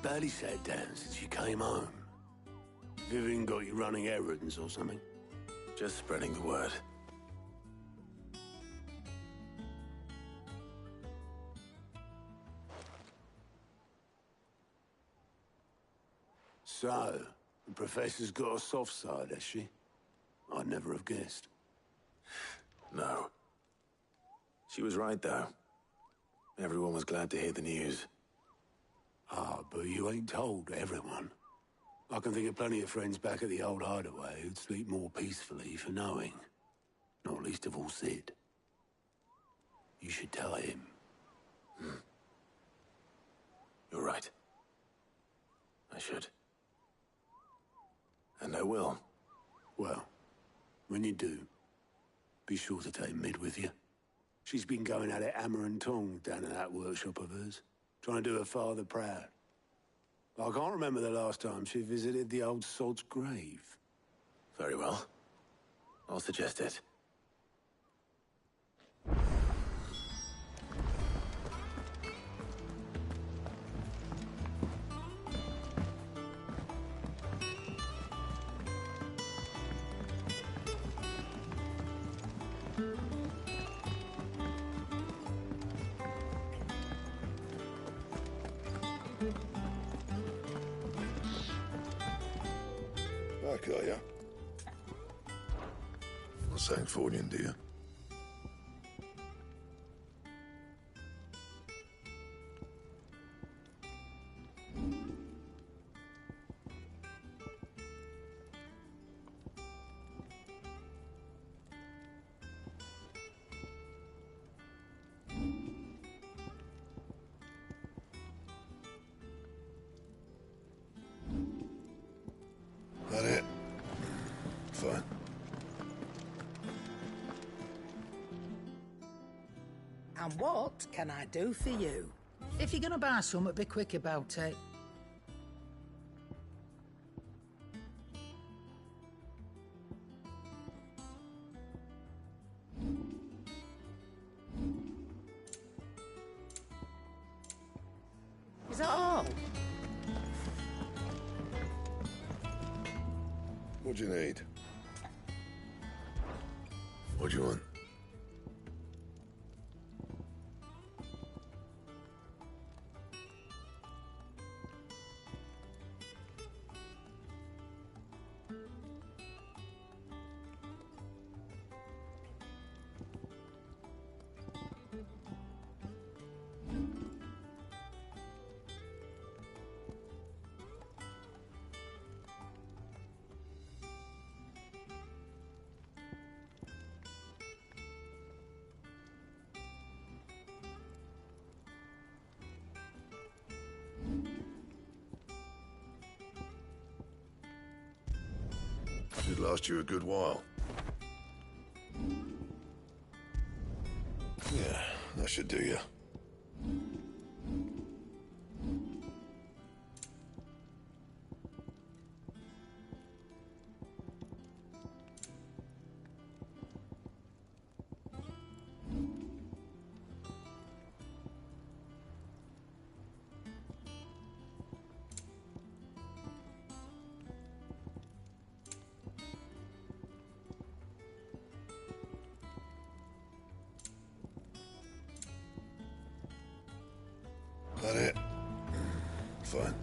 Barely sat down since you came home. Vivian got you running errands or something? Just spreading the word. So, the Professor's got a soft side, has she? I'd never have guessed. No. She was right, though. Everyone was glad to hear the news. Ah, but you ain't told everyone. I can think of plenty of friends back at the old hideaway who'd sleep more peacefully for knowing. Not least of all Sid. You should tell him. You're right. I should. And I will. Well, when you do, be sure to take Mid with you. She's been going at it hammer and tong down in that workshop of hers, trying to do her father proud. I can't remember the last time she visited the old sod's grave. Very well. I'll suggest it. Back, are ya? Not saying for you, do you? That it? Fine. And what can I do for you? If you're gonna buy something, be quick about it. Is that all? What do you need? What do you want? Should last you a good while. Yeah, that should do you. That it? Fine.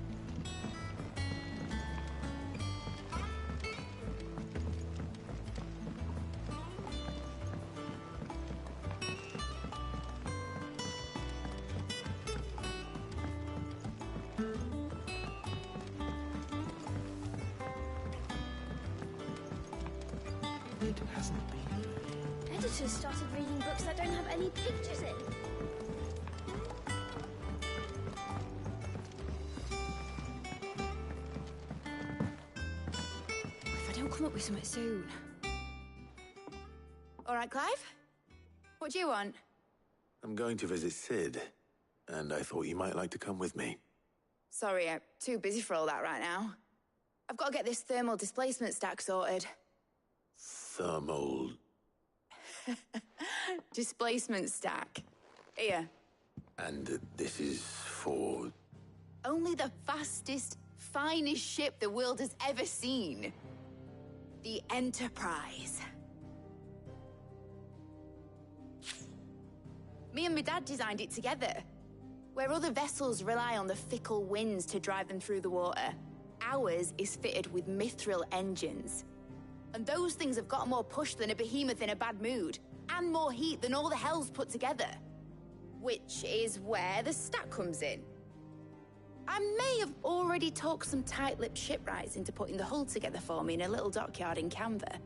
It hasn't been. Editors started reading books that don't have any pictures in. If I don't come up with something soon. All right, Clive? What do you want? I'm going to visit Sid, and I thought you might like to come with me. Sorry, I'm too busy for all that right now. I've got to get this thermal displacement stack sorted. Thermal... Displacement stack. Here. And this is for... only the fastest, finest ship the world has ever seen. The Enterprise. Me and my dad designed it together. Where other vessels rely on the fickle winds to drive them through the water, ours is fitted with mithril engines. And those things have got more push than a behemoth in a bad mood, and more heat than all the hells put together. Which is where the stack comes in. I may have already talked some tight-lipped shipwrights into putting the hull together for me in a little dockyard in Canva.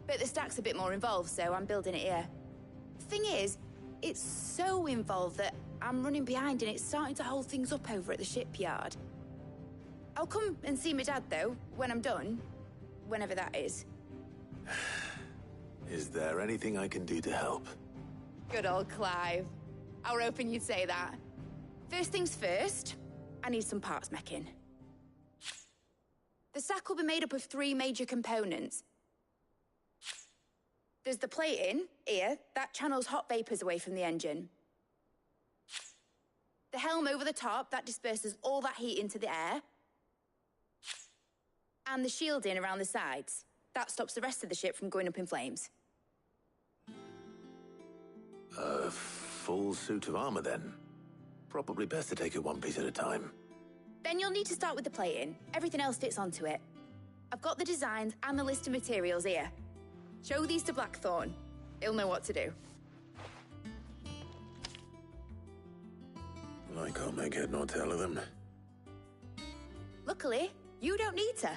But the stack's a bit more involved, so I'm building it here. Thing is, it's so involved that I'm running behind and it's starting to hold things up over at the shipyard. I'll come and see my dad, though, when I'm done. Whenever that is. Is there anything I can do to help? Good old Clive. I were hoping you'd say that. First things first, I need some parts meching. The stack will be made up of 3 major components. There's the plating, here, that channels hot vapors away from the engine. The helm over the top, that disperses all that heat into the air. And the shielding around the sides. That stops the rest of the ship from going up in flames. A full suit of armor, then? Probably best to take it one piece at a time. Then you'll need to start with the plating. Everything else fits onto it. I've got the designs and the list of materials here. Show these to Blackthorn. He'll know what to do. I can't make head nor tail of them. Luckily, you don't need to.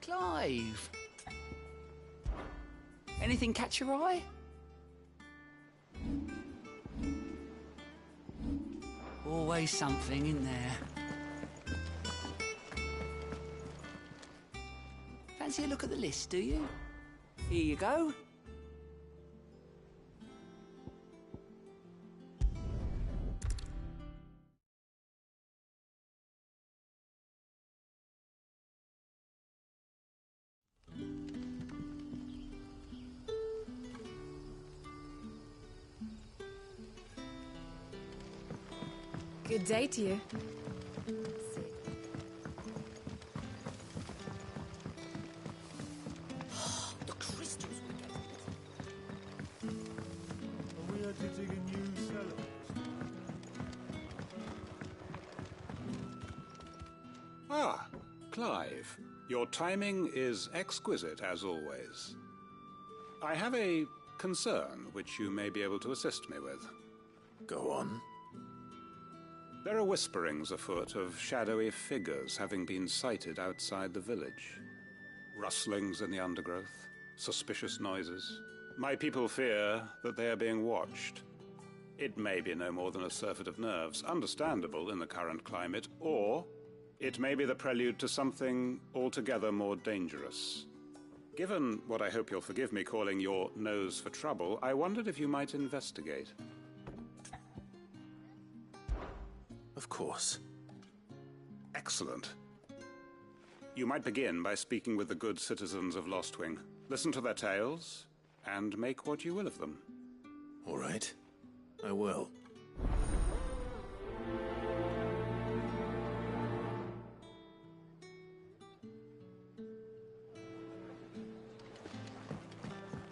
Clive. Anything catch your eye? Always something, isn't there? Fancy a look at the list, do you? Here you go. Good day to you. The crystals will get it. Are we editing a new cellar? Ah, Clive. Your timing is exquisite, as always. I have a concern which you may be able to assist me with. Go on. There are whisperings afoot of shadowy figures having been sighted outside the village. Rustlings in the undergrowth, suspicious noises. My people fear that they are being watched. It may be no more than a surfeit of nerves, understandable in the current climate, or it may be the prelude to something altogether more dangerous. Given what I hope you'll forgive me calling your nose for trouble, I wondered if you might investigate. Of course. Excellent. You might begin by speaking with the good citizens of Lostwing. Listen to their tales, and make what you will of them. All right. I will.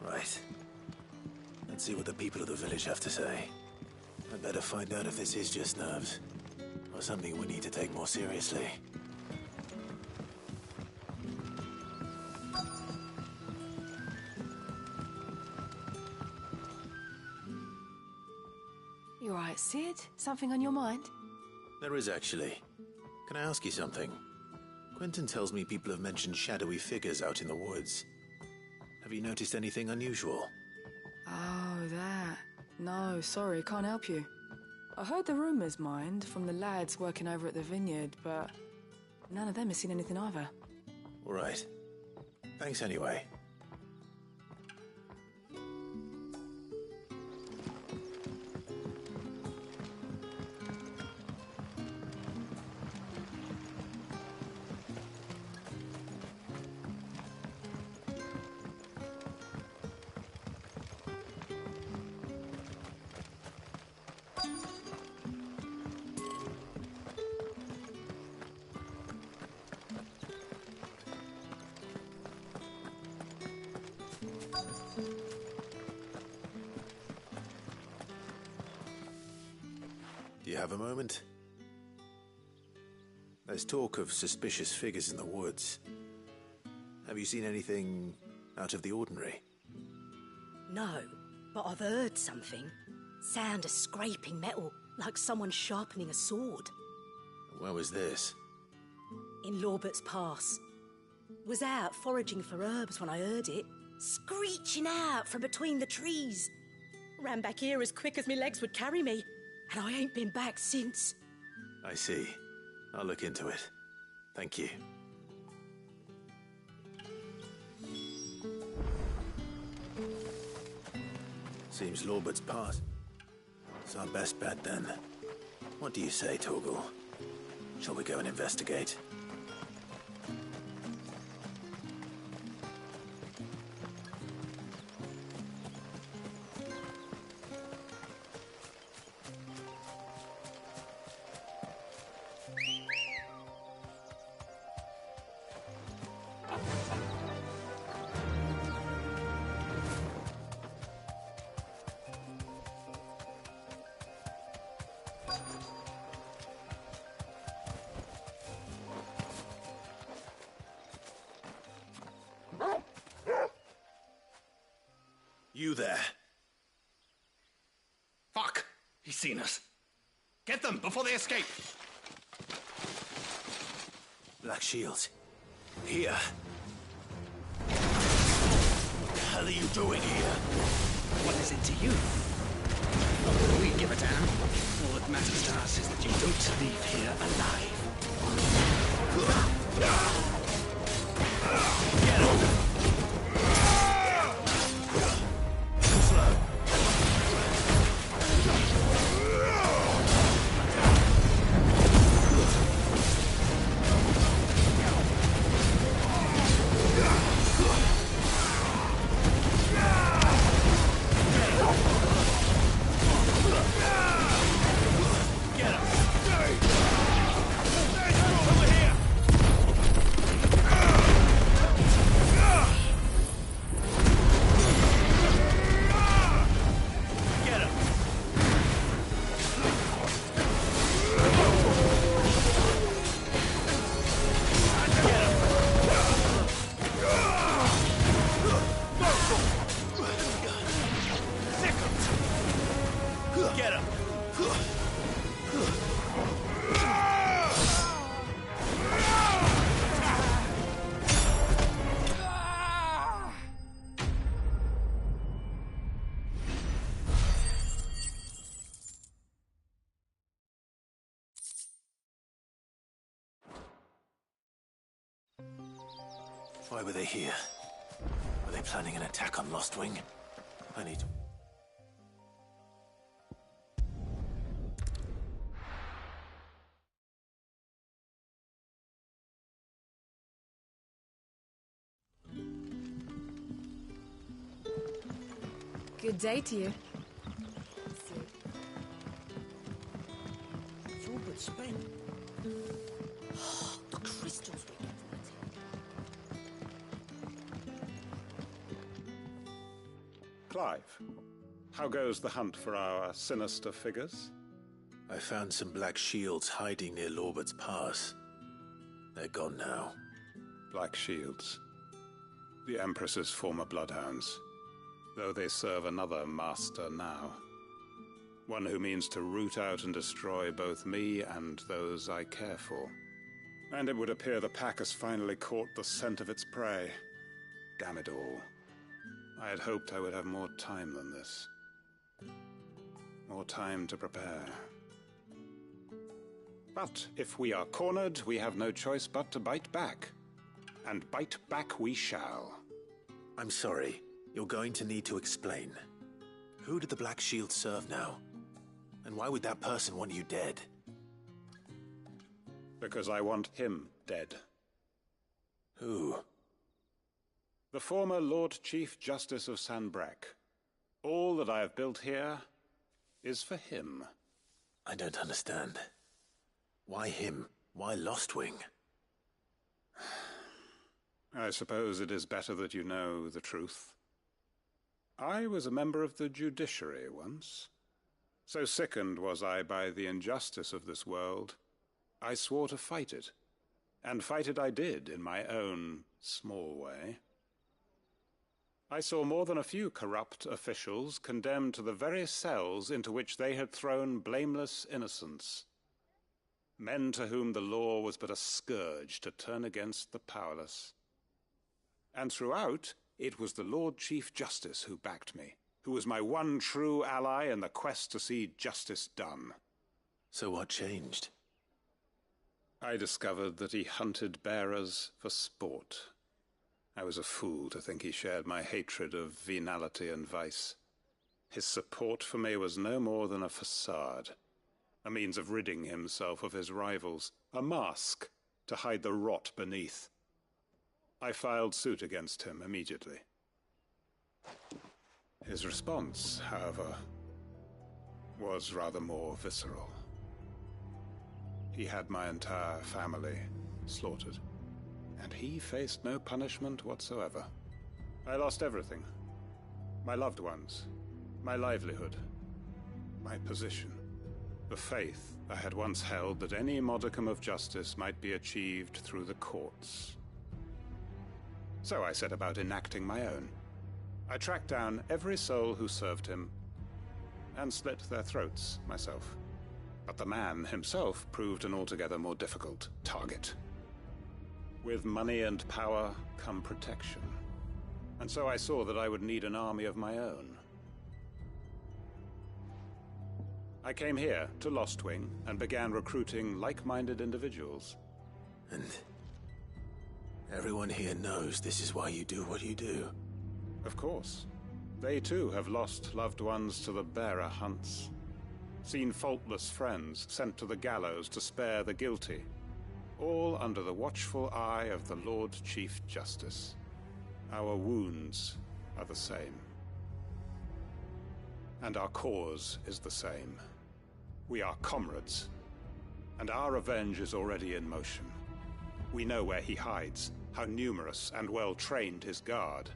Right. Let's see what the people of the village have to say. I'd better find out if this is just nerves, or something we need to take more seriously. You all right, Sid? Something on your mind? There is actually. Can I ask you something? Quentin tells me people have mentioned shadowy figures out in the woods. Have you noticed anything unusual? Oh, that. No, sorry, can't help you. I heard the rumours, mind, from the lads working over at the vineyard, but none of them has seen anything either. All right. Thanks anyway. Do you have a moment? There's talk of suspicious figures in the woods. Have you seen anything out of the ordinary? No, but I've heard something. Sound of scraping metal, like someone sharpening a sword. Where was this? In Lorbert's Pass. Was out foraging for herbs when I heard it, screeching out from between the trees. Ran back here as quick as my legs would carry me, and I ain't been back since. I see. I'll look into it. Thank you. Seems Lorbert's Pass. It's our best bet then. What do you say, Torgal? Shall we go and investigate? You there? Fuck! He's seen us. Get them before they escape. Black shields. Here. What the hell are you doing here? What is it to you? Not that we give a damn. All that matters to us is that you don't leave here alive. Get him! Why were they here? Were they planning an attack on Lost Wing? I need... Good day to you. It's all but spent. The crystals we get from it. Clive, how goes the hunt for our sinister figures? I found some black shields hiding near Lorbert's Pass. They're gone now. Black shields. The Empress's former bloodhounds. Though they serve another master now. One who means to root out and destroy both me and those I care for. And it would appear the pack has finally caught the scent of its prey. Damn it all. I had hoped I would have more time than this. More time to prepare. But if we are cornered, we have no choice but to bite back. And bite back we shall. I'm sorry. You're going to need to explain. Who did the Black Shield serve now? And why would that person want you dead? Because I want him dead. Who? The former Lord Chief Justice of Sanbreque. All that I have built here is for him. I don't understand. Why him? Why Lostwing? I suppose it is better that you know the truth. I was a member of the judiciary once. So sickened was I by the injustice of this world, I swore to fight it. And fight it I did in my own small way. I saw more than a few corrupt officials condemned to the very cells into which they had thrown blameless innocents. Men to whom the law was but a scourge to turn against the powerless. And throughout, it was the Lord Chief Justice who backed me, who was my one true ally in the quest to see justice done. So what changed? I discovered that he hunted bearers for sport. I was a fool to think he shared my hatred of venality and vice. His support for me was no more than a facade, a means of ridding himself of his rivals, a mask to hide the rot beneath. I filed suit against him immediately. His response, however, was rather more visceral. He had my entire family slaughtered, and he faced no punishment whatsoever. I lost everything. My loved ones, my livelihood, my position, the faith I had once held that any modicum of justice might be achieved through the courts. So I set about enacting my own. I tracked down every soul who served him, and slit their throats myself. But the man himself proved an altogether more difficult target. With money and power come protection. And so I saw that I would need an army of my own. I came here to Lostwing and began recruiting like-minded individuals. And everyone here knows this is why you do what you do. Of course. They too have lost loved ones to the bearer hunts. Seen faultless friends sent to the gallows to spare the guilty, all under the watchful eye of the Lord Chief Justice. Our wounds are the same. And our cause is the same. We are comrades, and our revenge is already in motion. We know where he hides, how numerous and well-trained his guard.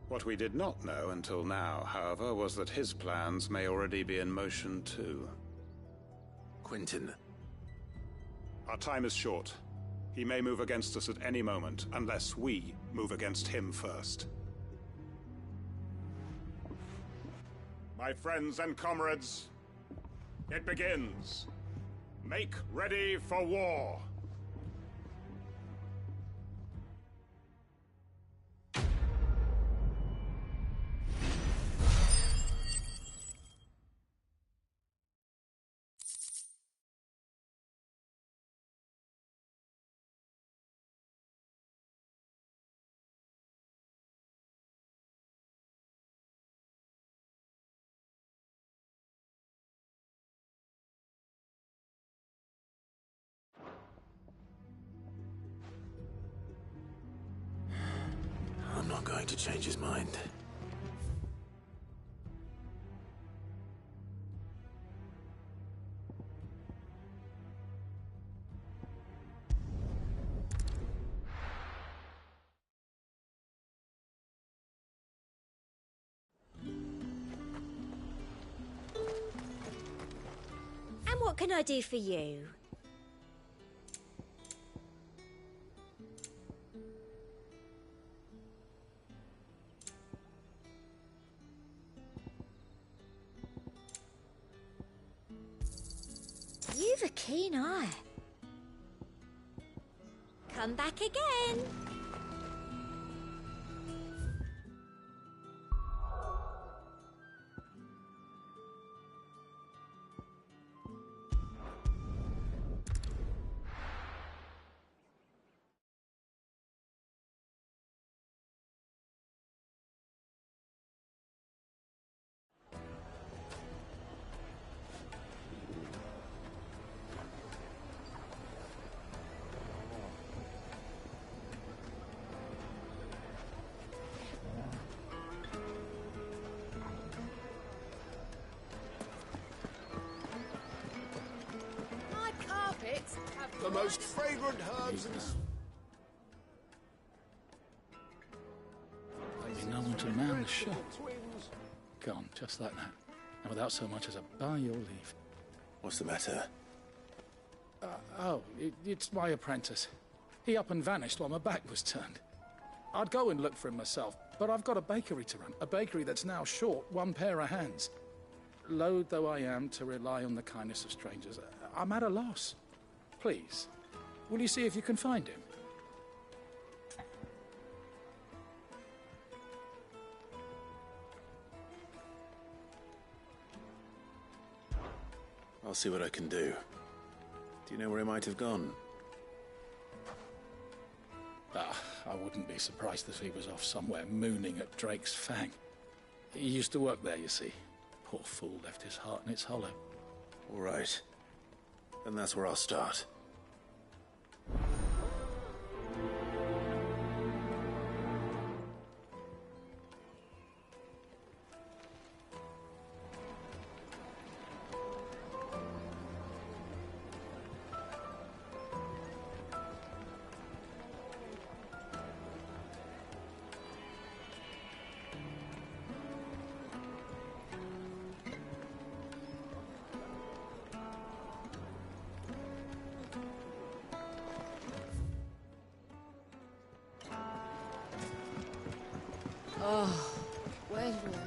What we did not know until now, however, was that his plans may already be in motion too. Quentin. Our time is short. He may move against us at any moment, unless we move against him first. My friends and comrades, it begins. Make ready for war. I'm not going to change his mind. And what can I do for you? You've a keen eye. Come back again. The most fragrant herbs and... There'll be no one to man the shop. Gone, just like that. And without so much as a by your leave. What's the matter? It's my apprentice. He up and vanished while my back was turned. I'd go and look for him myself, but I've got a bakery to run. A bakery that's now short one pair of hands. Loath though I am to rely on the kindness of strangers, I'm at a loss. Please, will you see if you can find him? I'll see what I can do. Do you know where he might have gone? I wouldn't be surprised if he was off somewhere mooning at Drake's Fang. He used to work there, you see. Poor fool left his heart in its hollow. All right. Then that's where I'll start. Oh, where did we end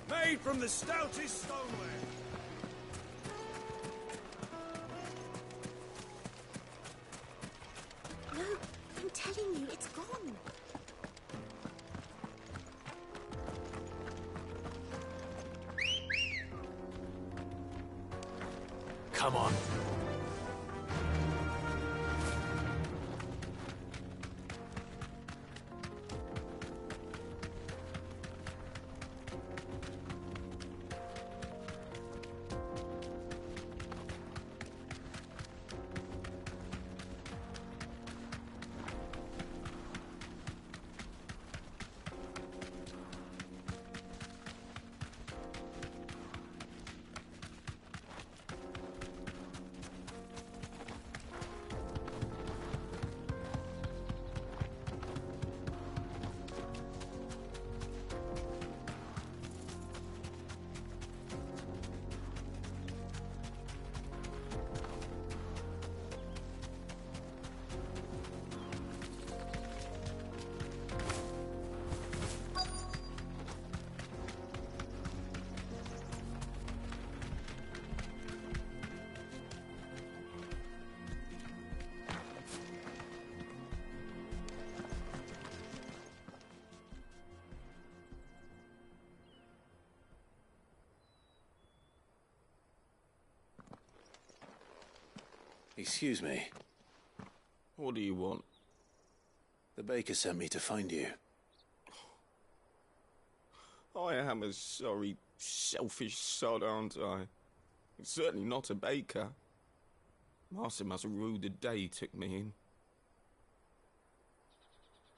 up? Made from the stoutest stoneware. No, I'm telling you, it's gone. Come on. Excuse me. What do you want? The baker sent me to find you. I am a sorry, selfish sod, aren't I? Certainly not a baker. Master must have ruled the day he took me in.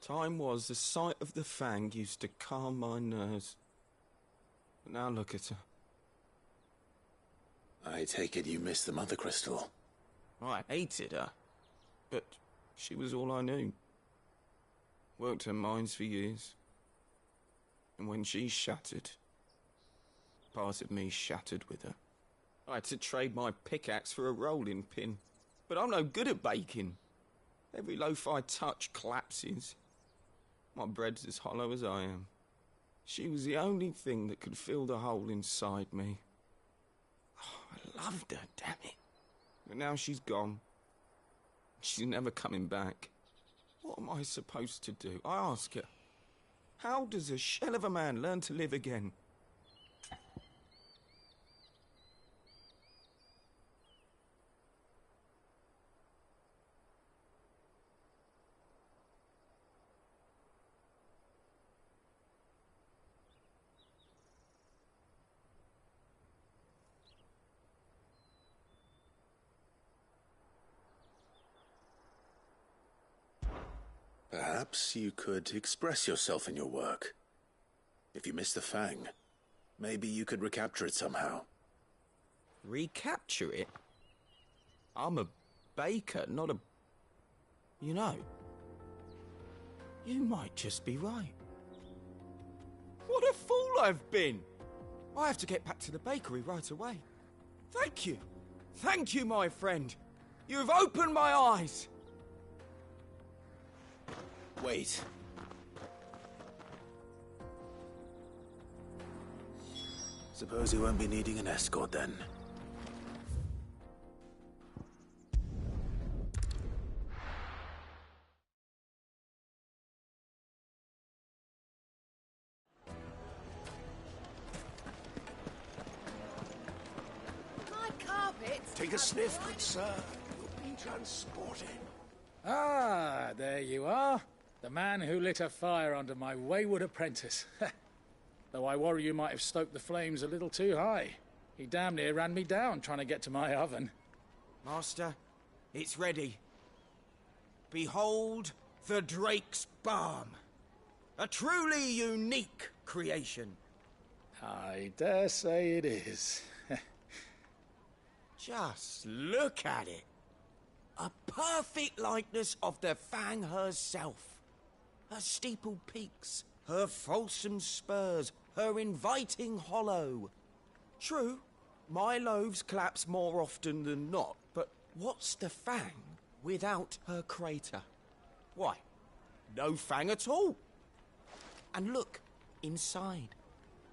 Time was the sight of the Fang used to calm my nerves. But now look at her. I take it you missed the Mother Crystal. I hated her, but she was all I knew. Worked her mines for years. And when she shattered, part of me shattered with her. I had to trade my pickaxe for a rolling pin, but I'm no good at baking. Every loaf I touch collapses. My bread's as hollow as I am. She was the only thing that could fill the hole inside me. Oh, I loved her, damn it. But now she's gone. She's never coming back. What am I supposed to do? I ask her. How does a shell of a man learn to live again? Perhaps you could express yourself in your work. If you miss the Fang, maybe you could recapture it somehow. Recapture it? I'm a baker, not a... You know, you might just be right. What a fool I've been! I have to get back to the bakery right away. Thank you. Thank you, my friend. You've opened my eyes. Wait. Suppose you won't be needing an escort then. My carpet! Take a sniff, good sir. You'll be transported. Ah, there you are. The man who lit a fire under my wayward apprentice. Though I worry you might have stoked the flames a little too high. He damn near ran me down trying to get to my oven. Master, it's ready. Behold the Drake's Balm. A truly unique creation. I dare say it is. Just look at it. A perfect likeness of the Fang herself. Her steepled peaks, her fulsome spurs, her inviting hollow. True, my loaves collapse more often than not, but what's the Fang without her crater? Why, no Fang at all. And look, inside.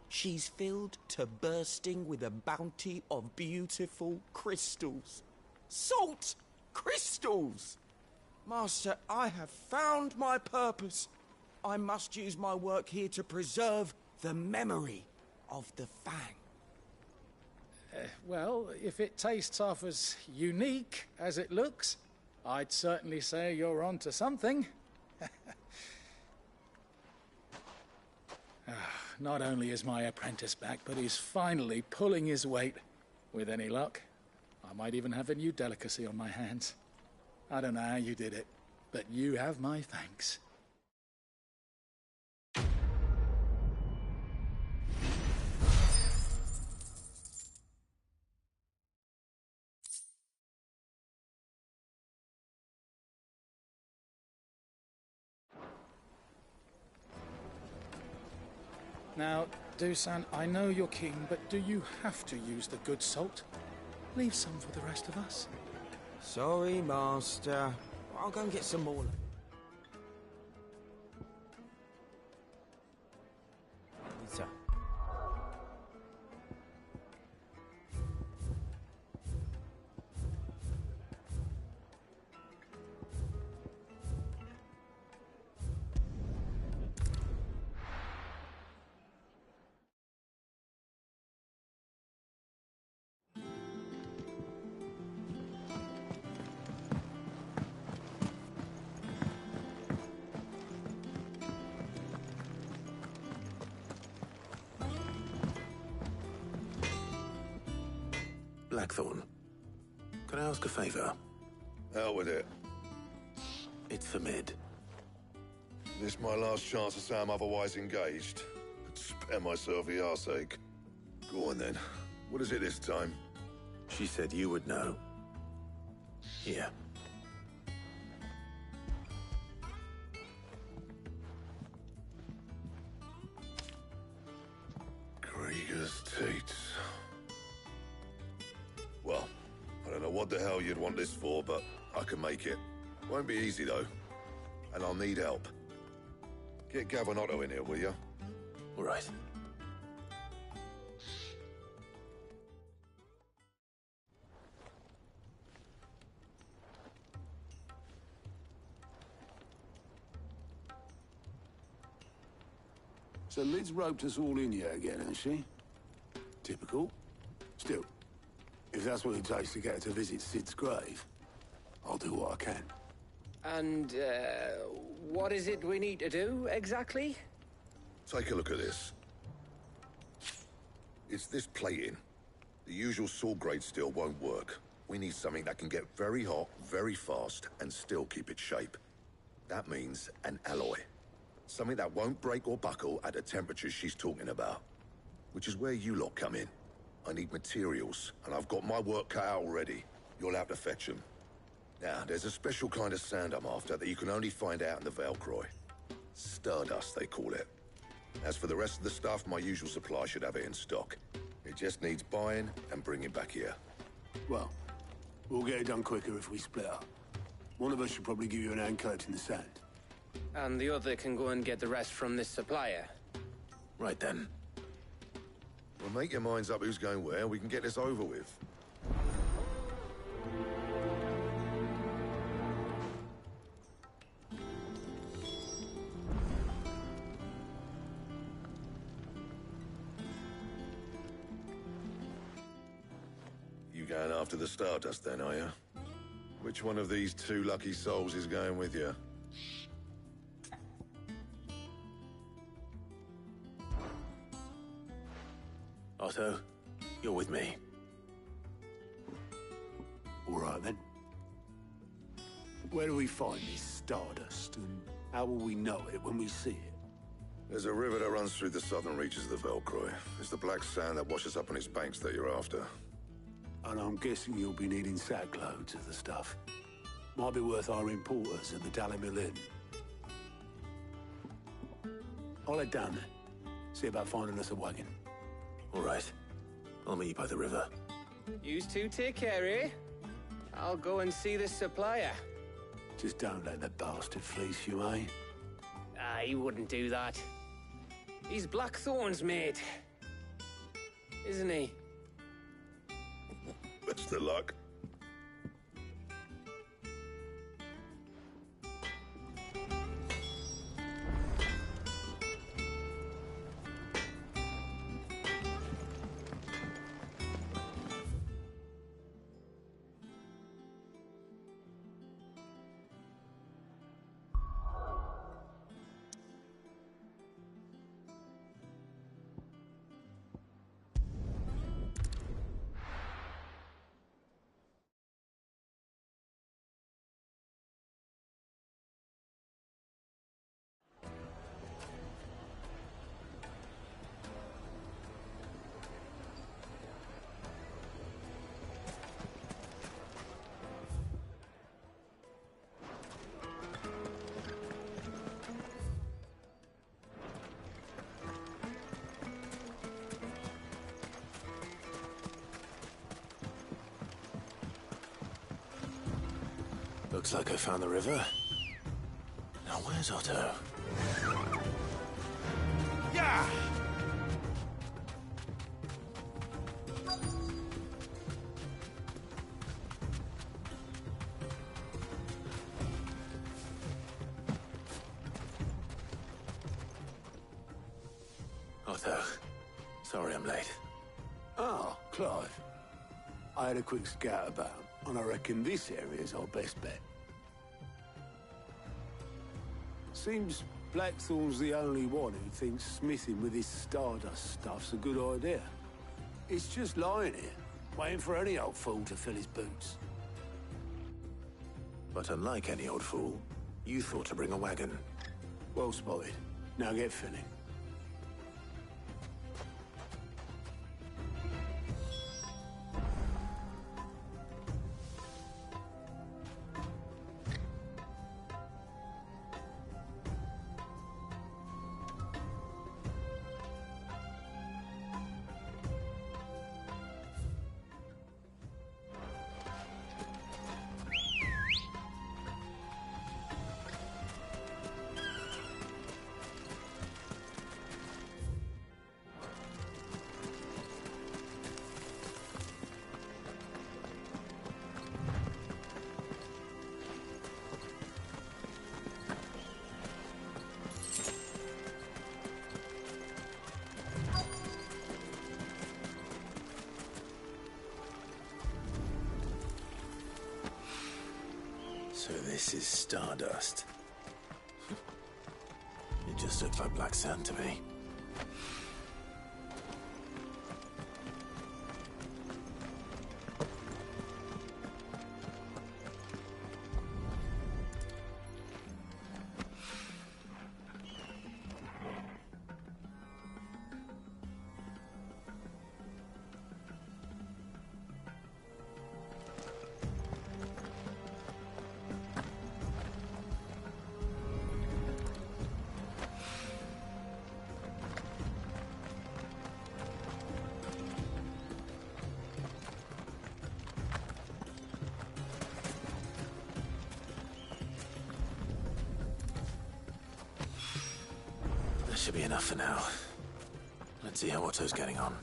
She's filled to bursting with a bounty of beautiful crystals. Salt crystals! Master, I have found my purpose. I must use my work here to preserve the memory of the Fang. Well, if it tastes half as unique as it looks, I'd certainly say you're on to something. Not only is my apprentice back, but he's finally pulling his weight. With any luck, I might even have a new delicacy on my hands. I don't know how you did it, but you have my thanks. Now, Dusan, I know you're king, but do you have to use the good salt? Leave some for the rest of us. Sorry, Master. I'll go and get some more. Lisa. Blackthorn, can I ask a favor? Out with it. It's for Mid. This my last chance to say I'm otherwise engaged. Could spare myself the arseache. Go on then. What is it this time? She said you would know. Here. Krieger's teats. Well, I don't know what the hell you'd want this for, but I can make it. Won't be easy, though. And I'll need help. Get Gavin-Otto in here, will you? All right. So Lid's roped us all in here again, hasn't she? Typical. Still, if that's what it takes to get her to visit Sid's grave, I'll do what I can. And, what is it we need to do, exactly? Take a look at this. It's this plating. The usual saw grade steel won't work. We need something that can get very hot, very fast, and still keep its shape. That means an alloy. Something that won't break or buckle at the temperatures she's talking about. Which is where you lot come in. I need materials, and I've got my work cut out already. You'll have to fetch them. Now, there's a special kind of sand I'm after that you can only find out in the Valcroy. Stardust, they call it. As for the rest of the stuff, my usual supply should have it in stock. It just needs buying and bringing back here. Well, we'll get it done quicker if we split up. One of us should probably give you an hand collecting the sand. And the other can go and get the rest from this supplier. Right then. Well, make your minds up who's going where, and we can get this over with. You going after the Stardust then, are you? Which one of these two lucky souls is going with you? Otto, you're with me. All right, then. Where do we find this Stardust, and how will we know it when we see it? There's a river that runs through the southern reaches of the Valcroy. It's the black sand that washes up on its banks that you're after. And I'm guessing you'll be needing sackloads of the stuff. Might be worth our importers at the Dalimil Inn. I'll head down there. See about finding us a wagon. All right. I'll meet you by the river. Yous two take care, eh? I'll go and see this supplier. Just don't let the bastard fleece you, eh? He wouldn't do that. He's Blackthorn's mate. Isn't he? Best of luck. Looks like I found the river. Now where's Otto? Yeah! Otto, sorry I'm late. Ah, Clive. I had a quick scout about, and I reckon this area's our best bet. Seems Blackthorn's the only one who thinks smithing with this Stardust stuff's a good idea. It's just lying here, waiting for any old fool to fill his boots. But unlike any old fool, you thought to bring a wagon. Well spotted. Now get filling. This is stardust. It just looks like black sand to me. That should be enough for now. Let's see how Otto's getting on.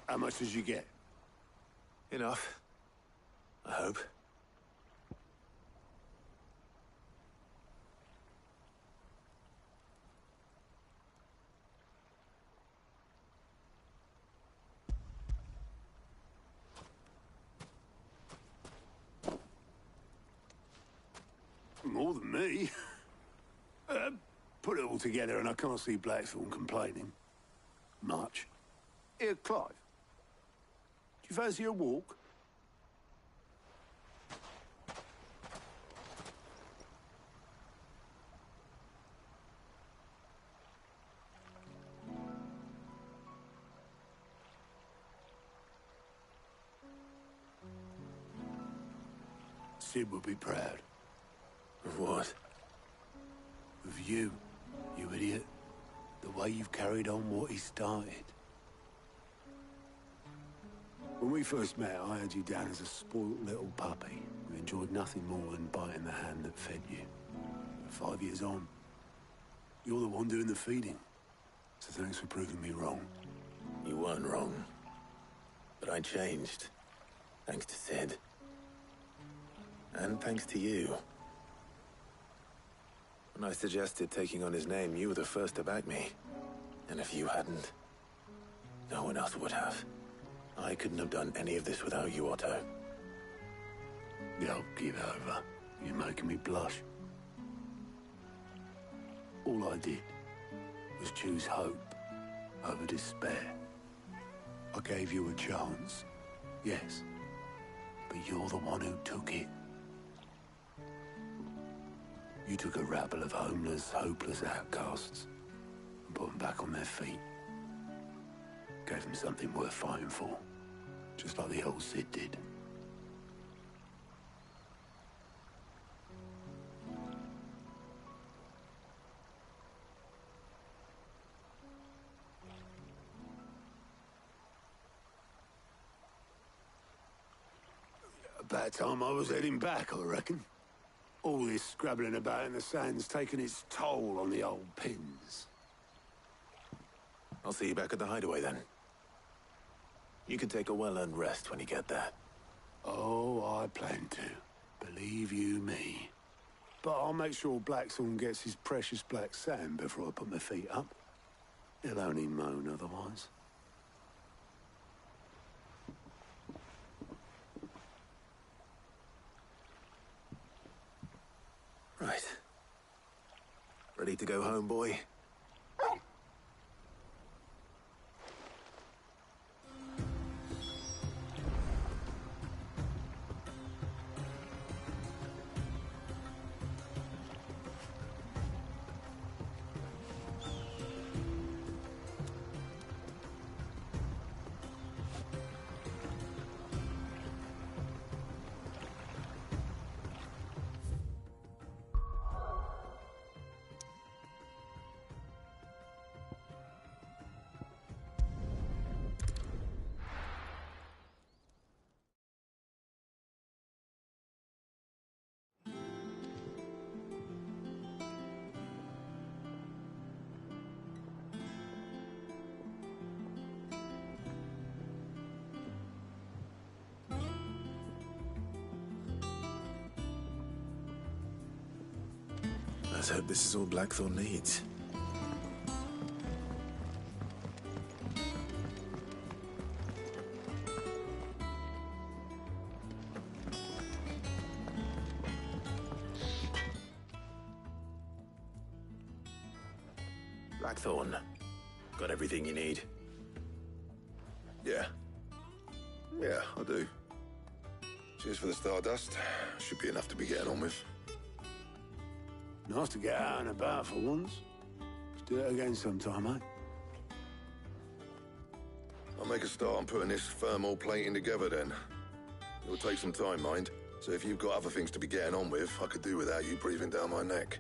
How much did you get? Enough. I hope. More than me. Put it all together and I can't see Blackthorn complaining. Much. Here, Clive. Do you fancy a walk? Sid would be proud. Of what? Of you, you idiot. The way you've carried on what he started. When we first met, I had you down as a spoilt little puppy who enjoyed nothing more than biting the hand that fed you. But 5 years on, you're the one doing the feeding. So thanks for proving me wrong. You weren't wrong. But I changed. Thanks to Sid. And thanks to you. When I suggested taking on his name, you were the first to back me. And if you hadn't, no one else would have. I couldn't have done any of this without you, Otto. Yo, give over. You're making me blush. All I did was choose hope over despair. I gave you a chance, yes, but you're the one who took it. You took a rabble of homeless, hopeless outcasts and put them back on their feet. Gave them something worth fighting for, just like the old Sid did. About time I was heading back, I reckon. All this scrabbling about in the sand's taken its toll on the old pins. I'll see you back at the hideaway then. You can take a well-earned rest when you get there. Oh, I plan to. Believe you me. But I'll make sure Blackthorn gets his precious black sand before I put my feet up. He'll only moan otherwise. Right. Ready to go home, boy? Let's hope this is all Blackthorn needs. Blackthorn, got everything you need? Yeah. Yeah, I do. Cheers for the stardust. Should be enough to be getting on with. Nice to get out and about for once. Let's do it again sometime, eh? I'll make a start on putting this thermal plating together then. It'll take some time, mind. So if you've got other things to be getting on with, I could do without you breathing down my neck.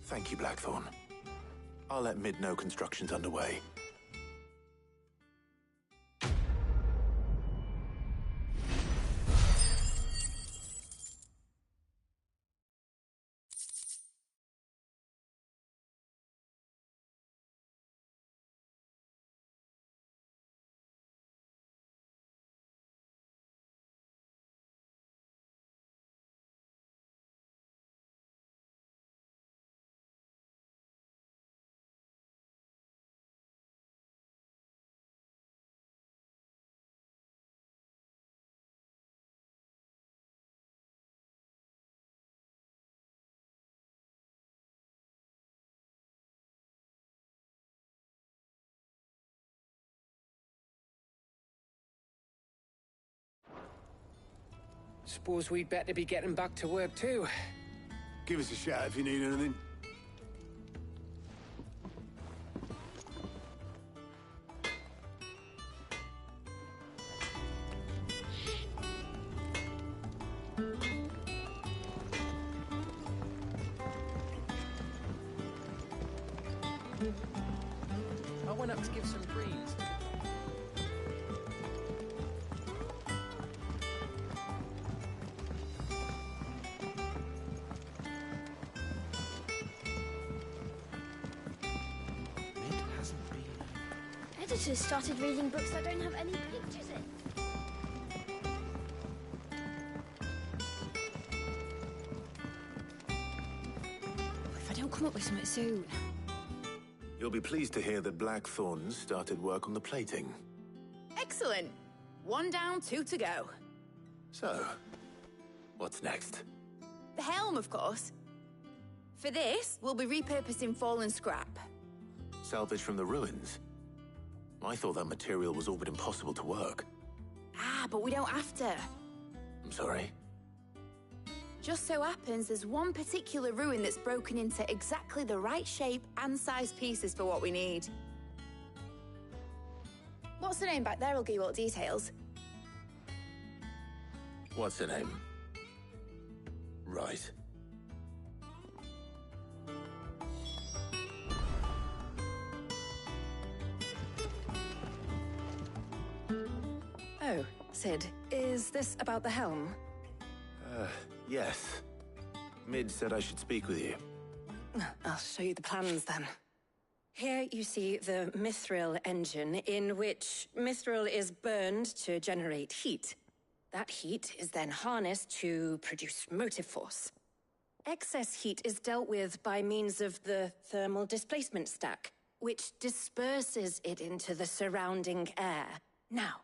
Thank you, Blackthorn. I'll let Mid know construction's underway. Suppose we'd better be getting back to work too. Give us a shout if you need anything. I went up to give some greens. Editors started reading books that don't have any pictures in. If I don't come up with something soon. You'll be pleased to hear that Blackthorn started work on the plating. Excellent. 1 down, 2 to go. So, what's next? The helm, of course. For this, we'll be repurposing fallen scrap. Salvage from the ruins? I thought that material was all but impossible to work. Ah, but we don't have to. I'm sorry. Just so happens there's one particular ruin that's broken into exactly the right shape and size pieces for what we need. What's the name back there? I'll give you all the details. What's her name? Right. Oh, Sid, is this about the helm? Yes. Mid said I should speak with you. I'll show you the plans then. Here you see the mithril engine, in which mithril is burned to generate heat. That heat is then harnessed to produce motive force. Excess heat is dealt with by means of the thermal displacement stack, which disperses it into the surrounding air. Now,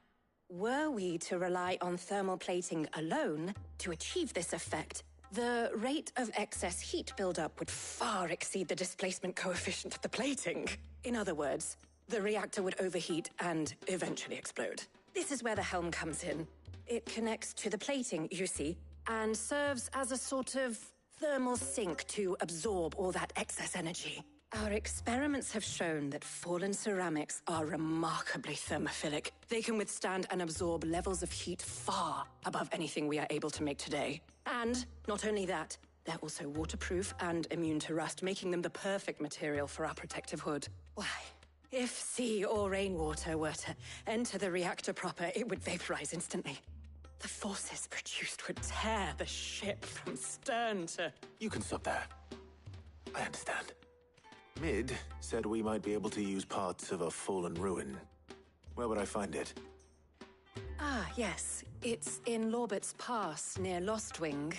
were we to rely on thermal plating alone to achieve this effect, the rate of excess heat buildup would far exceed the displacement coefficient of the plating. In other words, the reactor would overheat and eventually explode. This is where the helm comes in. It connects to the plating, you see, and serves as a sort of thermal sink to absorb all that excess energy. Our experiments have shown that fallen ceramics are remarkably thermophilic. They can withstand and absorb levels of heat far above anything we are able to make today. And not only that, they're also waterproof and immune to rust, making them the perfect material for our protective hood. Why, if sea or rainwater were to enter the reactor proper, it would vaporize instantly. The forces produced would tear the ship from stern to... You can stop there. I understand. Mid said we might be able to use parts of a fallen ruin. Where would I find it? Ah, yes. It's in Lorbert's Pass, near Lostwing.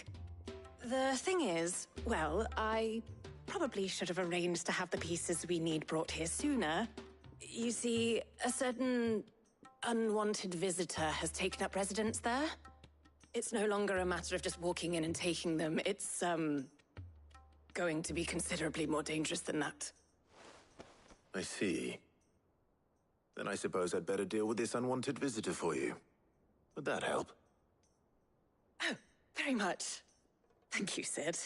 The thing is, well, I probably should have arranged to have the pieces we need brought here sooner. You see, a certain unwanted visitor has taken up residence there. It's no longer a matter of just walking in and taking them. It's, going to be considerably more dangerous than that. I see. Then I suppose I'd better deal with this unwanted visitor for you. Would that help? Oh, very much. Thank you, Sid.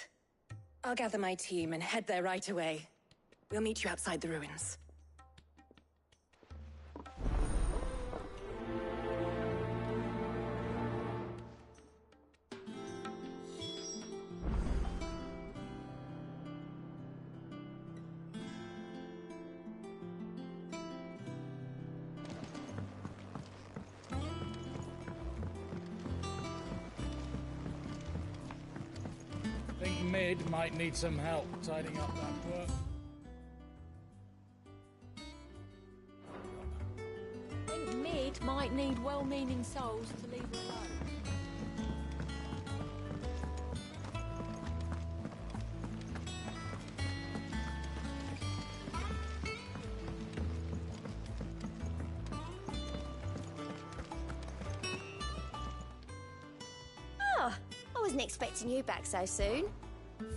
I'll gather my team and head there right away. We'll meet you outside the ruins. Think Mid might need some help tidying up that work. Think Mid might need well-meaning souls to leave her alone. Ah, I wasn't expecting you back so soon.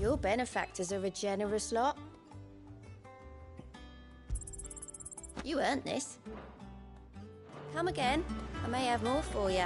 Your benefactors are a generous lot. You earned this. Come again. I may have more for you.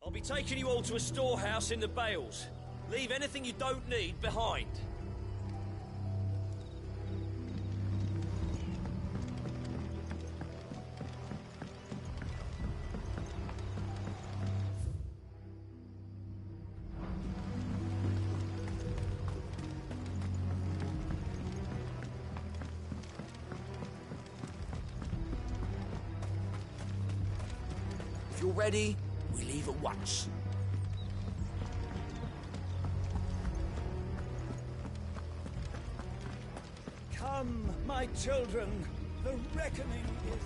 I'll be taking you all to a storehouse in the Bales. Leave anything you don't need behind. If you're ready, we leave at once. Come, my children, the reckoning is...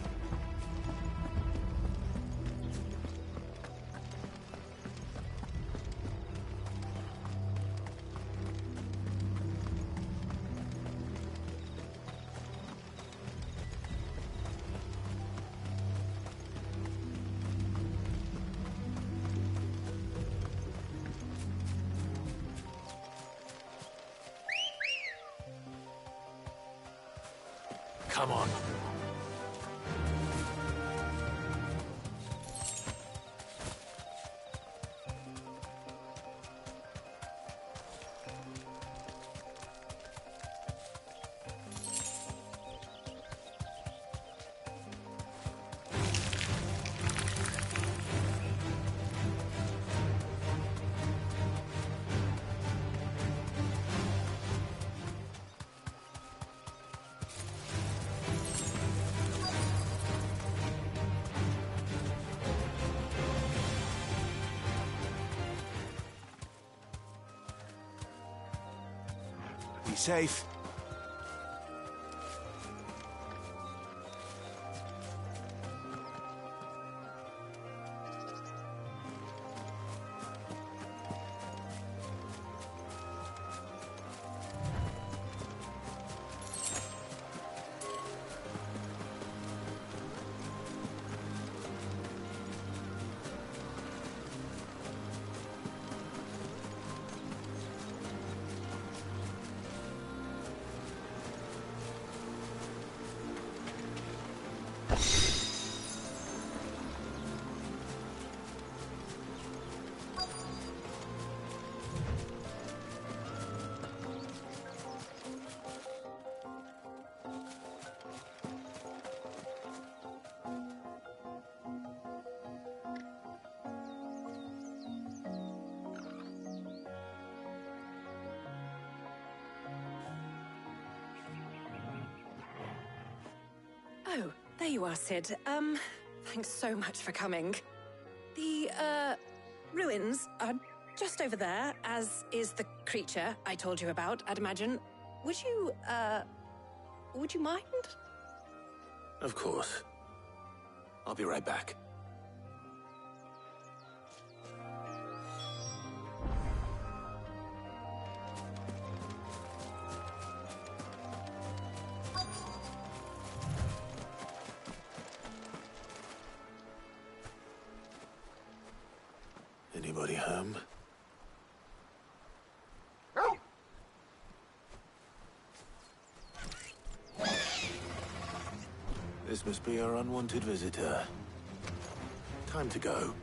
Come on. Be safe. Oh, there you are, Sid. Thanks so much for coming. The, ruins are just over there, as is the creature I told you about, I'd imagine. Would you mind? Of course. I'll be right back. Anybody home? This must be our unwanted visitor. Time to go.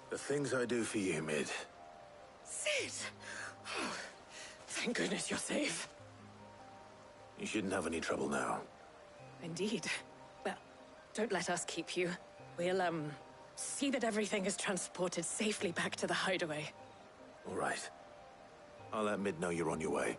The things I do for you, Mid. Sid! Oh, thank goodness you're safe. You shouldn't have any trouble now. Indeed. Well, don't let us keep you. We'll, see that everything is transported safely back to the hideaway. All right. I'll let Mid know you're on your way.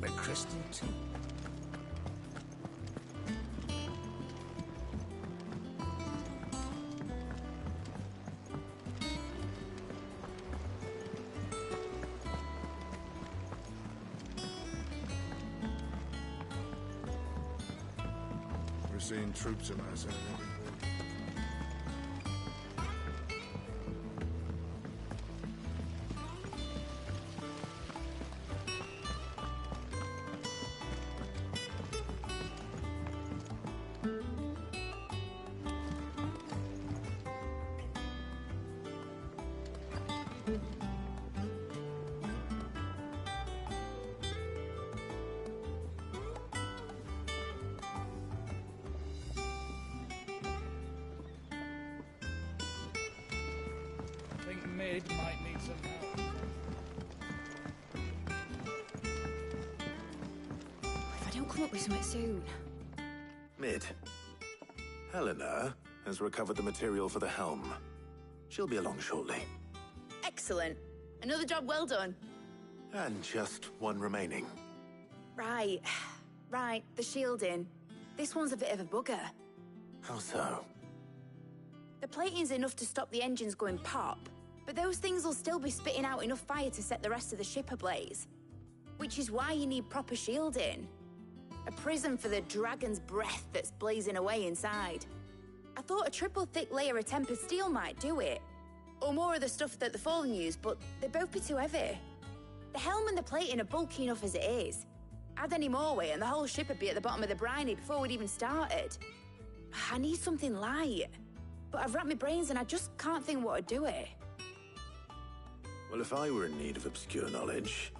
The crystal too. seen troops amass in every port. I think Mid might need some help. If I don't come up with something soon. Mid. Helena has recovered the material for the helm. She'll be along shortly. Excellent. Another job well done. And just one remaining. Right. Right, the shielding. This one's a bit of a bugger. How so? The plating's enough to stop the engines going pop, but those things will still be spitting out enough fire to set the rest of the ship ablaze. Which is why you need proper shielding. A prison for the dragon's breath that's blazing away inside. I thought a triple thick layer of tempered steel might do it. Or more of the stuff that the Fallen use, but they'd both be too heavy. The helm and the plating are bulky enough as it is. Add any more weight and the whole ship would be at the bottom of the briny before we'd even started. I need something light. But I've racked my brains and I just can't think what would do it. Well, if I were in need of obscure knowledge,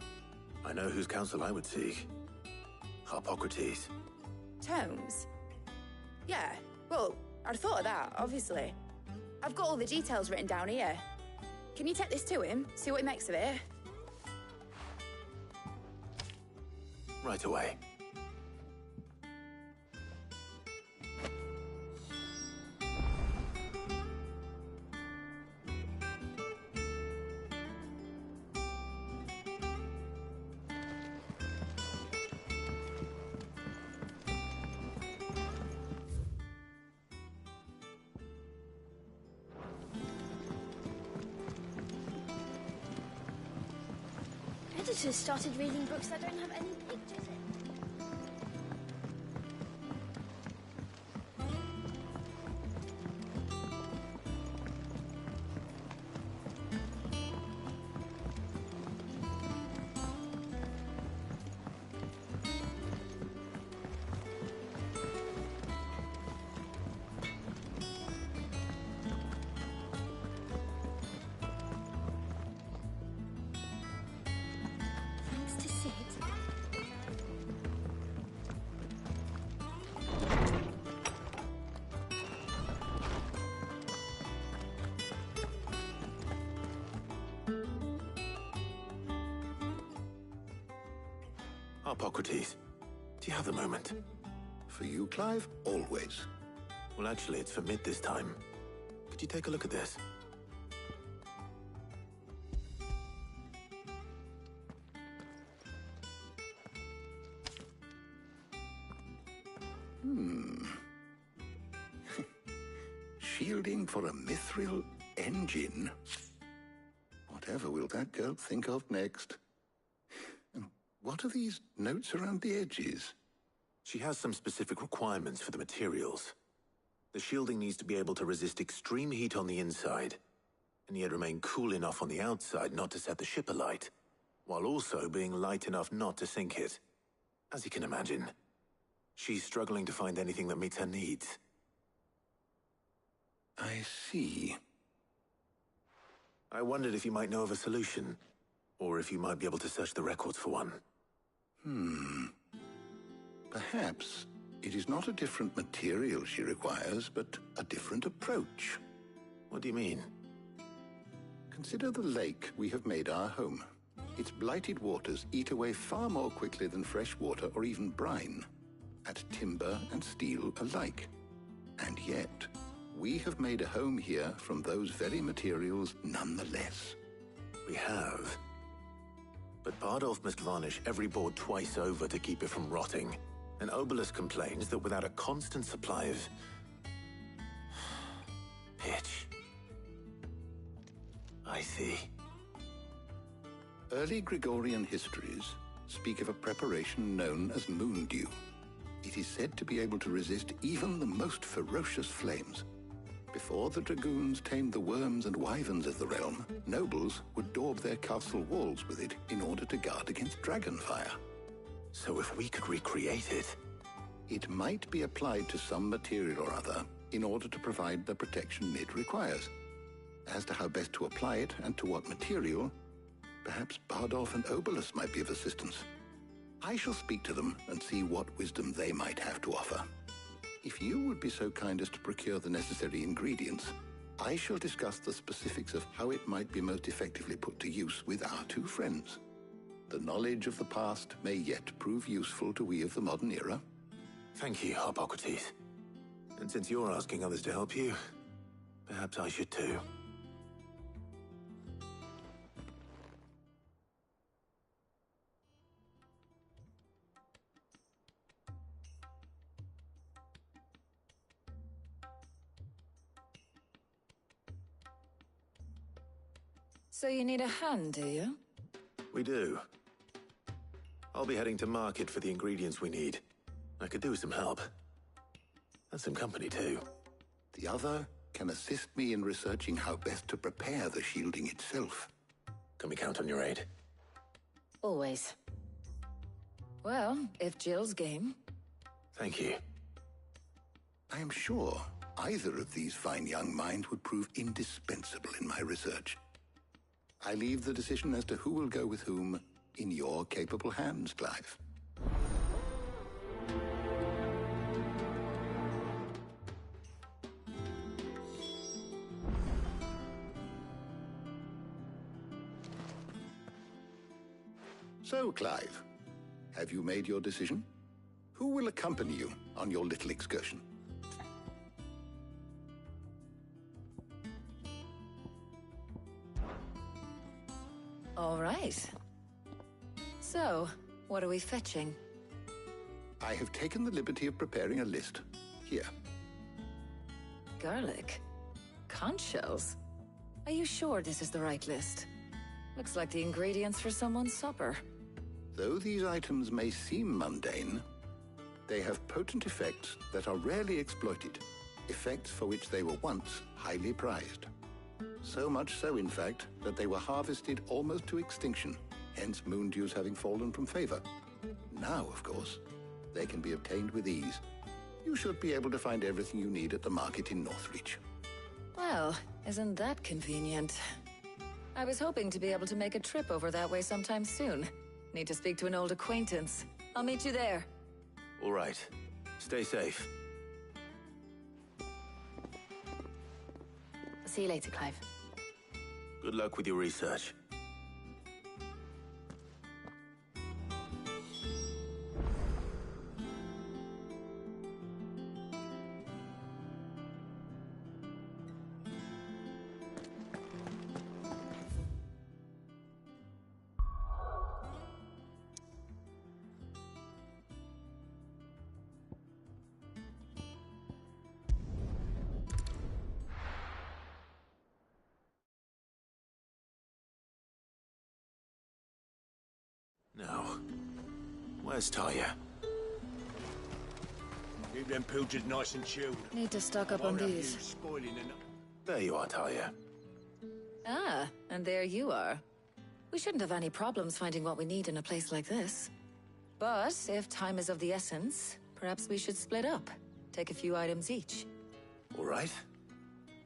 I know whose counsel I would seek. Harpocrates. Tomes? Yeah, well, I'd thought of that, obviously. I've got all the details written down here. Can you take this to him, see what he makes of it? Right away. Editors started reading books that don't have any pictures in. Thanks to Sid. Harpocrates, do you have a moment? For you, Clive? Always. Well, actually, it's for Mid this time. Could you take a look at this? Shielding for a mithril engine? Whatever will that girl think of next? And what are these notes around the edges? She has some specific requirements for the materials. The shielding needs to be able to resist extreme heat on the inside, and yet remain cool enough on the outside not to set the ship alight, while also being light enough not to sink it. As you can imagine, she's struggling to find anything that meets her needs. I see. I wondered if you might know of a solution, or if you might be able to search the records for one. Perhaps it is not a different material she requires, but a different approach. What do you mean? Consider the lake we have made our home. Its blighted waters eat away far more quickly than fresh water or even brine, at timber and steel alike. And yet, we have made a home here from those very materials nonetheless. We have. But Bardolph must varnish every board twice over to keep it from rotting. And Obelisk complains that without a constant supply of pitch. I see. Early Gregorian histories speak of a preparation known as moon dew. It is said to be able to resist even the most ferocious flames. Before the dragoons tamed the worms and wyverns of the realm, nobles would daub their castle walls with it in order to guard against dragon fire. So if we could recreate it... It might be applied to some material or other in order to provide the protection it requires. As to how best to apply it and to what material, perhaps Bardolph and Obolus might be of assistance. I shall speak to them and see what wisdom they might have to offer. If you would be so kind as to procure the necessary ingredients, I shall discuss the specifics of how it might be most effectively put to use with our two friends. The knowledge of the past may yet prove useful to we of the modern era. Thank you, Hippocrates. And since you're asking others to help you, perhaps I should too. So you need a hand, do you? We do. I'll be heading to market for the ingredients we need. I could do with some help. And some company, too. The other can assist me in researching how best to prepare the shielding itself. Can we count on your aid? Always. Well, if Jill's game. Thank you. I am sure either of these fine young minds would prove indispensable in my research. I leave the decision as to who will go with whom in your capable hands, Clive. So, Clive, have you made your decision? Who will accompany you on your little excursion? All right. So, what are we fetching? I have taken the liberty of preparing a list. Here. Garlic? Conch shells? Are you sure this is the right list? Looks like the ingredients for someone's supper. Though these items may seem mundane, they have potent effects that are rarely exploited, effects for which they were once highly prized. So much so, in fact, that they were harvested almost to extinction, hence moon dews having fallen from favor. Now, of course, they can be obtained with ease. You should be able to find everything you need at the market in Northreach. Well, isn't that convenient? I was hoping to be able to make a trip over that way sometime soon. Need to speak to an old acquaintance. I'll meet you there. All right. Stay safe. See you later, Clive. Good luck with your research. Now, where's Talia? Keep them pilchards nice and chilled. Need to stock up on these. Spoiling and... There you are, Talia. Ah, and there you are. We shouldn't have any problems finding what we need in a place like this. But if time is of the essence, perhaps we should split up. Take a few items each. All right.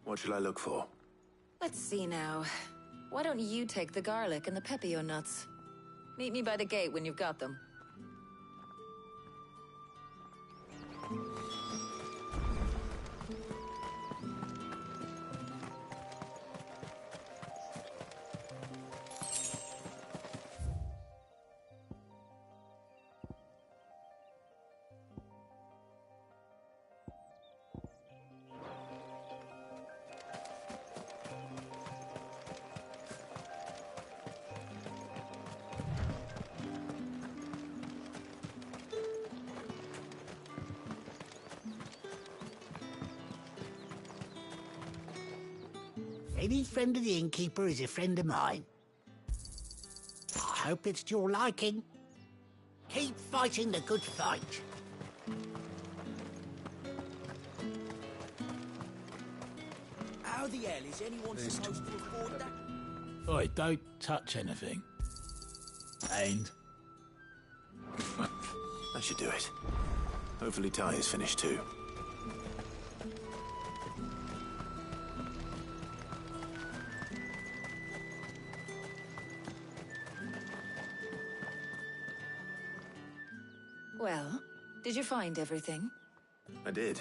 What should I look for? Let's see now. Why don't you take the garlic and the pepio nuts? Meet me by the gate when you've got them. Any friend of the innkeeper is a friend of mine. I hope it's to your liking. Keep fighting the good fight. How the hell is anyone supposed to afford that? Oi, don't touch anything. And That should do it. Hopefully Ty is finished too. Well, did you find everything? I did.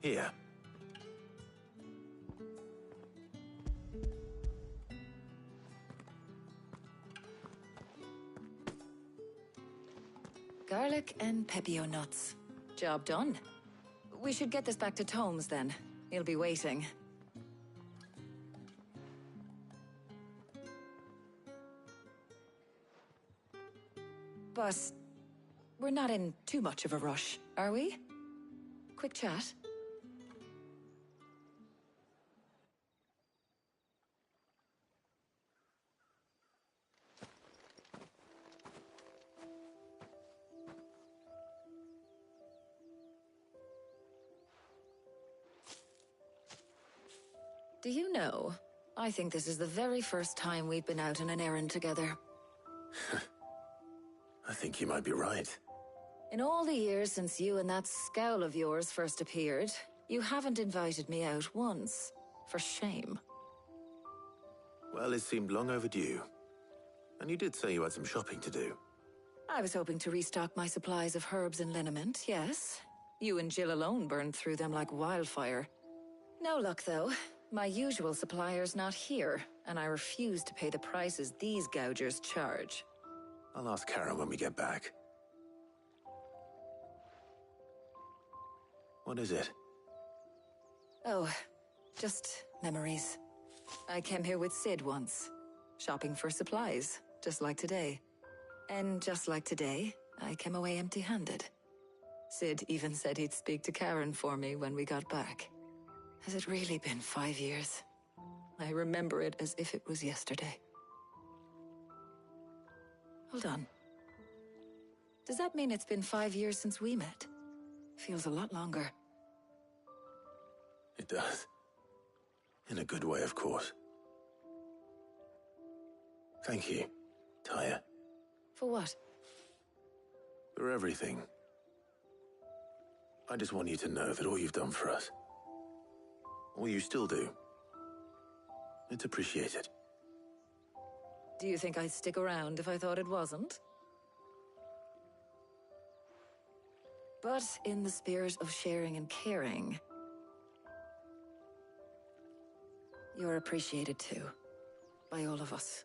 Here. Garlic and pepio nuts. Job done. We should get this back to Tomes then. He'll be waiting. But we're not in too much of a rush, are we? Quick chat. Do you know, I think this is the very first time we've been out on an errand together. I think you might be right. In all the years since you and that scowl of yours first appeared, you haven't invited me out once. For shame. Well, it seemed long overdue. And you did say you had some shopping to do. I was hoping to restock my supplies of herbs and liniment, yes. You and Jill alone burned through them like wildfire. No luck, though. My usual supplier's not here, and I refuse to pay the prices these gougers charge. I'll ask Karen when we get back. What is it? Oh, just memories. I came here with Sid once, shopping for supplies, just like today. And just like today, I came away empty-handed. Sid even said he'd speak to Karen for me when we got back. Has it really been 5 years? I remember it as if it was yesterday. Hold on. Does that mean it's been 5 years since we met? Feels a lot longer. It does. In a good way, of course. Thank you, Taya. For what? For everything. I just want you to know that all you've done for us, all you still do, it's appreciated. Do you think I'd stick around if I thought it wasn't? But in the spirit of sharing and caring, you're appreciated too, by all of us.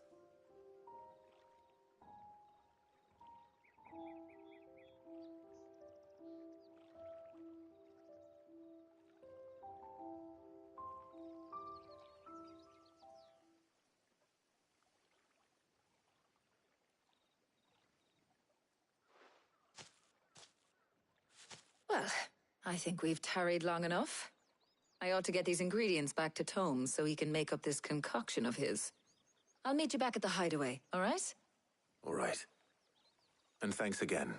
Well, I think we've tarried long enough. I ought to get these ingredients back to Tomes so he can make up this concoction of his. I'll meet you back at the hideaway, all right? All right. And thanks again.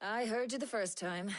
I heard you the first time.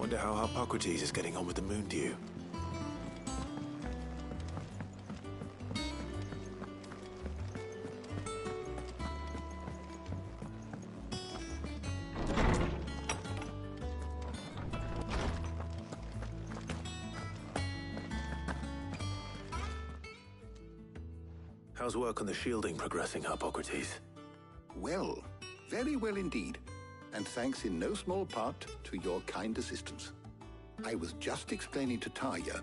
Wonder how Hippocrates is getting on with the moon dew. How's work on the shielding progressing, Hippocrates? Well, very well indeed. And thanks in no small part to your kind assistance. I was just explaining to Tarja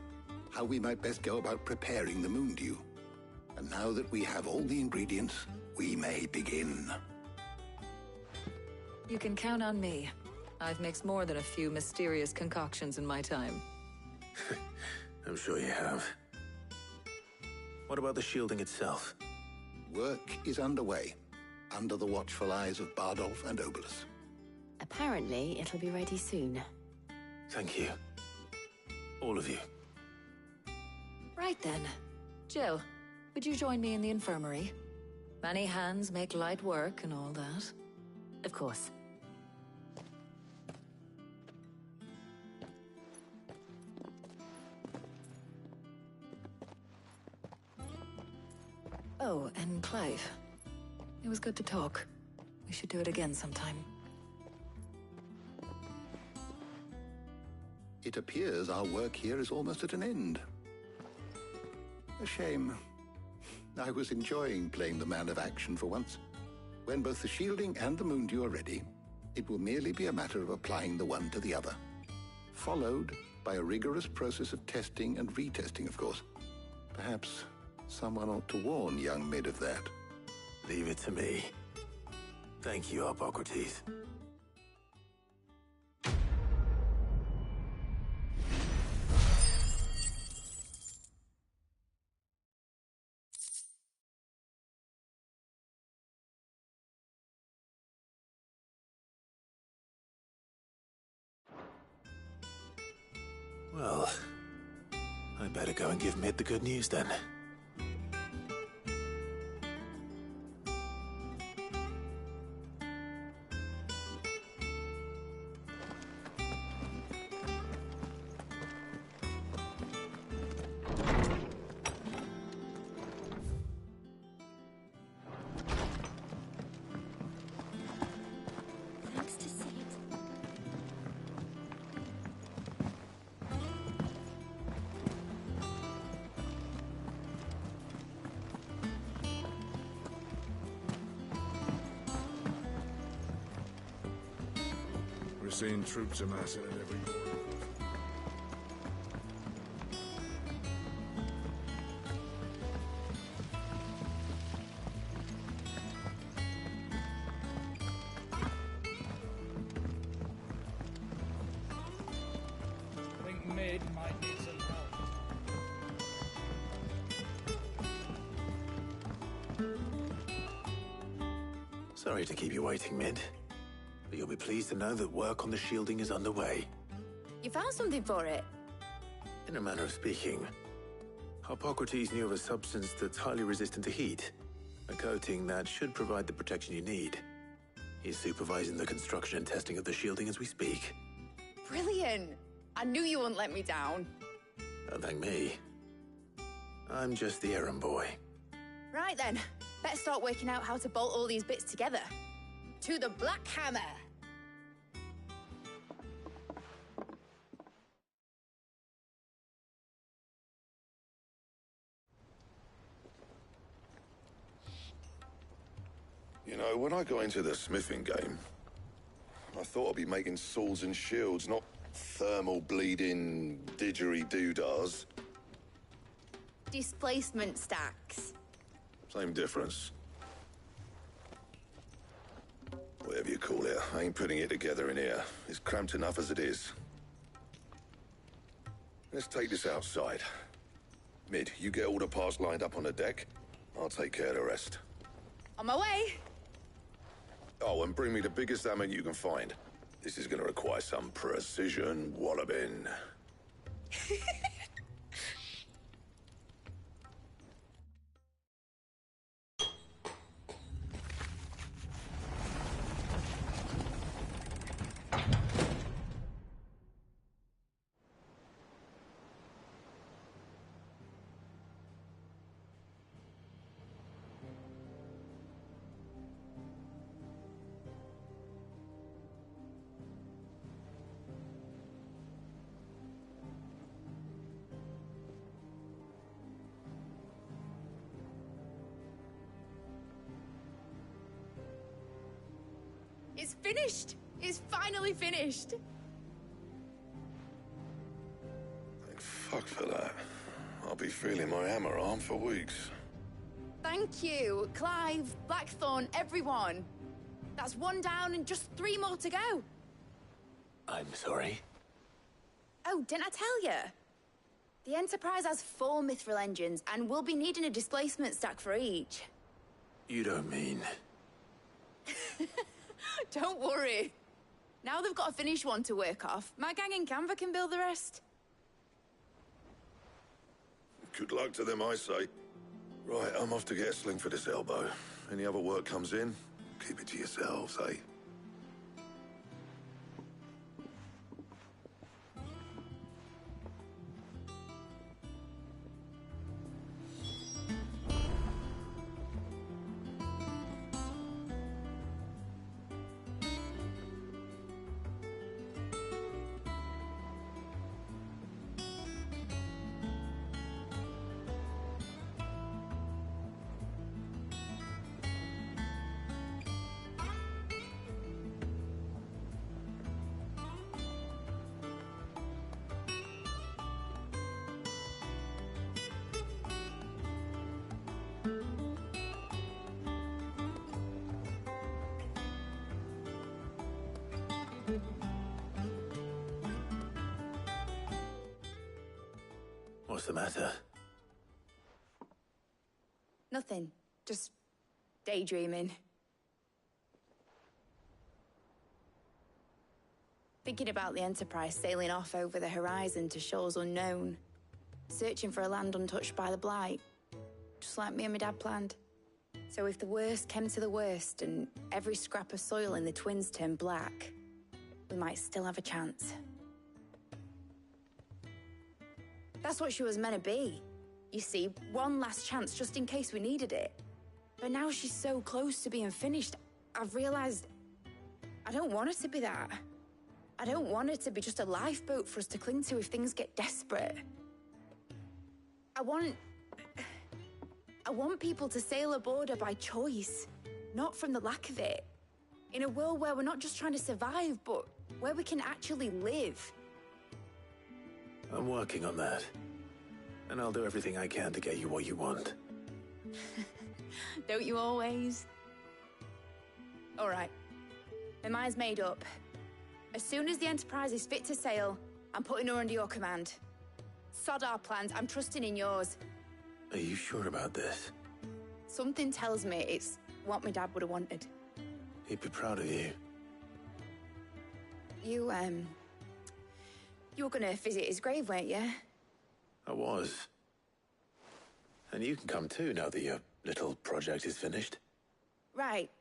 how we might best go about preparing the moon dew. And now that we have all the ingredients, we may begin. You can count on me. I've mixed more than a few mysterious concoctions in my time. I'm sure you have. What about the shielding itself? Work is underway, under the watchful eyes of Bardolph and Obolus. Apparently, it'll be ready soon. Thank you. All of you. Right then. Jill, would you join me in the infirmary? Many hands make light work and all that. Of course. Oh, and Clive. It was good to talk. We should do it again sometime. It appears our work here is almost at an end. A shame. I was enjoying playing the man of action for once. When both the shielding and the moon dew are ready, it will merely be a matter of applying the one to the other. Followed by a rigorous process of testing and retesting, of course. Perhaps someone ought to warn young Mid of that. Leave it to me. Thank you, Hippocrates. Well, I better go and give Mid the good news then. Thanks to Sid. We're seeing troops amassing at every corner. I think Mid might need some help. Sorry to keep you waiting, Mid. But you'll be pleased to know that work on the shielding is underway. You found something for it? In a manner of speaking, Hippocrates knew of a substance that's highly resistant to heat, a coating that should provide the protection you need. He's supervising the construction and testing of the shielding as we speak. Brilliant! I knew you wouldn't let me down. Don't thank me. I'm just the errand boy. Right then, better start working out how to bolt all these bits together. To the Black Hammer! You know, when I got into the smithing game, I thought I'd be making swords and shields, not thermal bleeding didgeridoo-dahs. Displacement stacks. Same difference. Whatever you call it, I ain't putting it together in here. It's cramped enough as it is. Let's take this outside. Mid, you get all the parts lined up on the deck. I'll take care of the rest. On my way! Oh, and bring me the biggest hammer you can find. This is gonna require some precision walloping. It's finished! It's finally finished! Thank fuck for that. I'll be feeling my hammer arm for weeks. Thank you, Clive, Blackthorn, everyone. That's one down and just 3 more to go. I'm sorry. Oh, didn't I tell you? The Enterprise has 4 mithril engines, and we'll be needing a displacement stack for each. You don't mean... Don't worry. Now they've got a finished one to work off, my gang in Canva can build the rest. Good luck to them, I say. Right, I'm off to get a sling for this elbow. Any other work comes in, keep it to yourselves, eh? What's the matter? Nothing. Just daydreaming. Thinking about the Enterprise sailing off over the horizon to shores unknown. Searching for a land untouched by the Blight. Just like me and my dad planned. So if the worst came to the worst and every scrap of soil in the Twins turned black, we might still have a chance. That's what she was meant to be. You see, one last chance just in case we needed it. But now she's so close to being finished, I've realized I don't want it to be that. I don't want it to be just a lifeboat for us to cling to if things get desperate. I want people to sail aboard her by choice, not from the lack of it. In a world where we're not just trying to survive, but where we can actually live. I'm working on that. And I'll do everything I can to get you what you want. Don't you always? All right. My mind's made up. As soon as the Enterprise is fit to sail, I'm putting her under your command. Sod our plans, I'm trusting in yours. Are you sure about this? Something tells me it's what my dad would have wanted. He'd be proud of you. You were gonna visit his grave, weren't you? I was. And you can come too now that your little project is finished. Right.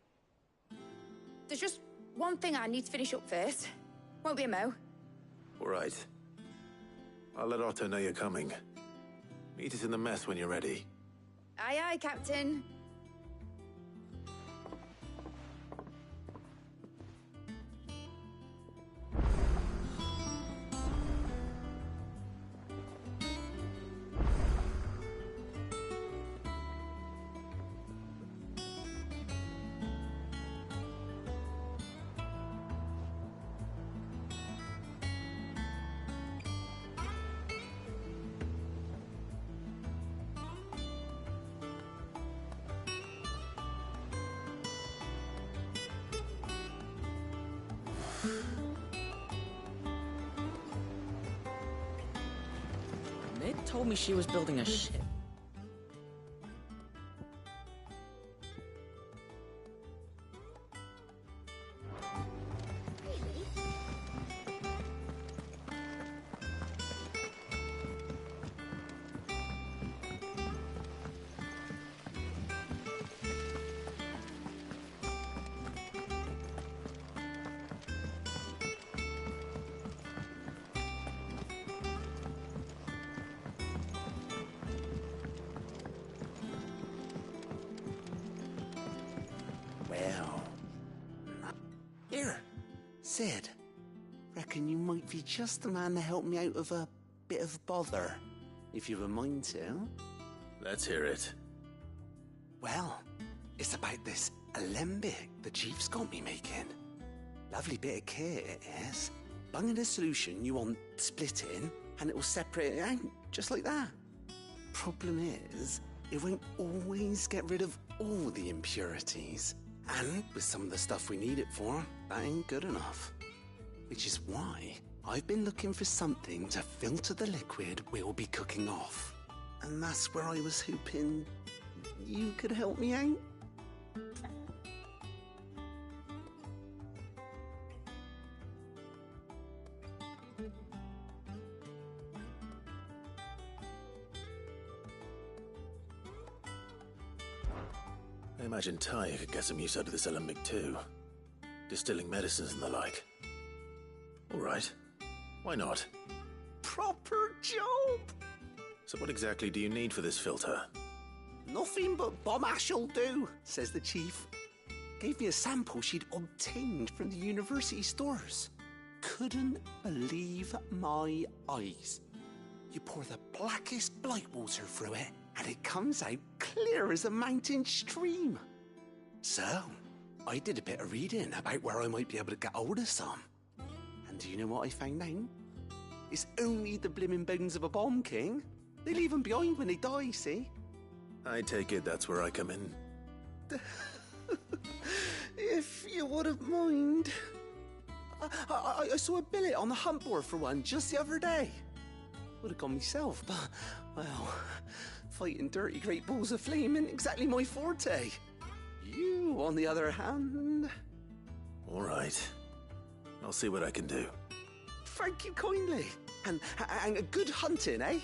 There's just one thing I need to finish up first. Won't be a mo. All right. I'll let Otto know you're coming. Meet us in the mess when you're ready. Aye, aye, Captain. Ned told me she was building a ship. Well. Here, Sid. Reckon you might be just the man to help me out of a bit of bother, if you've a mind to. Let's hear it. Well, it's about this alembic the chief's got me making. Lovely bit of kit it is. Bung in a solution you want splitting, and it will separate it out, just like that. Problem is, it won't always get rid of all the impurities. And with some of the stuff we need it for, that ain't good enough. Which is why I've been looking for something to filter the liquid we'll be cooking off. And that's where I was hoping you could help me out. I imagine Ty could get some use out of this alembic too. Distilling medicines and the like. All right. Why not? Proper job! So what exactly do you need for this filter? Nothing but bomb ash'll do, says the chief. Gave me a sample she'd obtained from the university stores. Couldn't believe my eyes. You pour the blackest blight water through it, and it comes out clear as a mountain stream. So, I did a bit of reading about where I might be able to get hold of some. And do you know what I found out? It's only the blimmin' bones of a bomb king. They leave them behind when they die, see? I take it that's where I come in. If you wouldn't mind. I saw a billet on the hunt board for one just the other day. Would have gone myself, but, well, fighting dirty great balls of flame isn't exactly my forte. You, on the other hand... All right. I'll see what I can do. Thank you kindly. And good hunting, eh?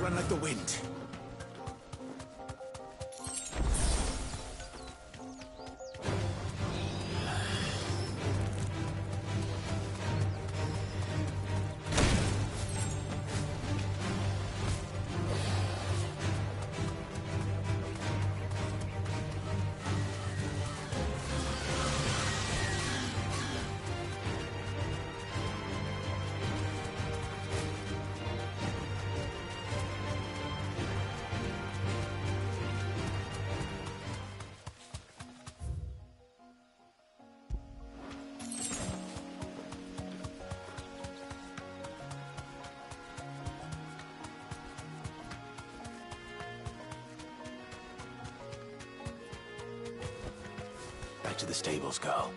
Run like the wind. Back to the stables, girl.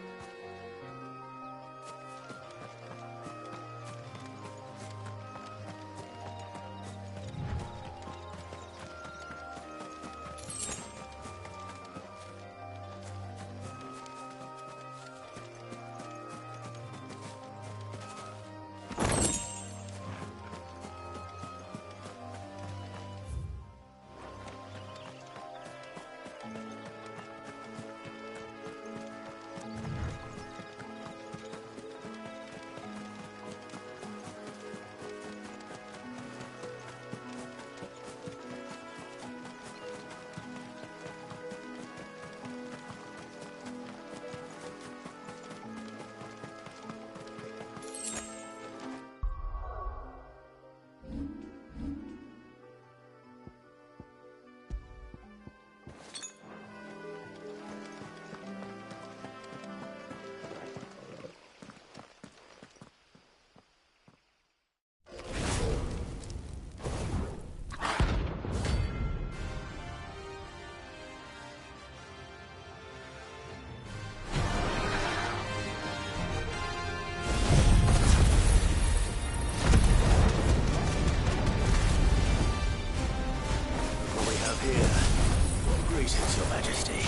Greetings, Your Majesty.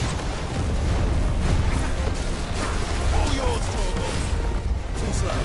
All yours, Morgul. Too slow.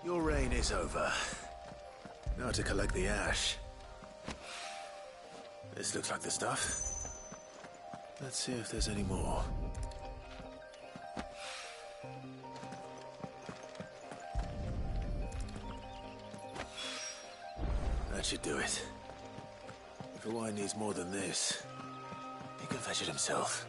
Your reign is over. Now to collect the ash. This looks like the stuff. Let's see if there's any more. That should do it. If Hawaii needs more than this, he can fetch it himself.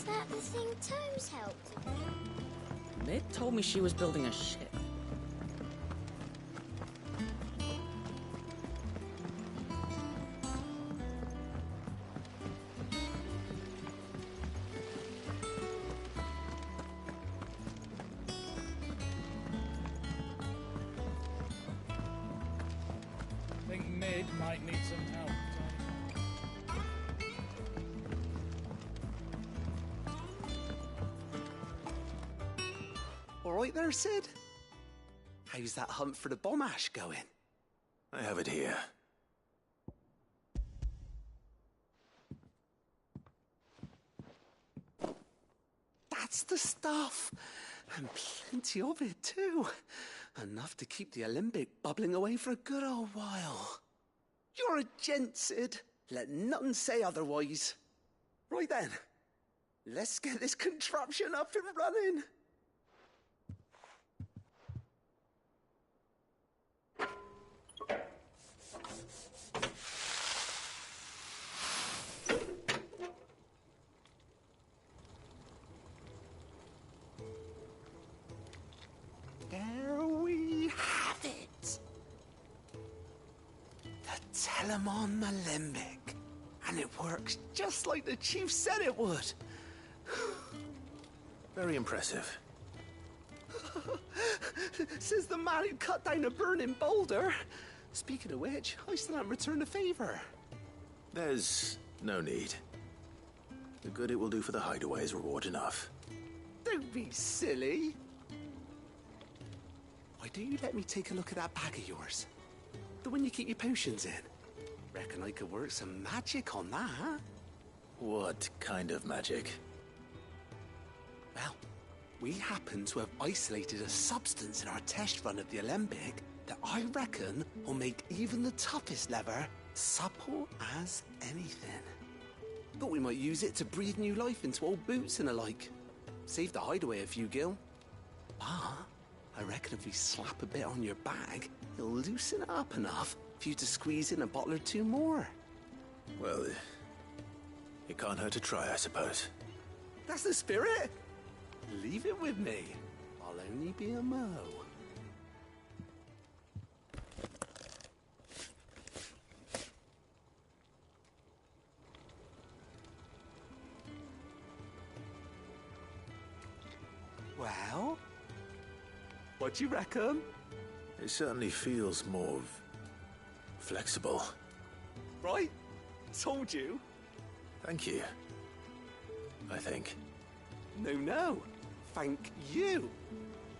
Is that the thing Tomes helped with? Mid told me she was building a ship. I think Mid might need some help. All right there, Sid? How's that hunt for the bomb ash going? I have it here. That's the stuff. And plenty of it, too. Enough to keep the alembic bubbling away for a good old while. You're a gent, Sid. Let nothing say otherwise. Right then, let's get this contraption up and running. There we have it. The Telemon Malembic. And it works just like the chief said it would. Very impressive. Says the man who cut down a burning boulder. Speaking of which, I still haven't returned the favor. There's no need. The good it will do for the hideaway is reward enough. Don't be silly. Why don't you let me take a look at that bag of yours? The one you keep your potions in. Reckon I could work some magic on that. What kind of magic? Well, we happen to have isolated a substance in our test run of the alembic that I reckon will make even the toughest lever supple as anything. Thought we might use it to breathe new life into old boots and the like. Save the hideaway a few gil. But I reckon if we slap a bit on your bag, it'll loosen it up enough for you to squeeze in a bottle or two more. Well, it can't hurt to try, I suppose. That's the spirit. Leave it with me. I'll only be a mo. Well, what do you reckon? It certainly feels more flexible. Right? Told you. Thank you. I think. No. Thank you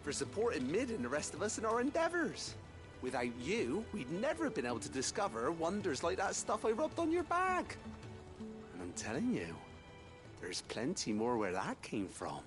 for supporting Mid and the rest of us in our endeavors. Without you, we'd never have been able to discover wonders like that stuff I rubbed on your bag. And I'm telling you, there's plenty more where that came from.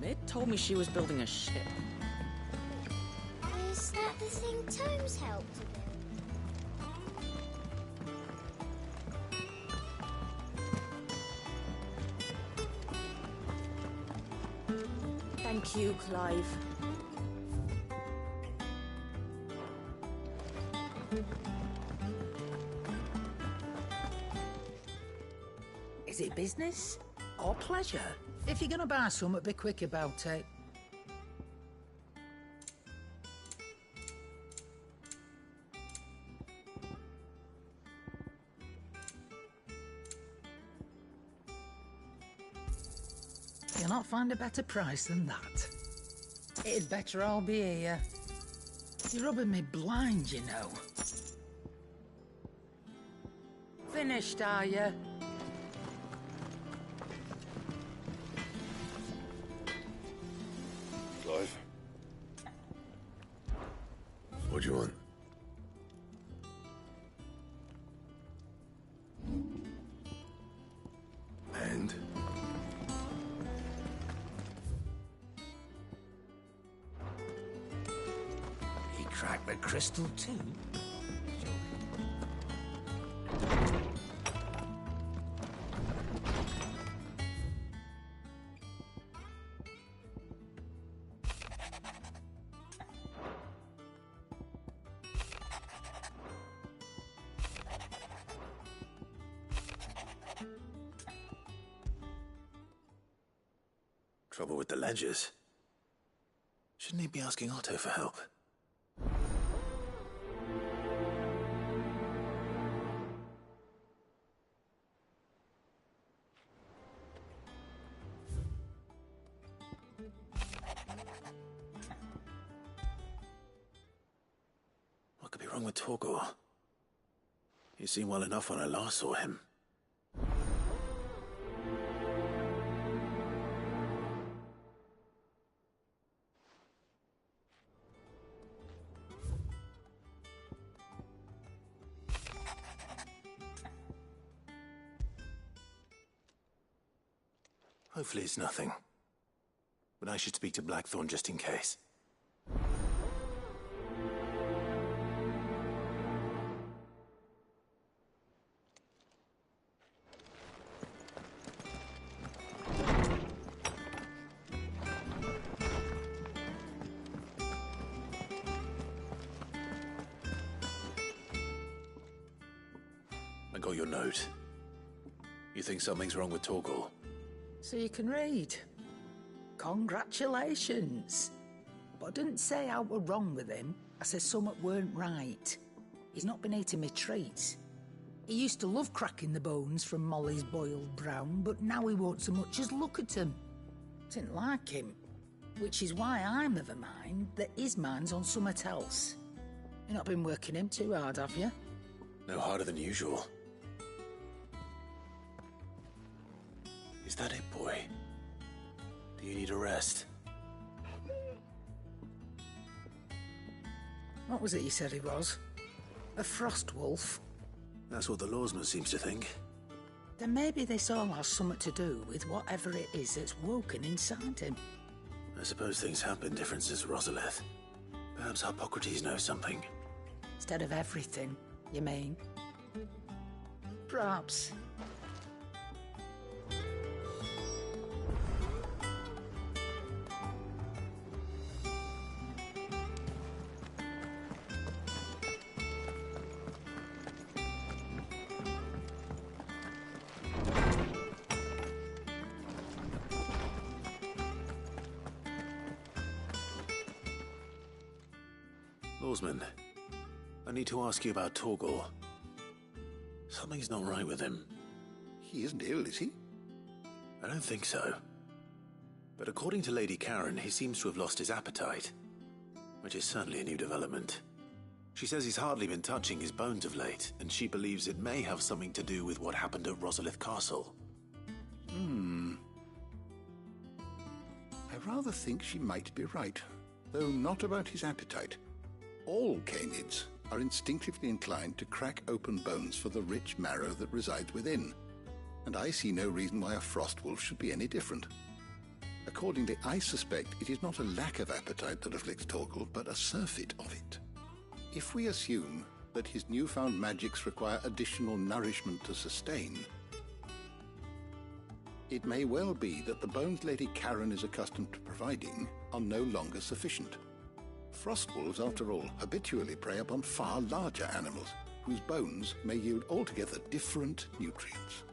Mid told me she was building a ship. Is that the thing Tomes helped to build? Thank you, Clive. Is it business or pleasure? If you're gonna buy something, be quick about it. You'll not find a better price than that. It'd better all be here. You're rubbing me blind, you know. Finished, are you? Clive? What do you want? And? He cracked the crystal too? Trouble with the ledgers. Shouldn't he be asking Otto for help? What could be wrong with Torgor? He seemed well enough when I last saw him. Hopefully it's nothing. But I should speak to Blackthorn just in case. I got your note. You think something's wrong with Torgor? So you can read. Congratulations. But I didn't say how we're wrong with him. I said something weren't right. He's not been eating me treats. He used to love cracking the bones from Molly's boiled brown, but now he won't so much as look at them. Didn't like him. Which is why I'm of a mind that his mind's on something else. You've not been working him too hard, have you? No harder than usual. Is that it, boy? Do you need a rest? What was it you said he was? A frost wolf? That's what the lawsman seems to think. Then maybe this all has something to do with whatever it is that's woken inside him. I suppose things have been different since Rosalith. Perhaps Hippocrates knows something. Instead of everything, you mean? Perhaps. Lawsman, I need to ask you about Torgor. Something's not right with him. He isn't ill, is he? I don't think so. But according to Lady Karen, he seems to have lost his appetite, which is certainly a new development. She says he's hardly been touching his bones of late, and she believes it may have something to do with what happened at Rosalith Castle. I rather think she might be right, though not about his appetite. All canids are instinctively inclined to crack open bones for the rich marrow that resides within, and I see no reason why a frost wolf should be any different. Accordingly, I suspect it is not a lack of appetite that afflicts Torgor, but a surfeit of it. If we assume that his newfound magics require additional nourishment to sustain, it may well be that the bones Lady Karen is accustomed to providing are no longer sufficient. Frost wolves, after all, habitually prey upon far larger animals, whose bones may yield altogether different nutrients.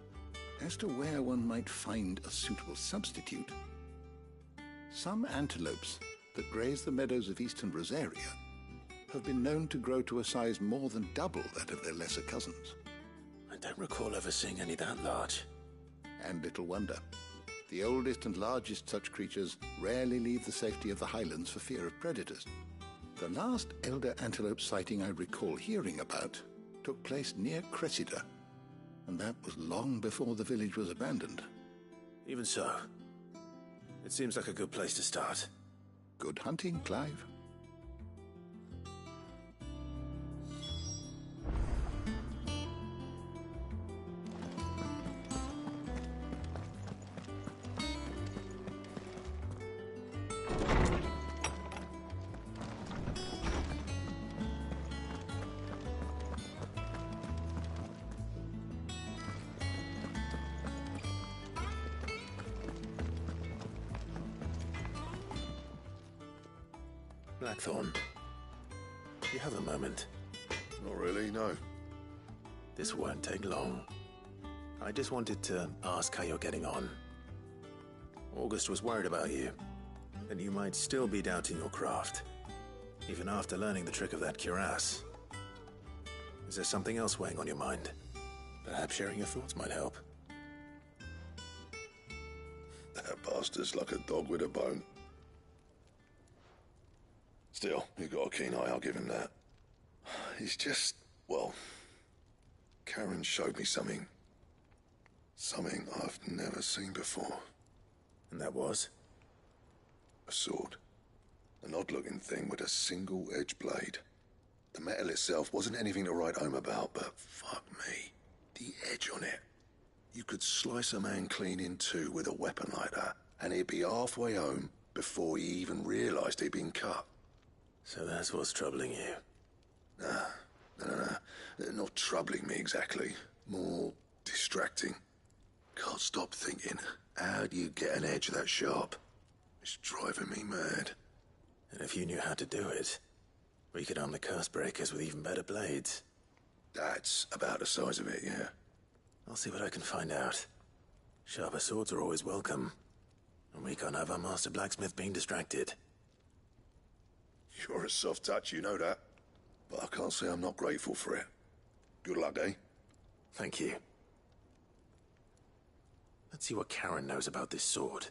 As to where one might find a suitable substitute, some antelopes that graze the meadows of eastern Rosaria have been known to grow to a size more than double that of their lesser cousins. I don't recall ever seeing any that large. And little wonder. The oldest and largest such creatures rarely leave the safety of the highlands for fear of predators. The last elder antelope sighting I recall hearing about took place near Cressida, and that was long before the village was abandoned. Even so, it seems like a good place to start. Good hunting, Clive. Blackthorn, do you have a moment? Not really, no. This won't take long. I just wanted to ask how you're getting on. August was worried about you, and you might still be doubting your craft, even after learning the trick of that cuirass. Is there something else weighing on your mind? Perhaps sharing your thoughts might help. That bastard's like a dog with a bone. Still, you've got a keen eye, I'll give him that. He's just, well, Karen showed me something. Something I've never seen before. And that was? A sword. An odd-looking thing with a single-edged blade. The metal itself wasn't anything to write home about, but fuck me, the edge on it. You could slice a man clean in two with a weapon like that, and he'd be halfway home before he even realised he'd been cut. So that's what's troubling you? No. Not troubling me exactly. More distracting. Can't stop thinking, how do you get an edge that sharp? It's driving me mad. And if you knew how to do it, we could arm the curse breakers with even better blades. That's about the size of it, yeah. I'll see what I can find out. Sharper swords are always welcome. And we can't have our master blacksmith being distracted. You're a soft touch, you know that. But I can't say I'm not grateful for it. Good luck, eh? Thank you. Let's see what Karen knows about this sword.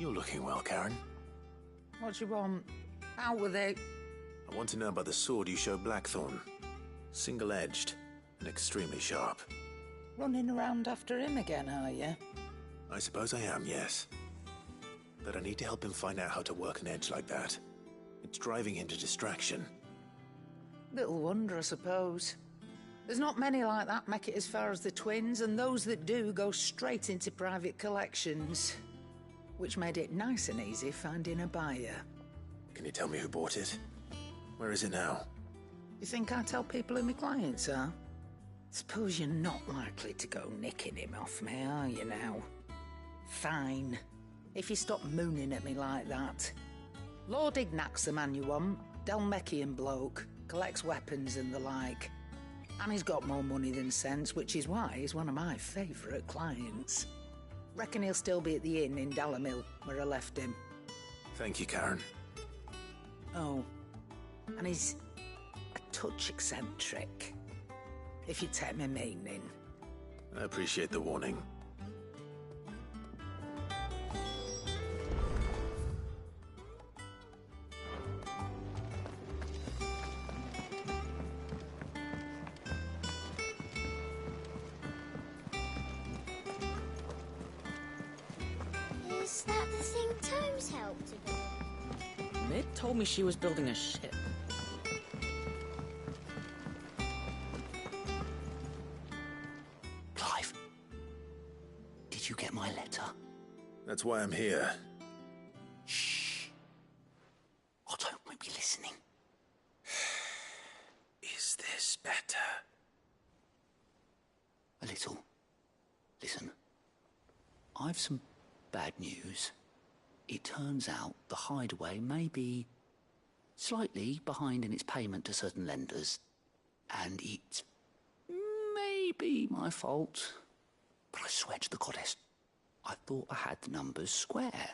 You're looking well, Karen. What do you want? How were they? I want to know about the sword you showed Blackthorn. Single-edged and extremely sharp. Running around after him again, are you? I suppose I am, yes. But I need to help him find out how to work an edge like that. It's driving him to distraction. Little wonder, I suppose. There's not many like that make it as far as the twins, and those that do go straight into private collections. Which made it nice and easy finding a buyer. Can you tell me who bought it? Where is it now? You think I tell people who my clients are? Suppose you're not likely to go nicking him off me, are you now? Fine. If you stop mooning at me like that. Lord Ignac's the man you want. Dalmekian bloke. Collects weapons and the like. And he's got more money than sense, which is why he's one of my favourite clients. Reckon he'll still be at the inn in Dalamil, where I left him. Thank you, Karen. Oh, and he's a touch eccentric, if you take my meaning. I appreciate the warning. think Tomes helped a bit? Mid told me she was building a ship. Clive, did you get my letter? That's why I'm here. Shh. Otto might be listening. Is this better? A little. Listen, I've some bad news. It turns out the Hideaway may be slightly behind in its payment to certain lenders, and it may be my fault. But I swear to the goddess, I thought I had the numbers square.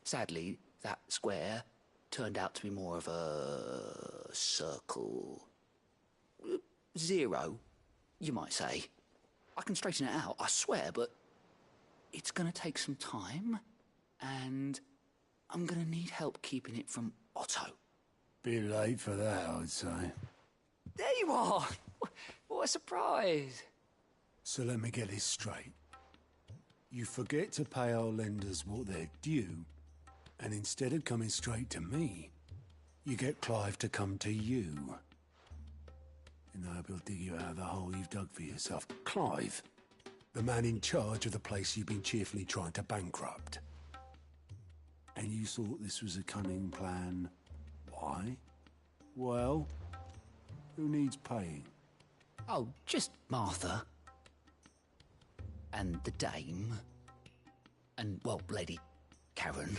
Sadly, that square turned out to be more of a circle. Zero, you might say. I can straighten it out, I swear, but it's going to take some time, and I'm going to need help keeping it from Otto. Bit late for that, I'd say. There you are! What a surprise! So let me get this straight. You forget to pay our lenders what they're due, and instead of coming straight to me, you get Clive to come to you. And I hope he'll dig you out of the hole you've dug for yourself. Clive, the man in charge of the place you've been cheerfully trying to bankrupt. And you thought this was a cunning plan. Why? Well, who needs paying? Oh, just Martha. And the dame. And, well, Lady Karen.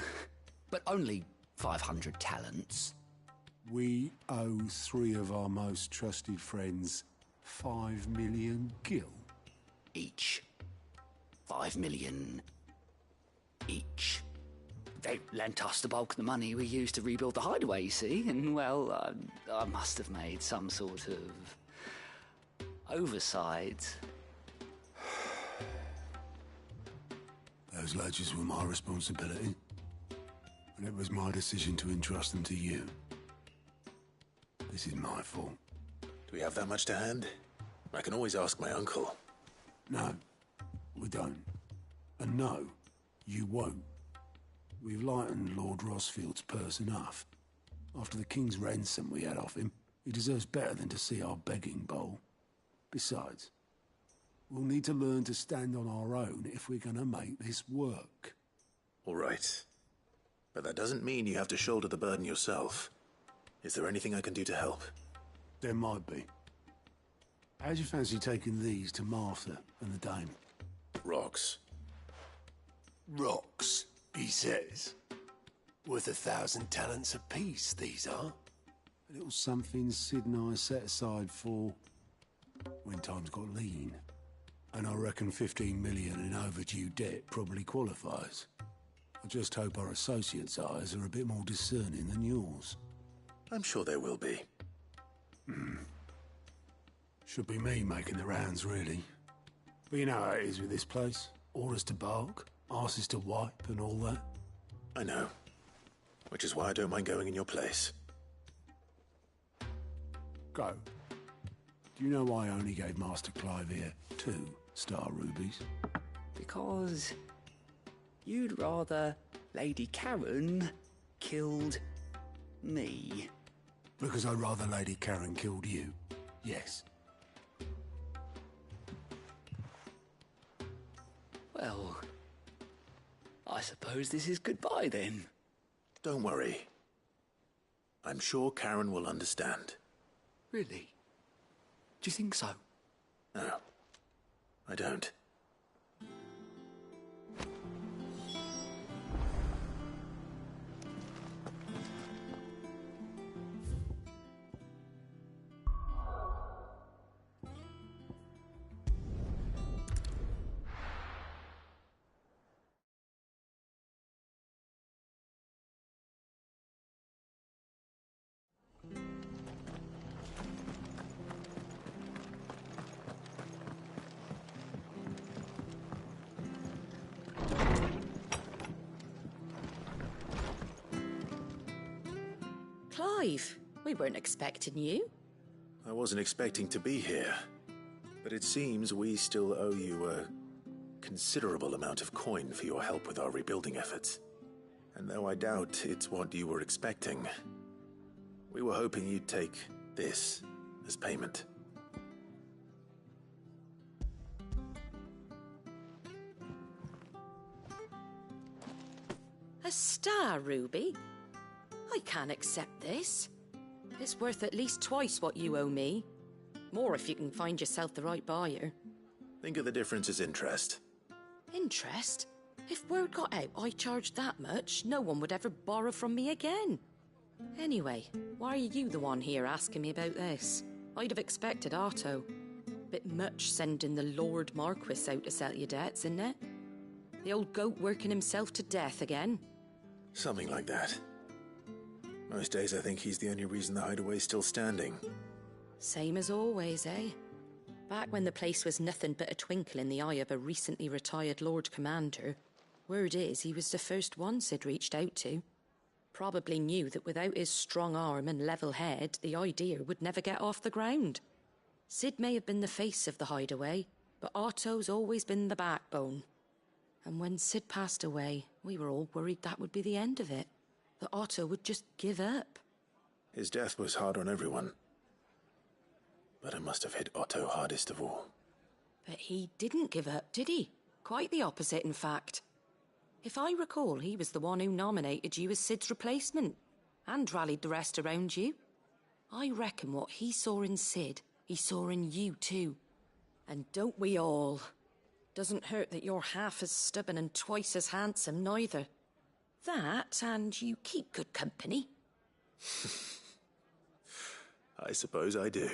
But only 500 talents. We owe 3 of our most trusted friends 5 million gil. Each. 5 million each. They lent us the bulk of the money we used to rebuild the Hideaway, you see, and, well, I must have made some sort of oversight. Those ledgers were my responsibility, and it was my decision to entrust them to you. This is my fault. Do we have that much to hand? I can always ask my uncle. No, we don't. And no, you won't. We've lightened Lord Rosfield's purse enough. After the king's ransom we had off him, he deserves better than to see our begging bowl. Besides, we'll need to learn to stand on our own if we're gonna make this work. All right. But that doesn't mean you have to shoulder the burden yourself. Is there anything I can do to help? There might be. How'd you fancy taking these to Martha and the dame? Rocks. Rocks, he says. Worth 1,000 talents apiece, these are. A little something Sid and I set aside for when times got lean. And I reckon 15 million in overdue debt probably qualifies. I just hope our associates' eyes are a bit more discerning than yours. I'm sure there will be. Should be me making the rounds, really. But you know how it is with this place. Orders to bark, arses to wipe, and all that. I know. Which is why I don't mind going in your place. Go. Do you know why I only gave Master Clive here 2 star rubies? Because you'd rather Lady Karen killed me. Because I'd rather Lady Karen killed you. Yes. Well, I suppose this is goodbye then. Don't worry. I'm sure Karen will understand. Really? Do you think so? No, I don't. Clive, we weren't expecting you. I wasn't expecting to be here, but it seems we still owe you a considerable amount of coin for your help with our rebuilding efforts. And though I doubt it's what you were expecting, we were hoping you'd take this as payment. A star ruby? I can't accept this. It's worth at least twice what you owe me. More if you can find yourself the right buyer. Think of the difference as interest. Interest? If word got out I charged that much, no one would ever borrow from me again. Anyway, why are you the one here asking me about this? I'd have expected Otto. Bit much sending the Lord Marquis out to settle your debts, isn't it? The old goat working himself to death again? Something like that. Most days I think he's the only reason the hideaway's still standing. Same as always, eh? Back when the place was nothing but a twinkle in the eye of a recently retired Lord Commander, word is he was the first one Sid reached out to. Probably knew that without his strong arm and level head, the idea would never get off the ground. Sid may have been the face of the hideaway, but Otto's always been the backbone. And when Sid passed away, we were all worried that would be the end of it. That Otto would just give up. His death was hard on everyone. But it must have hit Otto hardest of all. But he didn't give up, did he? Quite the opposite, in fact. If I recall, he was the one who nominated you as Sid's replacement, and rallied the rest around you. I reckon what he saw in Sid, he saw in you too. And don't we all? Doesn't hurt that you're half as stubborn and twice as handsome, neither. That, and you keep good company. I suppose I do.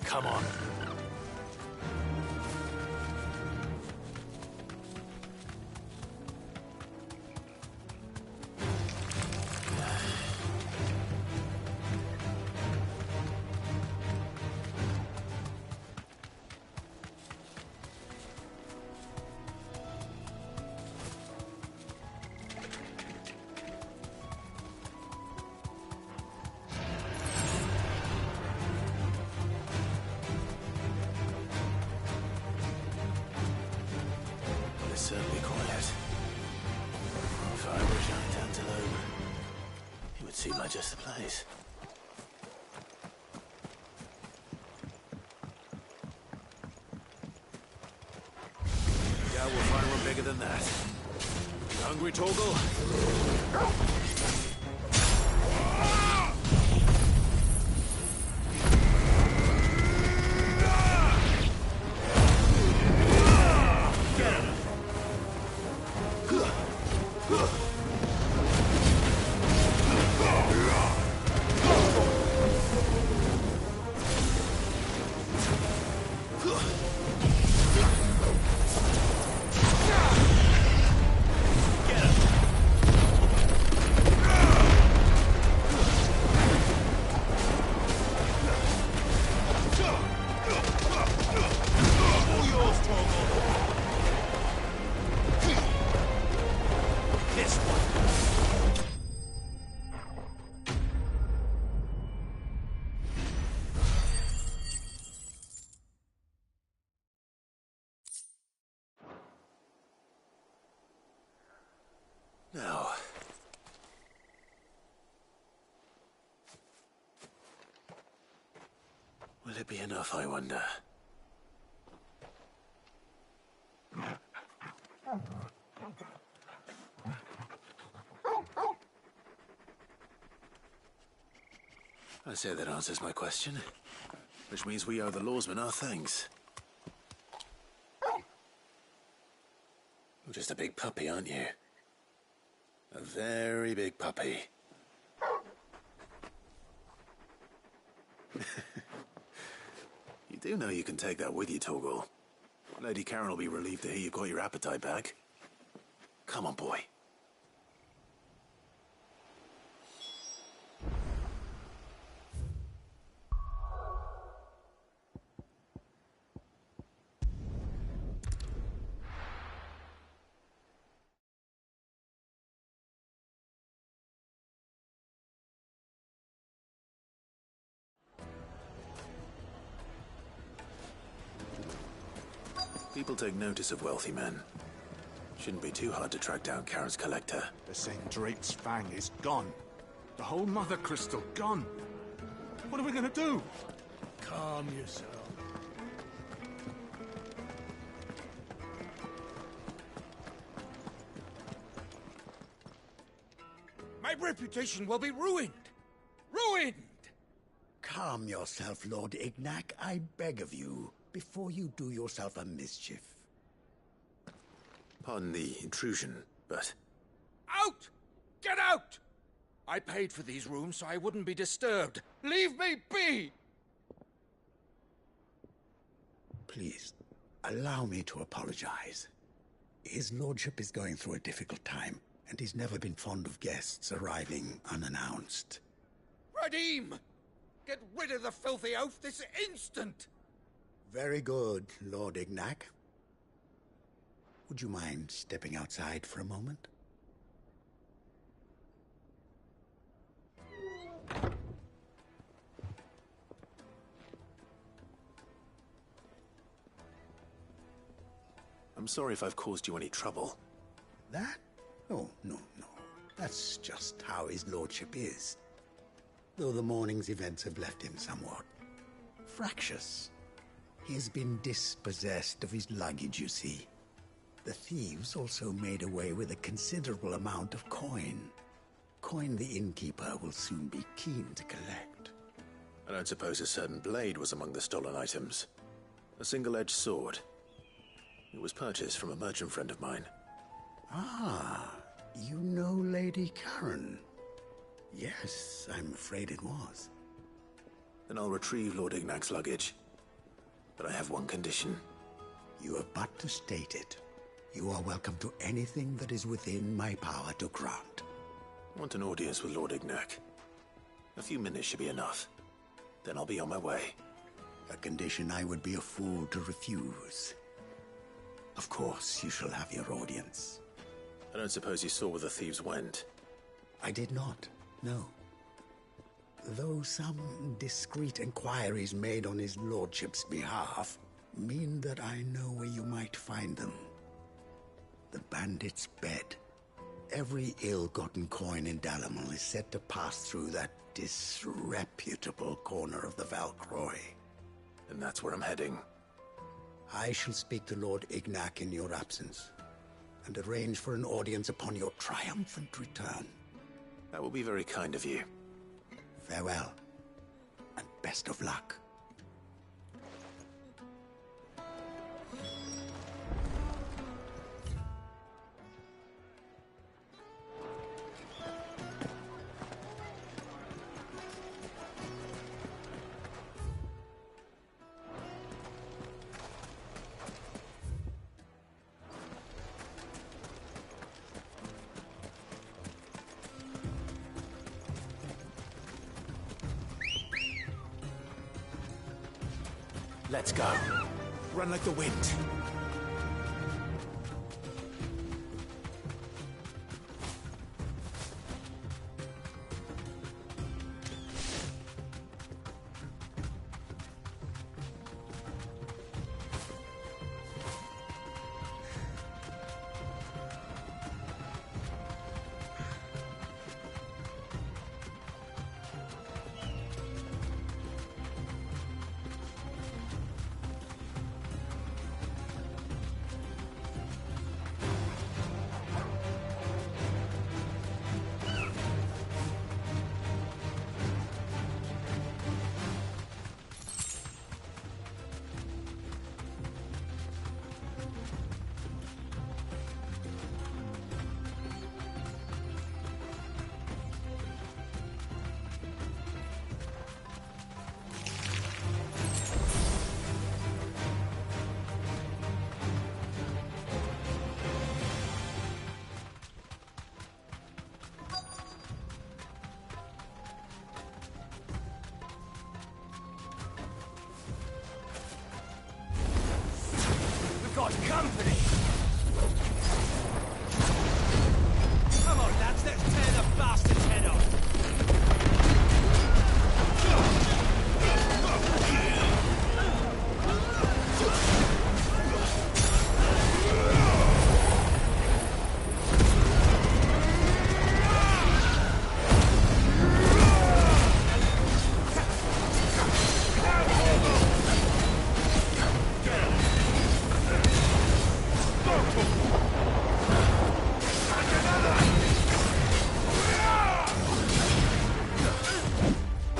Come on. Certainly quiet. If I were a giant antelope, it would seem like just the place. Yeah, we'll find one bigger than that. You hungry, Torgal? Now, will it be enough, I wonder? I say that answers my question. Which means we owe the lawsman our thanks. You're just a big puppy, aren't you? A very big puppy. You do know you can take that with you, Torgal. Lady Karen will be relieved to hear you've got your appetite back. Come on, boy. People take notice of wealthy men. Shouldn't be too hard to track down Karen's collector. The St. Drake's Fang is gone. The whole Mother Crystal gone. What are we gonna do? Calm yourself. My reputation will be ruined! Ruined! Calm yourself, Lord Ignac, I beg of you, before you do yourself a mischief. Pardon the intrusion, but... Out! Get out! I paid for these rooms so I wouldn't be disturbed. Leave me be! Please, allow me to apologize. His lordship is going through a difficult time, and he's never been fond of guests arriving unannounced. Radim! Get rid of the filthy oaf this instant! Very good, Lord Ignac. Would you mind stepping outside for a moment? I'm sorry if I've caused you any trouble. That? Oh, no. That's just how his lordship is. Though the morning's events have left him somewhat fractious. He has been dispossessed of his luggage, you see. The thieves also made away with a considerable amount of coin. Coin the innkeeper will soon be keen to collect. I don't suppose a certain blade was among the stolen items. A single-edged sword. It was purchased from a merchant friend of mine. Ah, you know Lady Karen. Yes, I'm afraid it was. Then I'll retrieve Lord Ignac's luggage. But I have one condition. You have but to state it. You are welcome to anything that is within my power to grant. I want an audience with Lord Ignac. A few minutes should be enough. Then I'll be on my way. A condition I would be a fool to refuse. Of course, you shall have your audience. I don't suppose you saw where the thieves went? I did not, no. Though some discreet inquiries made on his lordship's behalf mean that I know where you might find them. The bandit's bed. Every ill-gotten coin in Dalamel is said to pass through that disreputable corner of the Valcroy. And that's where I'm heading. I shall speak to Lord Ignac in your absence, and arrange for an audience upon your triumphant return. That will be very kind of you. Farewell, and best of luck. Let's go. Run like the wind. company! Come on, lads, let's tear the bastard's head off!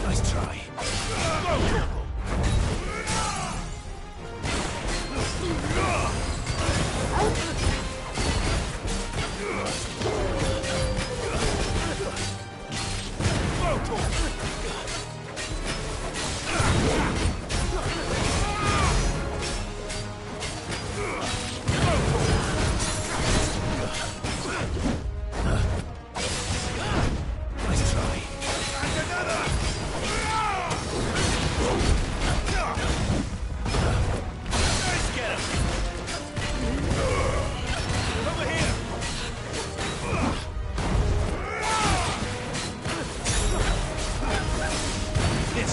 Nice try. Nice try. Let's get him! Over here! This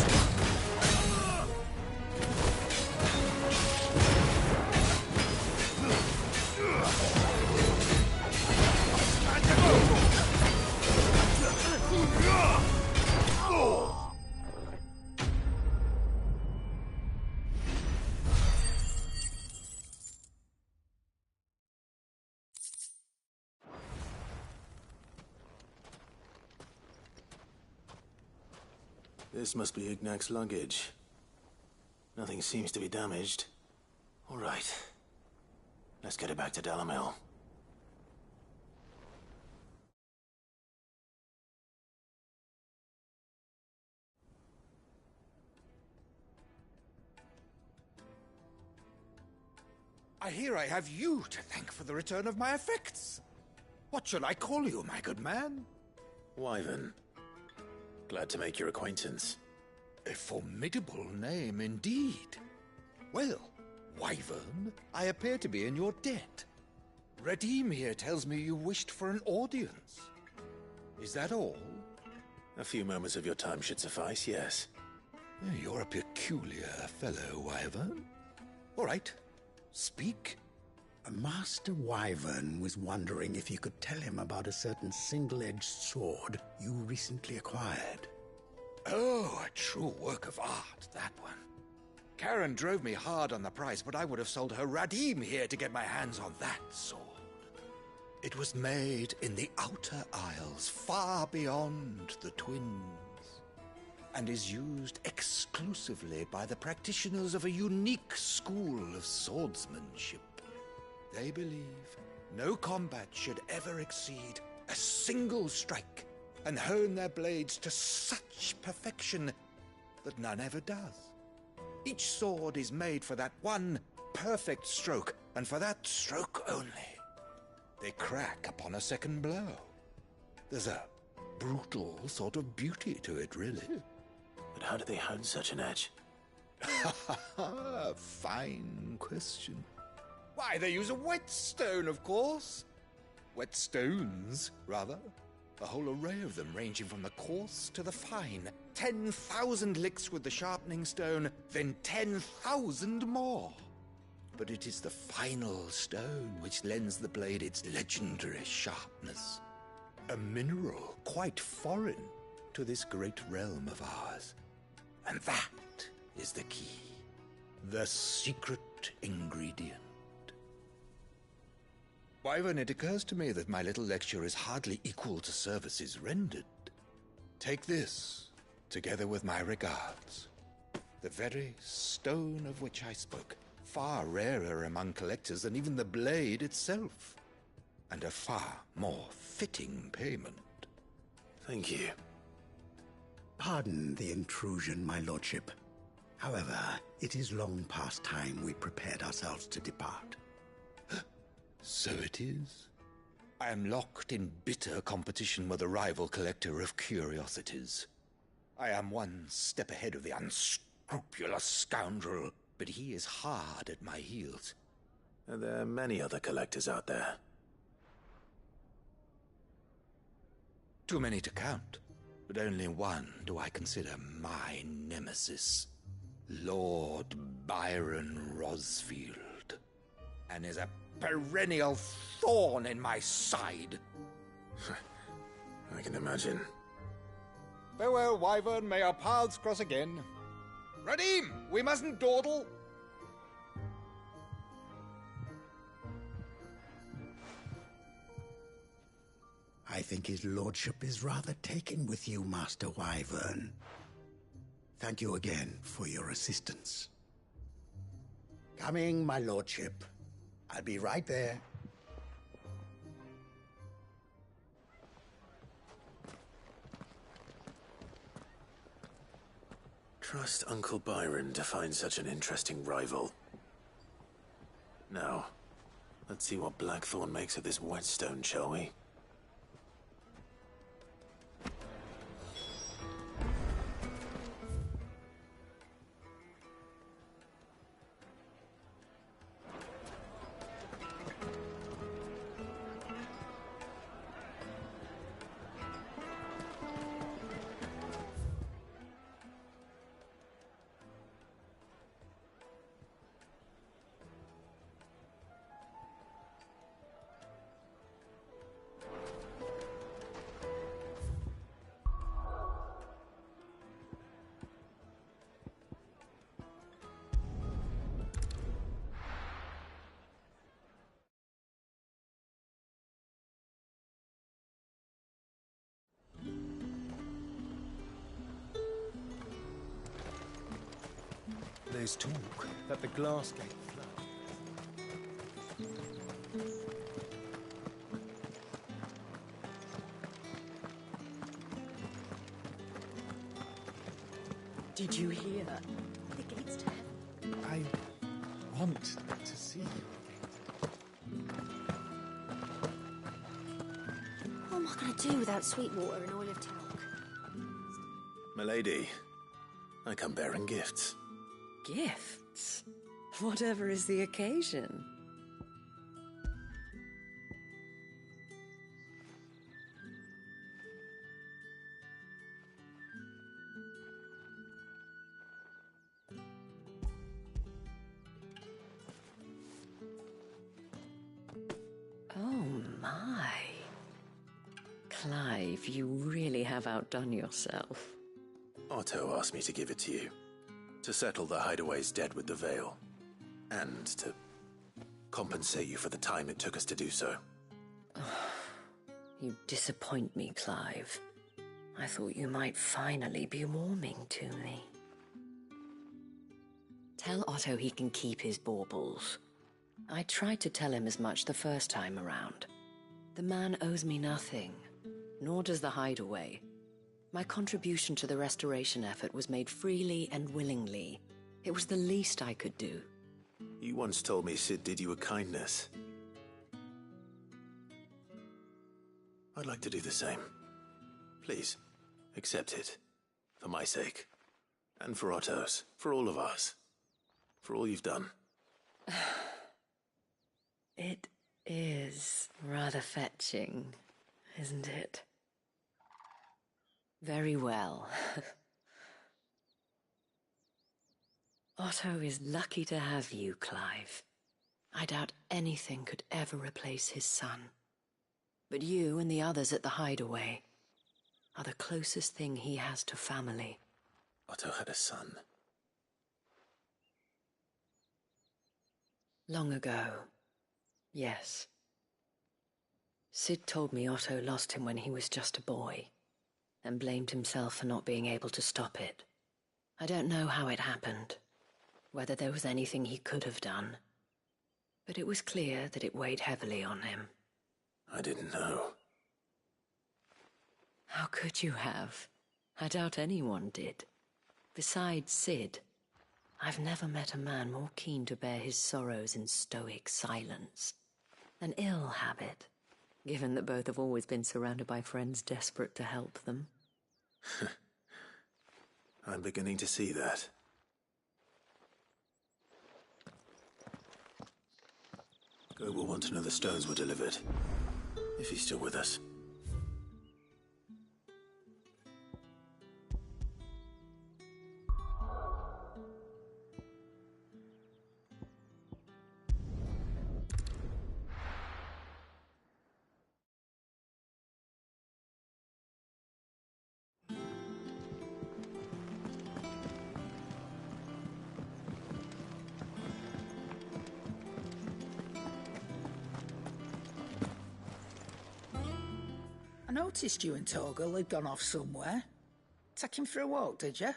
This must be Ignac's luggage. Nothing seems to be damaged. All right. Let's get it back to Dalamel. I hear I have you to thank for the return of my effects. What shall I call you, my good man? Wyvern. Glad to make your acquaintance. A formidable name indeed. Well, Wyvern, I appear to be in your debt. Redeem here tells me you wished for an audience. Is that all? A few moments of your time should suffice, yes. You're a peculiar fellow, Wyvern. All right, speak. Master Wyvern was wondering if you could tell him about a certain single-edged sword you recently acquired. Oh, a true work of art, that one. Karen drove me hard on the price, but I would have sold her Radim here to get my hands on that sword. It was made in the Outer Isles, far beyond the Twins, and is used exclusively by the practitioners of a unique school of swordsmanship. They believe no combat should ever exceed a single strike, and hone their blades to such perfection that none ever does. Each sword is made for that one perfect stroke, and for that stroke only. They crack upon a second blow. There's a brutal sort of beauty to it, really. But how do they hone such an edge? Fine question. Why, they use a whetstone, of course. Whetstones, rather. A whole array of them, ranging from the coarse to the fine. 10,000 licks with the sharpening stone, then 10,000 more. But it is the final stone which lends the blade its legendary sharpness. A mineral quite foreign to this great realm of ours. And that is the key. The secret ingredient. Wyvern, it occurs to me that my little lecture is hardly equal to services rendered. Take this, together with my regards. The very stone of which I spoke, far rarer among collectors than even the blade itself, and a far more fitting payment. Thank you. Pardon the intrusion, my lordship. However, it is long past time we prepared ourselves to depart. So it is. I am locked in bitter competition with a rival collector of curiosities. I am one step ahead of the unscrupulous scoundrel, but he is hard at my heels. And there are many other collectors out there. Too many to count, but only one do I consider my nemesis. Lord Byron Rosfield. And is a perennial thorn in my side. I can imagine. Farewell, Wyvern. May our paths cross again. Radim, we mustn't dawdle. I think his lordship is rather taken with you, Master Wyvern. Thank you again for your assistance. Coming, my lordship. I'll be right there. Trust Uncle Byron to find such an interesting rival. Now, let's see what Blackthorn makes of this whetstone, shall we? There's talk that the glass gate flood. Did you hear? The gates to heaven. I want to see you again. What am I going to do without sweet water and oil of talc? Milady, I come bearing gifts. Gifts? Whatever is the occasion. Oh my. Clive, you really have outdone yourself. Otto asked me to give it to you. To settle the Hideaway's debt with the Veil. And to compensate you for the time it took us to do so. You disappoint me, Clive. I thought you might finally be warming to me. Tell Otto he can keep his baubles. I tried to tell him as much the first time around. The man owes me nothing, nor does the Hideaway. My contribution to the restoration effort was made freely and willingly. It was the least I could do. You once told me Sid did you a kindness. I'd like to do the same. Please, accept it. For my sake. And for Otto's. For all of us. For all you've done. It is rather fetching, isn't it? Very well. Otto is lucky to have you, Clive. I doubt anything could ever replace his son. But you and the others at the Hideaway are the closest thing he has to family. Otto had a son. Long ago, yes. Sid told me Otto lost him when he was just a boy, and blamed himself for not being able to stop it. I don't know how it happened, whether there was anything he could have done, but it was clear that it weighed heavily on him. I didn't know. How could you have? I doubt anyone did. Besides Sid, I've never met a man more keen to bear his sorrows in stoic silence. An ill habit, given that both have always been surrounded by friends desperate to help them. I'm beginning to see that. Go will want to know the stones were delivered. If he's still with us. I noticed you and Torgal had gone off somewhere. Take him for a walk, did you?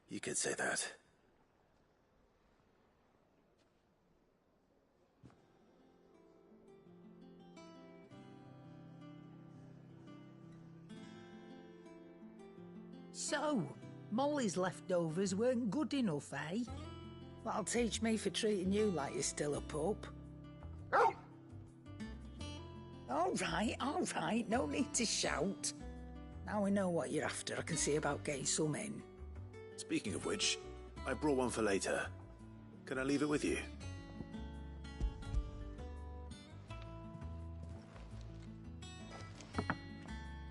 You could say that. So, Molly's leftovers weren't good enough, eh? That'll teach me for treating you like you're still a pup. All right, no need to shout. Now we know what you're after, I can see about getting some in. Speaking of which, I brought one for later. Can I leave it with you?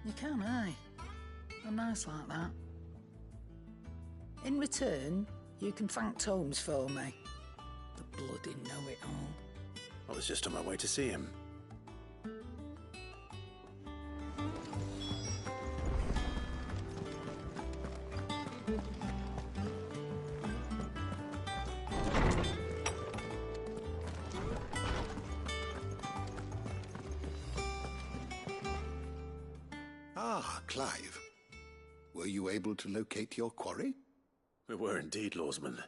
You can, aye. I'm nice like that. In return, you can thank Tomes for me. The bloody know-it-all. I was just on my way to see him. Ah, Clive. Were you able to locate your quarry? We were indeed, Lawsman.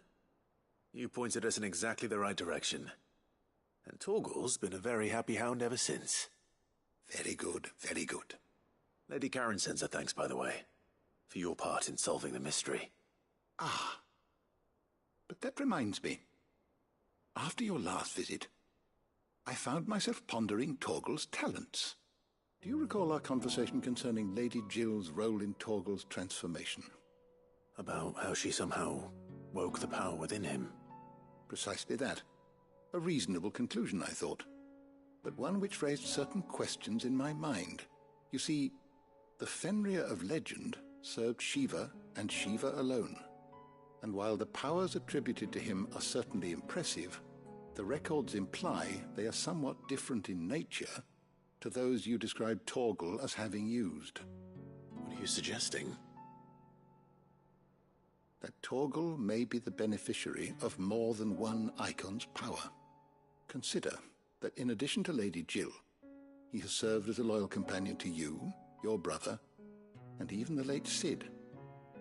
You pointed us in exactly the right direction. And Torgal's been a very happy hound ever since. Very good, very good. Lady Karen sends her thanks, by the way, for your part in solving the mystery. Ah. But that reminds me. After your last visit, I found myself pondering Torgal's talents. Do you recall our conversation concerning Lady Jill's role in Torgal's transformation? About how she somehow woke the power within him. Precisely that. A reasonable conclusion, I thought. But one which raised certain questions in my mind. You see, the Fenrir of legend served Shiva and Shiva alone. And while the powers attributed to him are certainly impressive, the records imply they are somewhat different in nature to those you described Torgal as having used. What are you suggesting? That Torgal may be the beneficiary of more than one icon's power. Consider that in addition to Lady Jill, he has served as a loyal companion to you, your brother, and even the late Cid.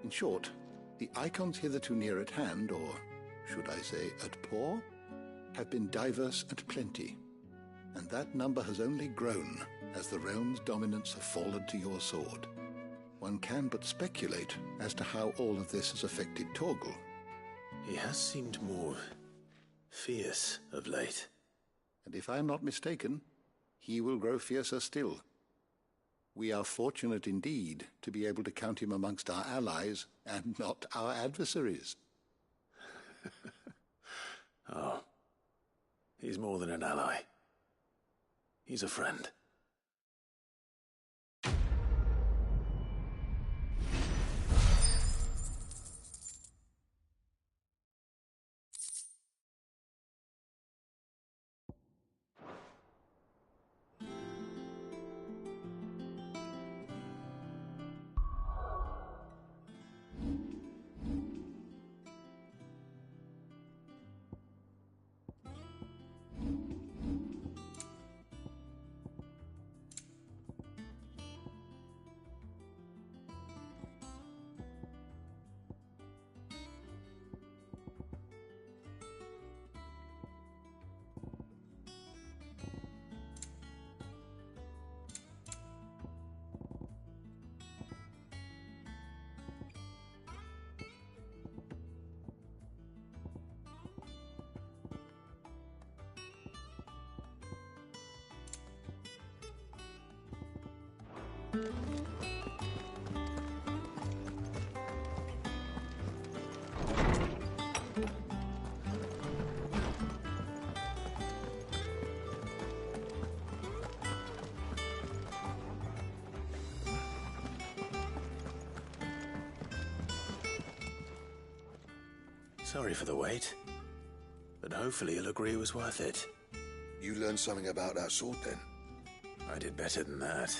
In short, the icons hitherto near at hand, or should I say at paw, have been diverse and plenty, and that number has only grown as the realm's dominance have fallen to your sword. One can but speculate as to how all of this has affected Torgal. He has seemed more fierce of late. And if I am not mistaken, he will grow fiercer still. We are fortunate indeed to be able to count him amongst our allies and not our adversaries. Oh, he's more than an ally. He's a friend. Sorry for the wait. But hopefully you'll agree it was worth it. You learned something about that sword, then? I did better than that.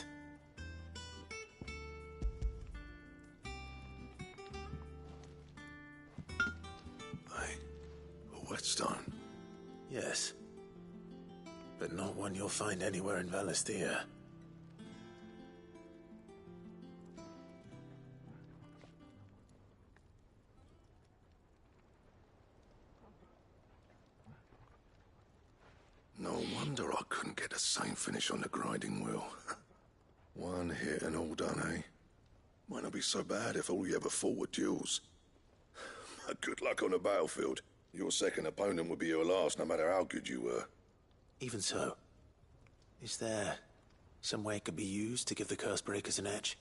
Hey, a whetstone? Yes. But not one you'll find anywhere in Valestia. No wonder I couldn't get the same finish on the grinding wheel. One hit and all done, eh? Might not be so bad if all you ever fought were duels. But good luck on the battlefield. Your second opponent would be your last, no matter how good you were. Even so, is there some way it could be used to give the Cursebreakers an edge?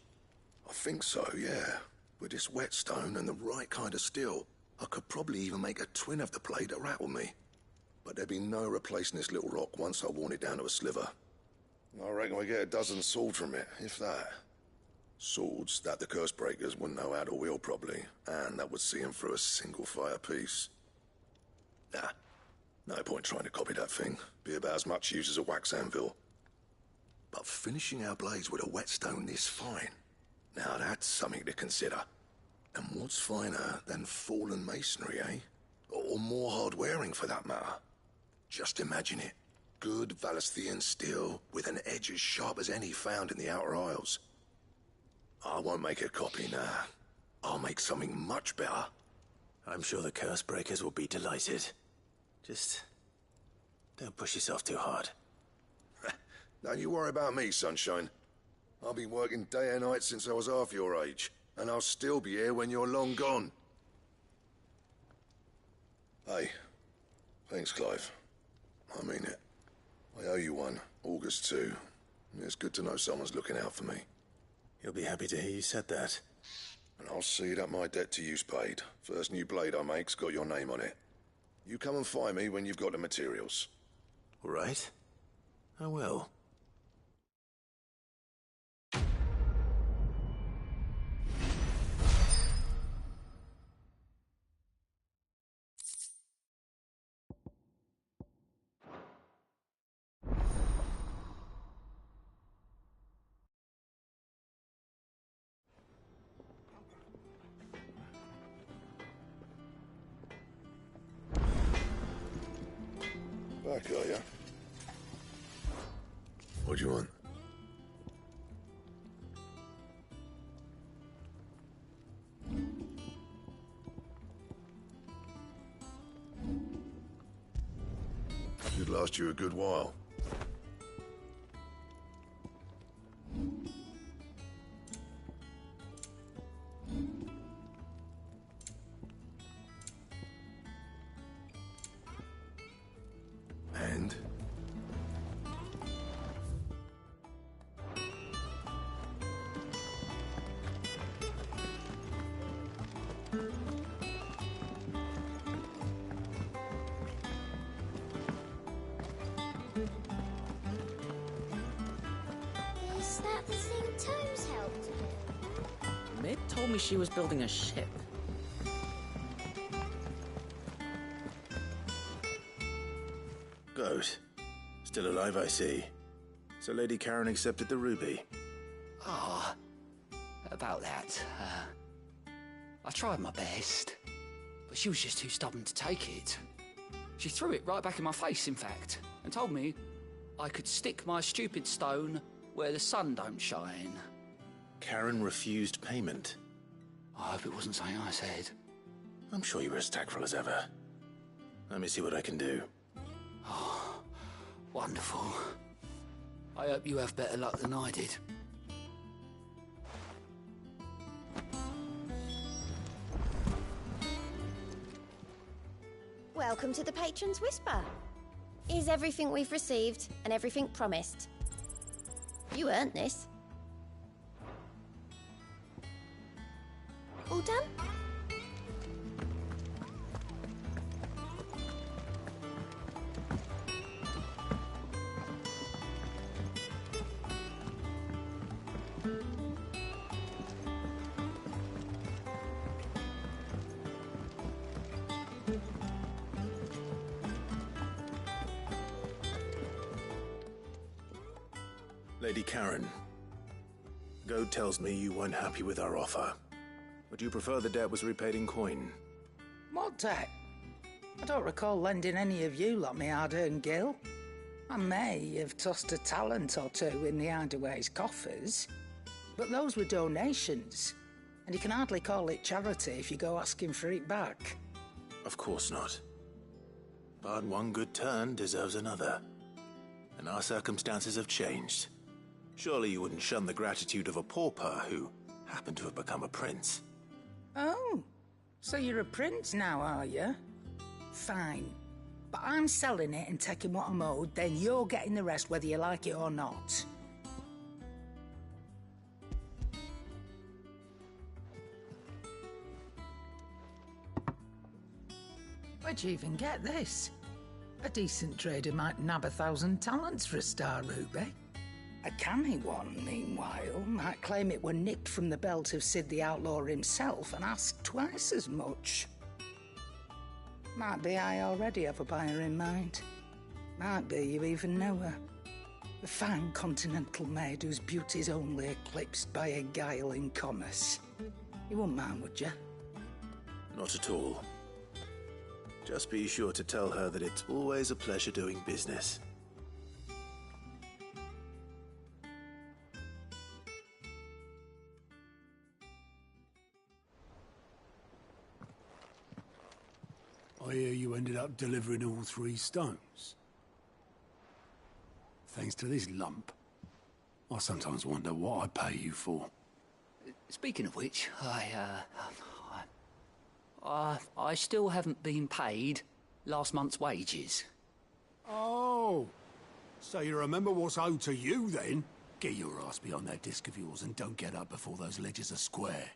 I think so, yeah. With this whetstone and the right kind of steel, I could probably even make a twin of the blade to rattle me. But there'd be no replacing this little rock once I worn it down to a sliver. I reckon we get a dozen swords from it, if that. Swords that the Cursebreakers wouldn't know how to wield properly, and that would see them through a single fire piece. Nah, no point trying to copy that thing. Be about as much use as a wax anvil. But finishing our blades with a whetstone this fine, now that's something to consider. And what's finer than fallen masonry, eh? Or more hard-wearing, for that matter. Just imagine it. Good Valesthian steel with an edge as sharp as any found in the Outer Isles. I won't make a copy, nah. I'll make something much better. I'm sure the Cursebreakers will be delighted. Just don't push yourself too hard. Don't you worry about me, sunshine. I've been working day and night since I was half your age, and I'll still be here when you're long gone. Hey, thanks, Clive. I mean it. I owe you one, August too. It's good to know someone's looking out for me. You'll be happy to hear you said that. And I'll see that my debt to you's paid. First new blade I make's got your name on it. You come and find me when you've got the materials. All right. I will. Back, are ya? What do you want? Should last you a good while. And? Is that the thing Tomes helped do? Mid told me she was building a ship. Goat. Still alive, I see. So Lady Karen accepted the ruby. Ah, about that. I tried my best, but she was just too stubborn to take it. She threw it right back in my face, in fact, and told me I could stick my stupid stone where the sun don't shine. Karen refused payment. I hope it wasn't something I said. I'm sure you were as tactful as ever. Let me see what I can do. Oh, wonderful. I hope you have better luck than I did. Welcome to the Patron's Whisper. Here's everything we've received and everything promised. You earned this. All done? Lady Karen, Goad tells me you weren't happy with our offer. Would you prefer the debt was repaid in coin? What debt? I don't recall lending any of you lot me hard-earned gil. I may have tossed a talent or two in the Hideaway's coffers, but those were donations, and you can hardly call it charity if you go asking for it back. Of course not. But one good turn deserves another. And our circumstances have changed. Surely you wouldn't shun the gratitude of a pauper who happened to have become a prince. Oh, so you're a prince now, are you? Fine. But I'm selling it and taking what I'm owed, then you're getting the rest whether you like it or not. Where'd you even get this? A decent trader might nab 1,000 talents for a star ruby. A canny one, meanwhile, might claim it were nicked from the belt of Sid the Outlaw himself and ask twice as much. Might be I already have a buyer in mind. Might be you even know her. A fine continental maid whose beauty's only eclipsed by a guile in commerce. You wouldn't mind, would you? Not at all. Just be sure to tell her that it's always a pleasure doing business. I hear you ended up delivering all 3 stones. Thanks to this lump. I sometimes wonder what I pay you for. Speaking of which, I still haven't been paid last month's wages. Oh, so you remember what's owed to you then? Get your ass behind that disc of yours and don't get up before those ledgers are square.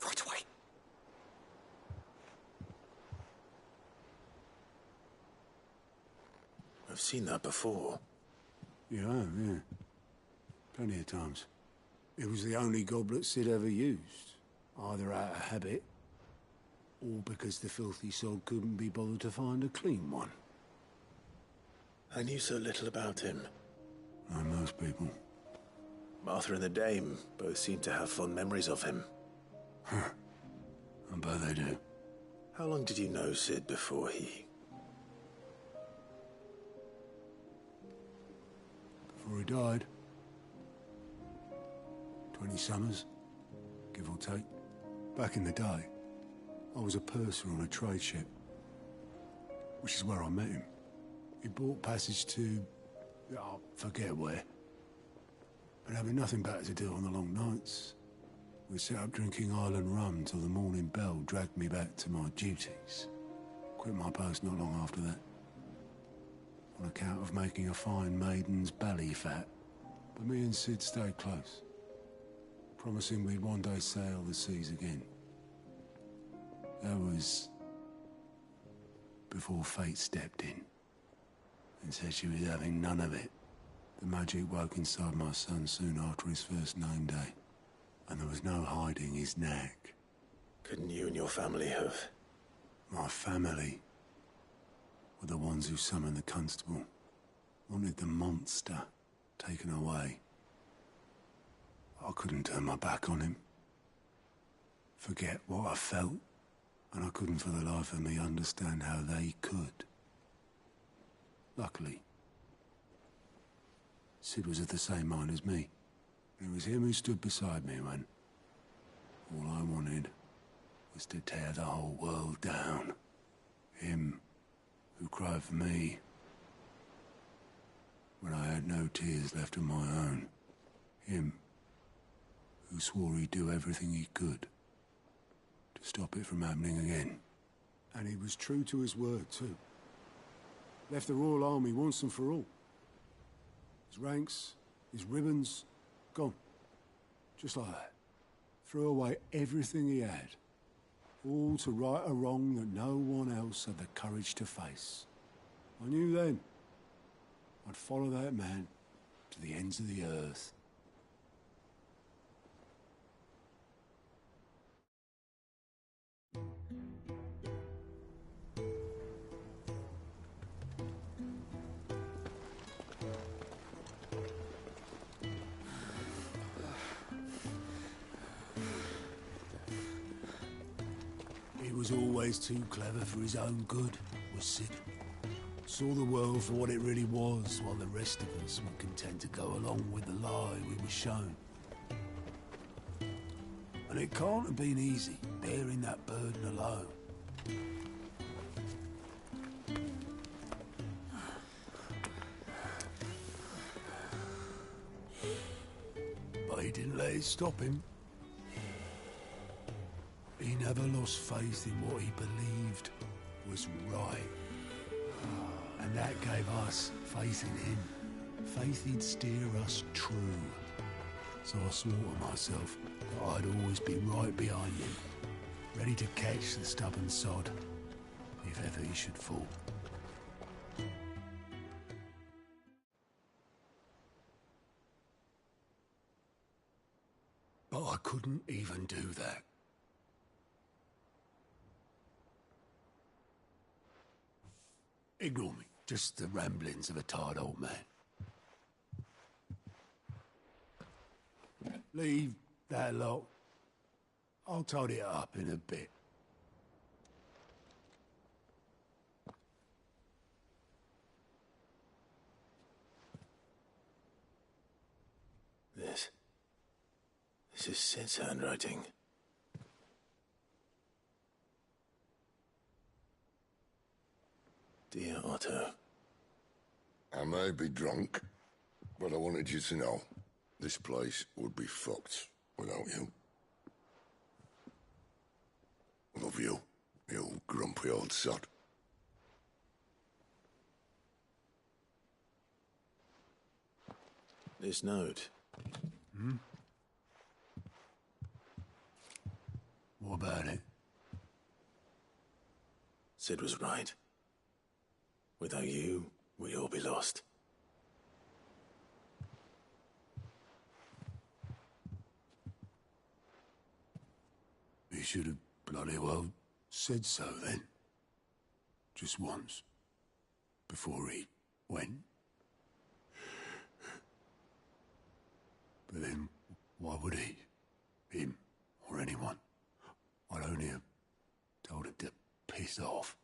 Right away. I've seen that before. You have, yeah. Plenty of times. It was the only goblet Sid ever used. Either out of habit, or because the filthy sod couldn't be bothered to find a clean one. I knew so little about him. Like most people. Martha and the Dame both seem to have fond memories of him. I bet they do. How long did you know Sid before he... Before he died. 20 summers, give or take. Back in the day, I was a purser on a trade ship, which is where I met him. He bought passage to... I forget where. But having nothing better to do on the long nights, we set up drinking island rum till the morning bell dragged me back to my duties. Quit my post not long after that. On account of making a fine maiden's belly fat. But me and Sid stayed close, promising we'd one day sail the seas again. That was before fate stepped in and said she was having none of it. The magic woke inside my son soon after his first name day, and there was no hiding his knack. Couldn't you and your family have... My family were the ones who summoned the constable, wanted the monster taken away. I couldn't turn my back on him, forget what I felt, and I couldn't for the life of me understand how they could. Luckily, Sid was of the same mind as me. It was him who stood beside me when all I wanted was to tear the whole world down. Him who cried for me when I had no tears left of my own. Him who swore he'd do everything he could to stop it from happening again. And he was true to his word, too. Left the Royal Army once and for all. His ranks, his ribbons, gone. Just like that. Threw away everything he had. All to right a wrong that no one else had the courage to face. I knew then I'd follow that man to the ends of the earth. was always too clever for his own good, was Sid. Saw the world for what it really was, while the rest of us were content to go along with the lie we were shown. And it can't have been easy, bearing that burden alone. But he didn't let it stop him. He never lost faith in what he believed was right. And that gave us faith in him. Faith he'd steer us true. So I swore to myself that I'd always be right behind him, ready to catch the stubborn sod, if ever he should fall. But I couldn't even do that. Ignore me. Just the ramblings of a tired old man. Leave that lot. I'll tidy it up in a bit. This is Sid's handwriting. Dear Otto. I may be drunk, but I wanted you to know this place would be fucked without you. Love you, you grumpy old sod. This note. Hmm? What about it? Sid was right. Without you, we'd all be lost. He should have bloody well said so then. Just once. Before he went. But then, why would he? Him, or anyone? I'd only have told him to piss off.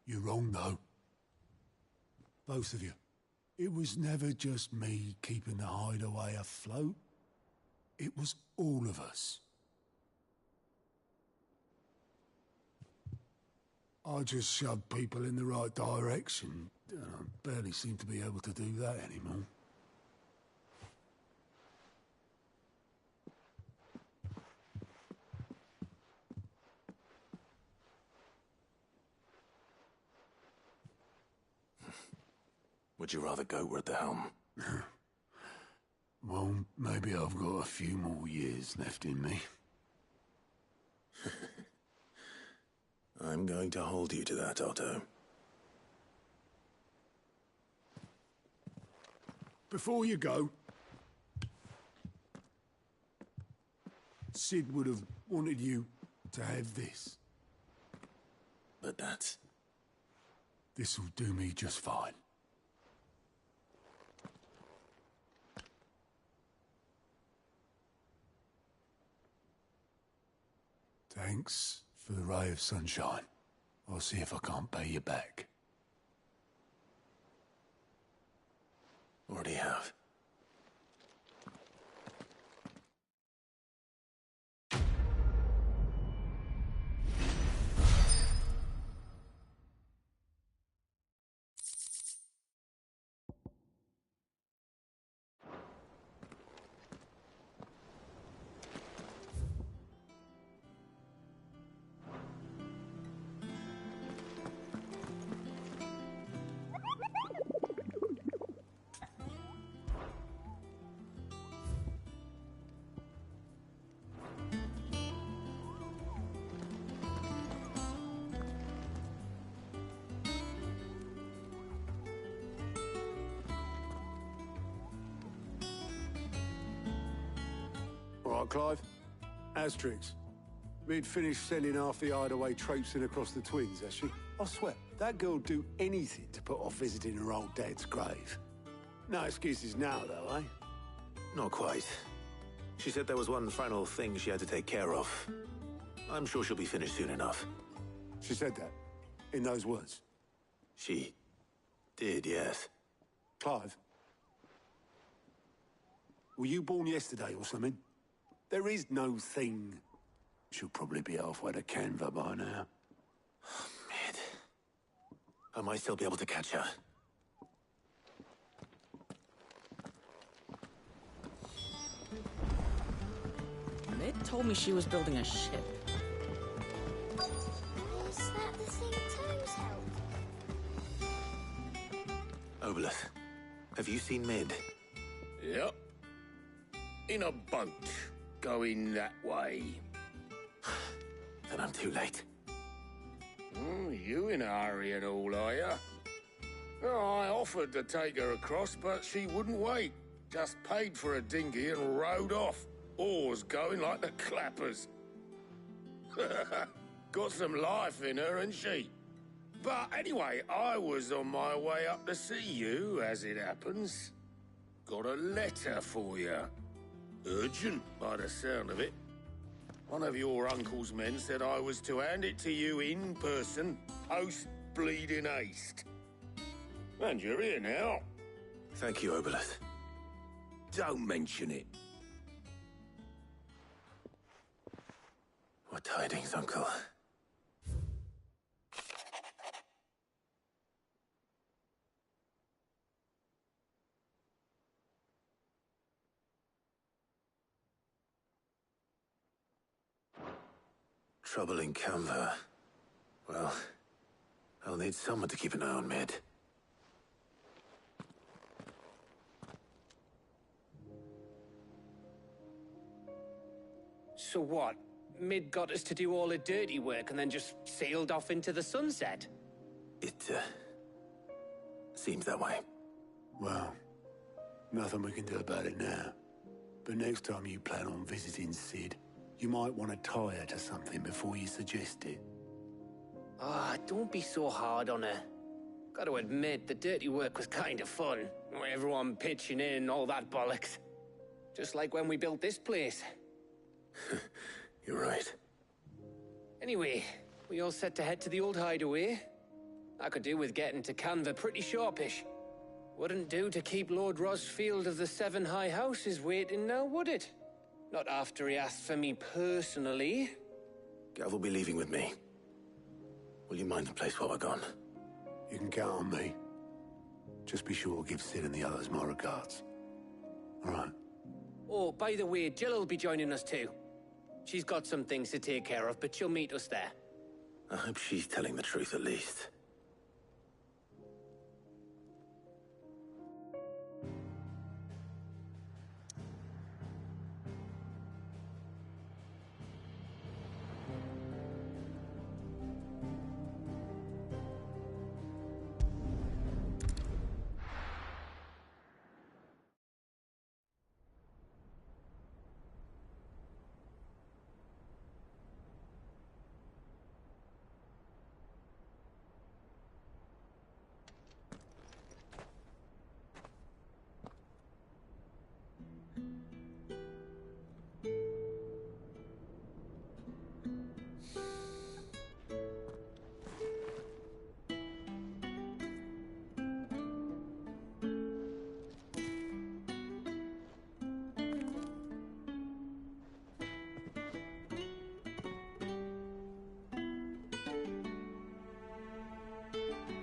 You're wrong, though. Both of you. It was never just me keeping the hideaway afloat. It was all of us. I just shoved people in the right direction, and I barely seem to be able to do that anymore. Would you rather go at the helm? Well, maybe I've got a few more years left in me. I'm going to hold you to that, Otto. Before you go, Sid would have wanted you to have this. But that's... This'll do me just fine. Thanks for the ray of sunshine. I'll see if I can't pay you back. Already have. All right, Clive. Asterix. We'd finished sending half the hideaway traipsing across the Twins, has she? I swear. That girl'd do anything to put off visiting her old dad's grave. No excuses now, though, eh? Not quite. She said there was one final thing she had to take care of. I'm sure she'll be finished soon enough. She said that? In those words? She did, yes. Clive? Were you born yesterday or something? There is no thing. She'll probably be halfway to Canva by now. Mid. I might still be able to catch her. Mid told me she was building a ship. Is that the thing Tomes held? Obelith, have you seen Mid? Yep. In a boat, going that way. Then I'm too late. You in a hurry at all, are you? I offered to take her across, but she wouldn't wait. Just paid for a dinghy and rowed off. Oars going like the clappers. Got some life in her, ain't she? But anyway, I was on my way up to see you, as it happens. Got a letter for you. Urgent, by the sound of it. One of your uncle's men said I was to hand it to you in person, post-bleeding haste. And you're here now. Thank you, Obelith. Don't mention it. What tidings, Uncle? Trouble in Canva. Well, I'll need someone to keep an eye on Mid. So what? Mid got us to do all the dirty work and then just sailed off into the sunset? It, seems that way. Well, nothing we can do about it now. But next time you plan on visiting Sid, you might want to tie her to something before you suggest it. Ah, don't be so hard on her. Got to admit, the dirty work was kind of fun. Everyone pitching in, all that bollocks. Just like when we built this place. You're right. Anyway, we all set to head to the old hideaway. I could do with getting to Canva pretty sharpish. Wouldn't do to keep Lord Rosfield of the Seven High Houses waiting now, would it? Not after he asked for me personally. Gav will be leaving with me. Will you mind the place while we're gone? You can count on me. Just be sure to give Sid and the others my regards. All right. Oh, by the way, Jill will be joining us too. She's got some things to take care of, but she'll meet us there. I hope she's telling the truth at least.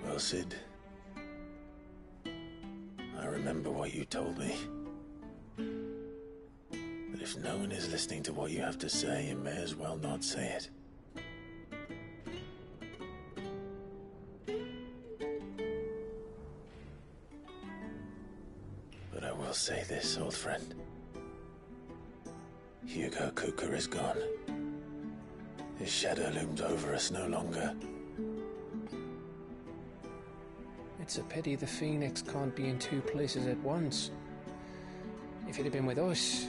Well, Sid, I remember what you told me. That if no one is listening to what you have to say, you may as well not say it. But I will say this, old friend. Hugo Cooker is gone. His shadow looms over us no longer. It's a pity the Phoenix can't be in two places at once. If he'd have been with us,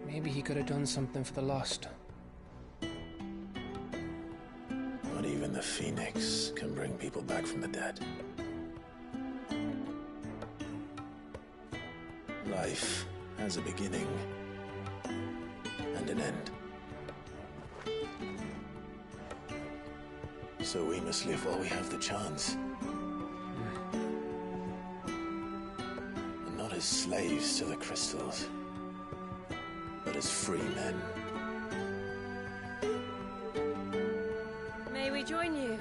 maybe he could have done something for the lost. Not even the phoenix can bring people back from the dead. Life has a beginning and an end. So we must live while we have the chance. And not as slaves to the crystals, but as free men. May we join you?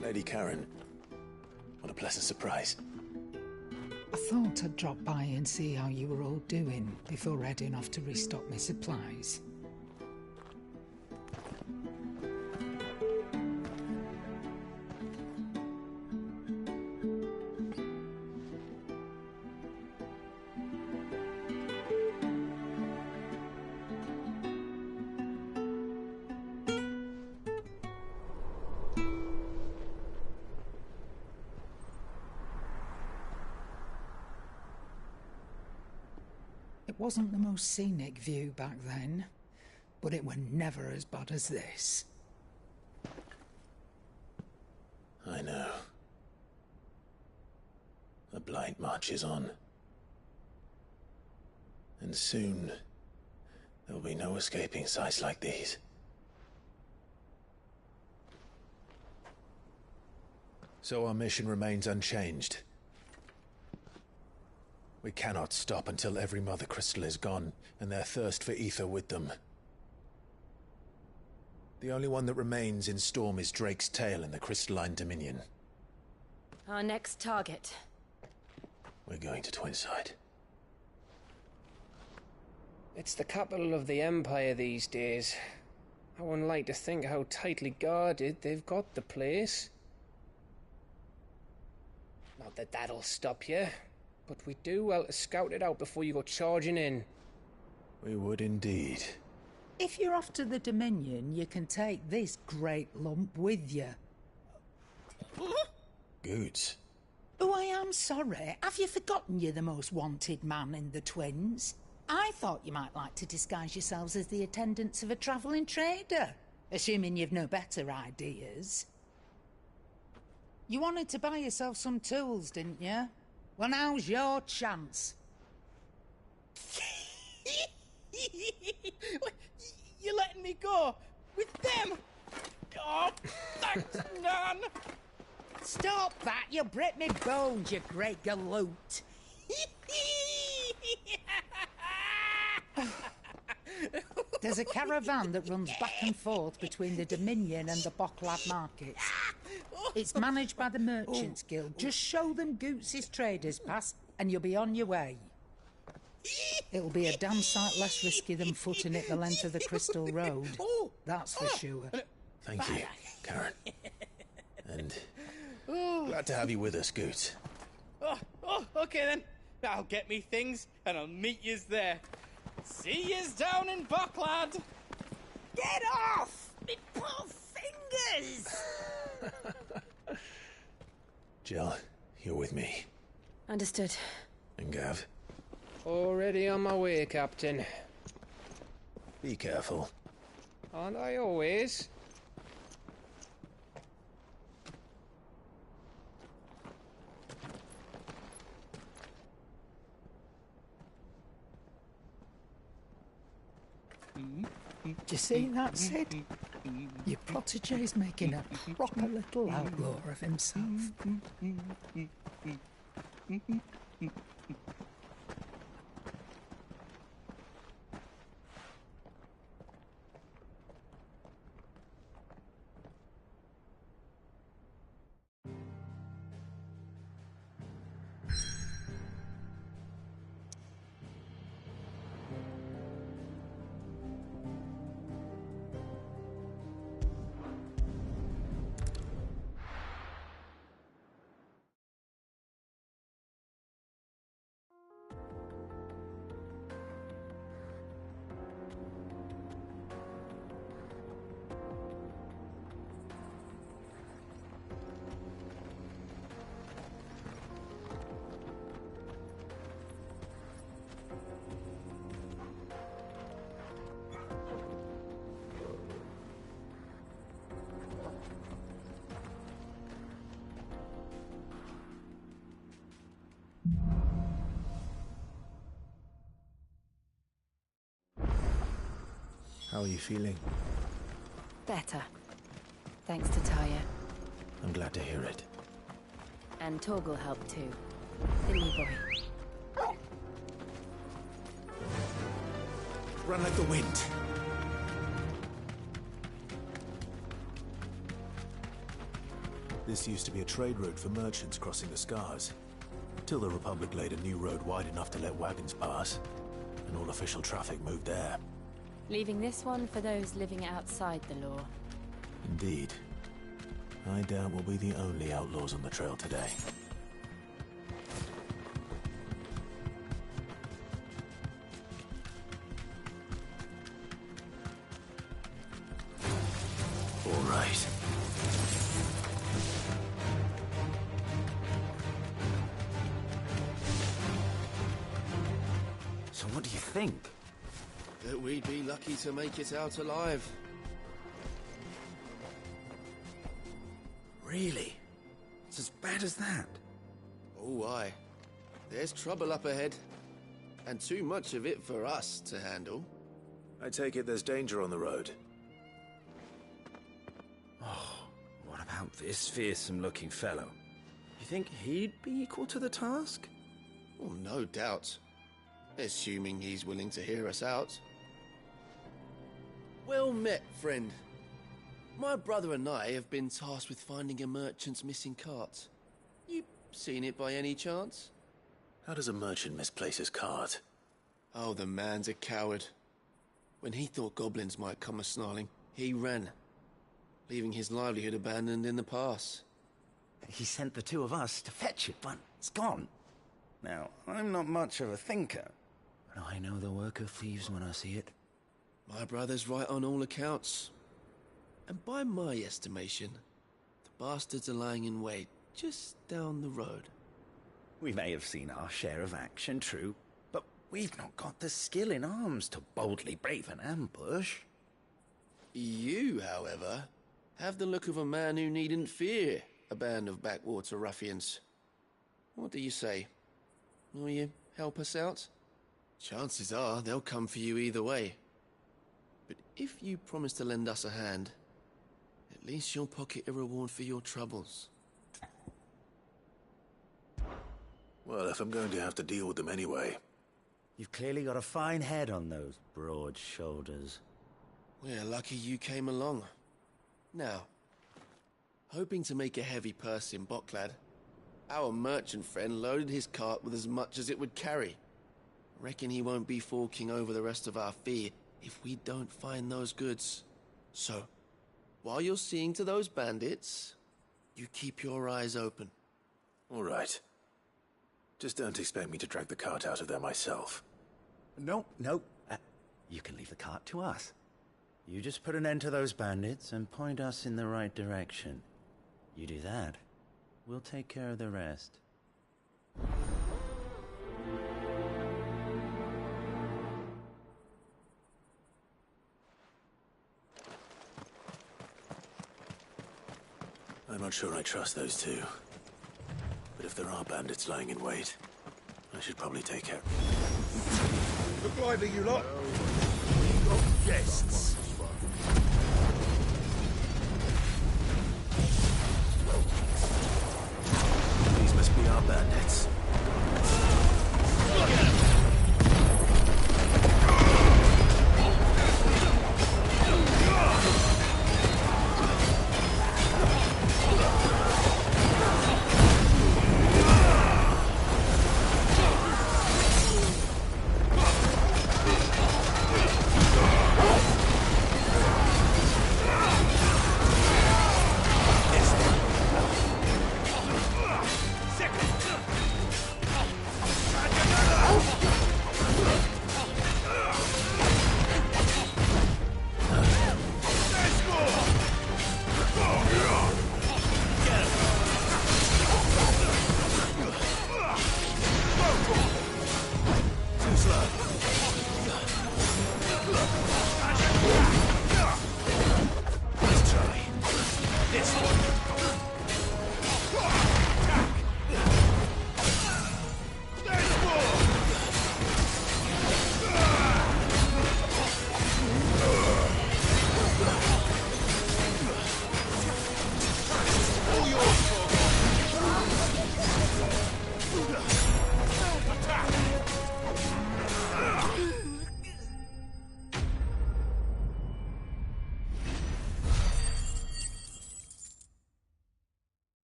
Lady Karen, what a pleasant surprise. I thought I'd drop by and see how you were all doing before heading off to restock my supplies. It wasn't the most scenic view back then, but it were never as bad as this. I know. The blight marches on. And soon, there'll be no escaping sights like these. So our mission remains unchanged. We cannot stop until every Mother Crystal is gone, and their thirst for ether with them. The only one that remains in Storm is Drake's tail in the Crystalline Dominion. Our next target. We're going to Twinside. It's the capital of the Empire these days. I wouldn't like to think how tightly guarded they've got the place. Not that that'll stop you. But we do well to scout it out before you go charging in. We would indeed. If you're off to the Dominion, you can take this great lump with you. Goods. Oh, I am sorry. Have you forgotten you're the most wanted man in the Twins? I thought you might like to disguise yourselves as the attendants of a travelling trader, assuming you've no better ideas. You wanted to buy yourself some tools, didn't you? Well, now's your chance. You're letting me go with them? Oh, thanks, Nan. Stop that! You'll break me bones, you great galoot. There's a caravan that runs back and forth between the Dominion and the Bocklad markets. It's managed by the Merchants Guild. Just show them Goots' traders pass and you'll be on your way. It'll be a damn sight less risky than footing it the length of the Crystal Road. That's for sure. Thank you, Karen. And glad to have you with us, Goots. Okay then. I'll get me things and I'll meet yous there. See yous down in Bocklad. Get off! Me poor fingers! Jill, you're with me. Understood. And Gav? Already on my way, Captain. Be careful. Aren't I always? Do you see that, Sid? Your protégé's making a proper little outlaw of himself. How are you feeling? Better. Thanks to Taya. I'm glad to hear it. And Torgal helped too. Didn't you, boy? Run like the wind. This used to be a trade route for merchants crossing the Scars, till the Republic laid a new road wide enough to let wagons pass, and all official traffic moved there. Leaving this one for those living outside the law. Indeed. I doubt we'll be the only outlaws on the trail today. All right. So what do you think? That we'd be lucky to make it out alive. Really? It's as bad as that? Oh, aye. There's trouble up ahead. And too much of it for us to handle. I take it there's danger on the road. Oh, what about this fearsome-looking fellow? You think he'd be equal to the task? Well, no doubt. Assuming he's willing to hear us out. Well met, friend. My brother and I have been tasked with finding a merchant's missing cart. You seen it by any chance? How does a merchant misplace his cart? Oh, the man's a coward. When he thought goblins might come a-snarling, he ran, leaving his livelihood abandoned in the pass. He sent the two of us to fetch it, but it's gone. Now, I'm not much of a thinker, but I know the work of thieves when I see it. My brother's right on all accounts. And by my estimation, the bastards are lying in wait just down the road. We may have seen our share of action, true, but we've not got the skill in arms to boldly brave an ambush. You, however, have the look of a man who needn't fear a band of backwater ruffians. What do you say? Will you help us out? Chances are they'll come for you either way. But if you promise to lend us a hand, at least you'll pocket a reward for your troubles. Well, if I'm going to have to deal with them anyway. You've clearly got a fine head on those broad shoulders. We're lucky you came along. Now, hoping to make a heavy purse in Boklad, our merchant friend loaded his cart with as much as it would carry. Reckon he won't be forking over the rest of our fee if we don't find those goods. So, while you're seeing to those bandits, you keep your eyes open. All right. Just don't expect me to drag the cart out of there myself. No. You can leave the cart to us. You just put an end to those bandits and point us in the right direction. You do that, we'll take care of the rest. I'm not sure I trust those two. But if there are bandits lying in wait, I should probably take care. Look lively, you lot. We got guests. These must be our bandits. Look at them!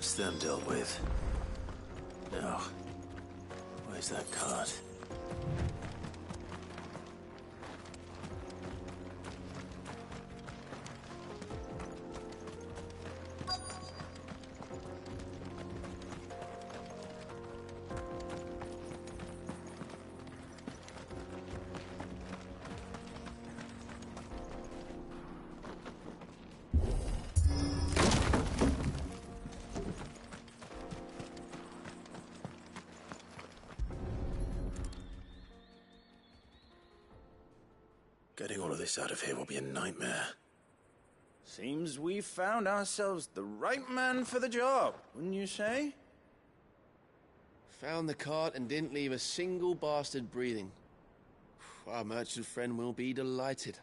That's them dealt with. Now, where's that cart? Getting all of this out of here will be a nightmare. Seems we've found ourselves the right man for the job, wouldn't you say? Found the cart and didn't leave a single bastard breathing. Our merchant friend will be delighted.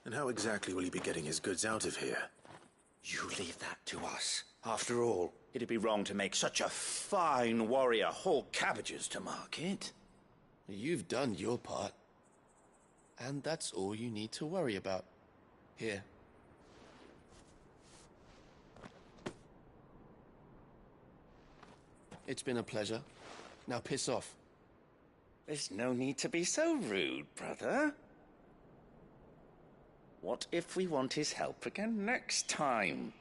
And how exactly will he be getting his goods out of here? You leave that to us. After all, it'd be wrong to make such a fine warrior haul cabbages to market. You've done your part. And that's all you need to worry about. Here. It's been a pleasure. Now piss off. There's no need to be so rude, brother. What if we want his help again next time?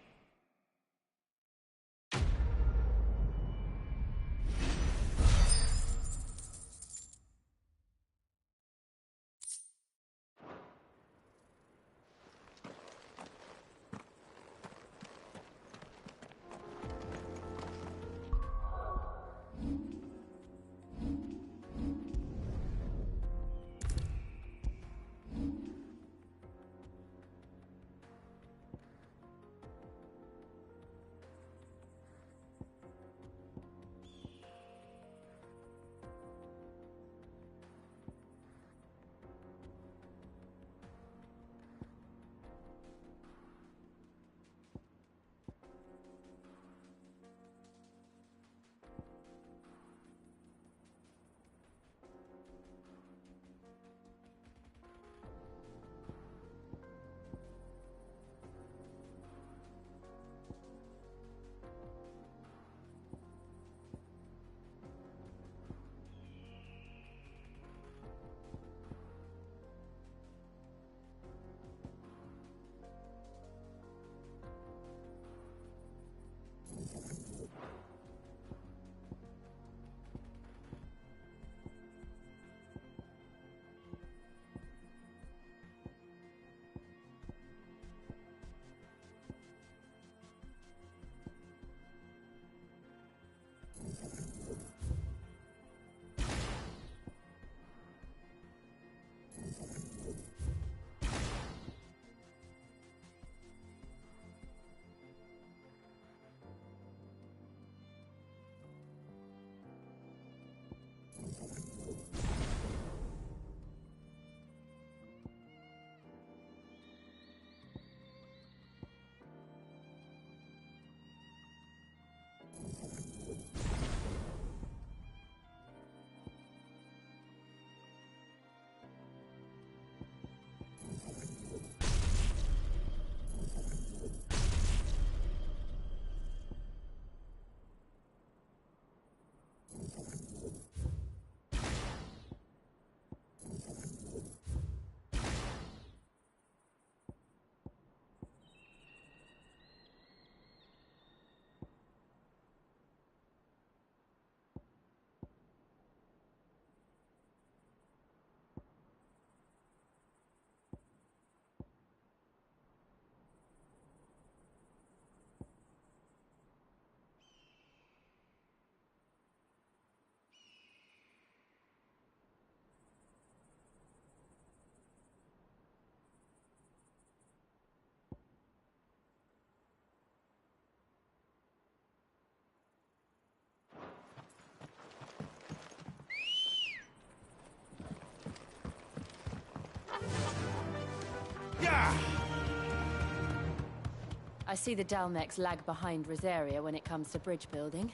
I see the Dalmex lag behind Rosaria when it comes to bridge building.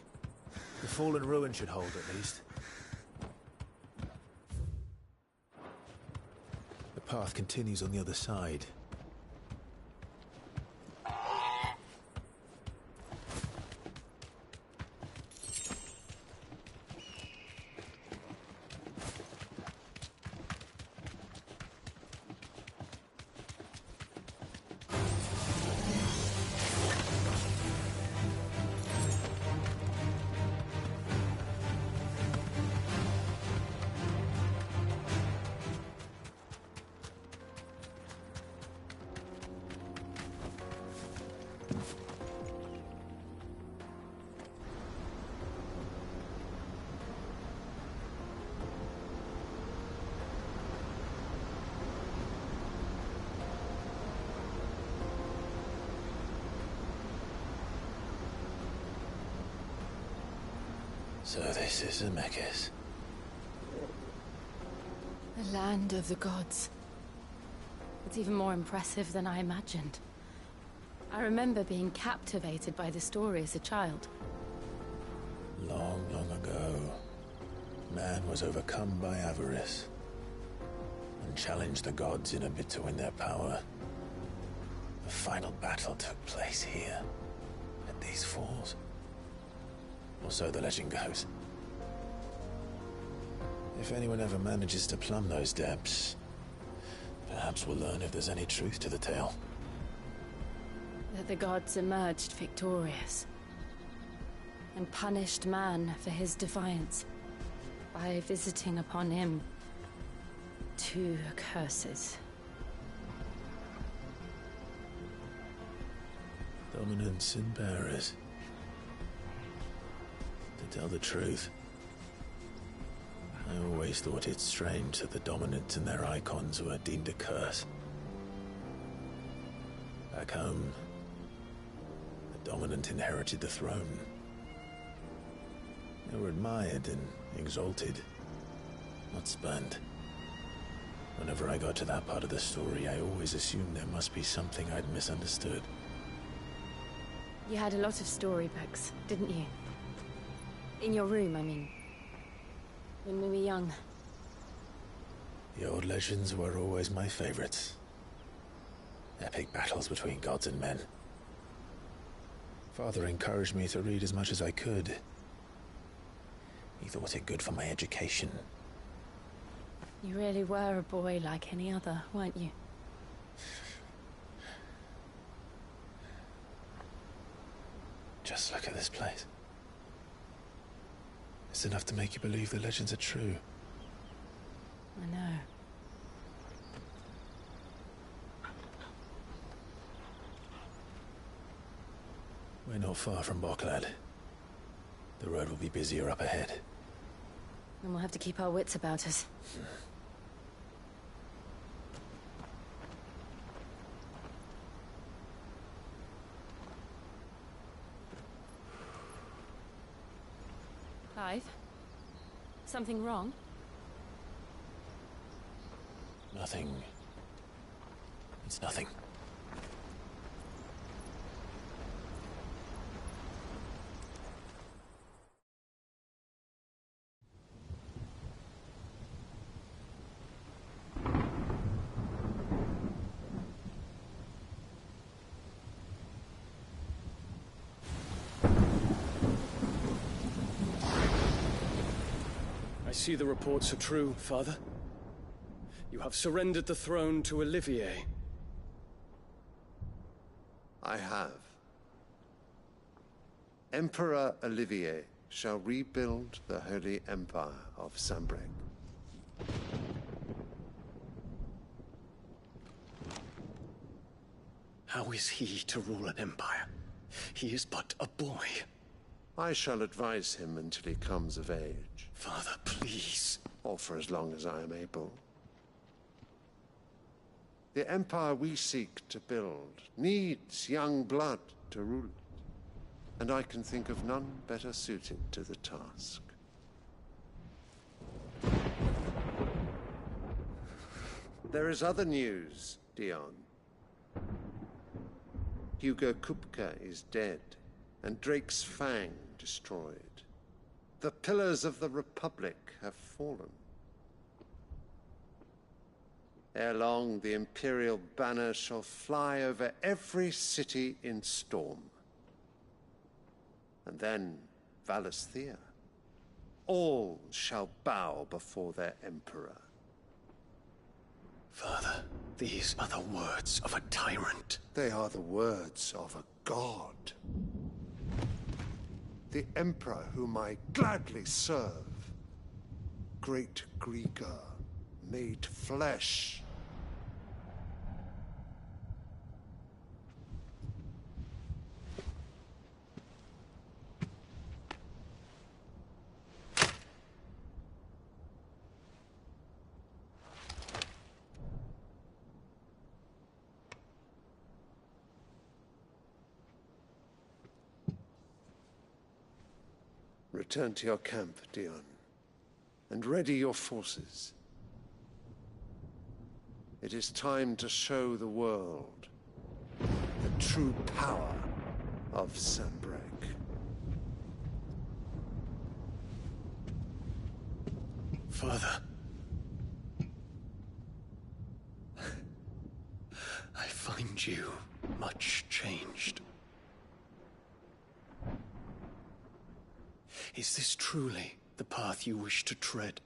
The fallen ruin should hold, at least. The path continues on the other side. So this is Zemeckis. The land of the gods. It's even more impressive than I imagined. I remember being captivated by the story as a child. Long, long ago, man was overcome by avarice and challenged the gods in a bid to win their power. The final battle took place here, at these falls. Or so the legend goes. If anyone ever manages to plumb those depths, perhaps we'll learn if there's any truth to the tale. That the gods emerged victorious and punished man for his defiance by visiting upon him 2 curses. Dominance and bearers. To tell the truth, I always thought it strange that the dominant and their icons were deemed a curse. Back home, the dominant inherited the throne. They were admired and exalted, not spurned. Whenever I got to that part of the story, I always assumed there must be something I'd misunderstood. You had a lot of storybooks, didn't you? In your room, I mean. When we were young. The old legends were always my favorites. Epic battles between gods and men. Father encouraged me to read as much as I could. He thought it good for my education. You really were a boy like any other, weren't you? Just look at this place. It's enough to make you believe the legends are true. I know. We're not far from Boklad. The road will be busier up ahead. Then we'll have to keep our wits about us. Clive? Something wrong? Nothing. It's nothing. I see the reports are true, Father. You have surrendered the throne to Olivier. I have. Emperor Olivier shall rebuild the Holy Empire of Sanbreque. How is he to rule an empire? He is but a boy. I shall advise him until he comes of age. Father, please. Or for as long as I am able. The empire we seek to build needs young blood to rule it, and I can think of none better suited to the task. There is other news, Dion. Hugo Kupka is dead, and Drake's Fang destroyed. The pillars of the Republic have fallen. Ere long, the Imperial banner shall fly over every city in Storm. And then, Valisthea. All shall bow before their Emperor. Father, these are the words of a tyrant. They are the words of a god. The Emperor whom I gladly serve. Great Greeker, made flesh. Return to your camp, Dion, and ready your forces. It is time to show the world the true power of Sanbreque. Father. I find you much changed. Is this truly the path you wish to tread?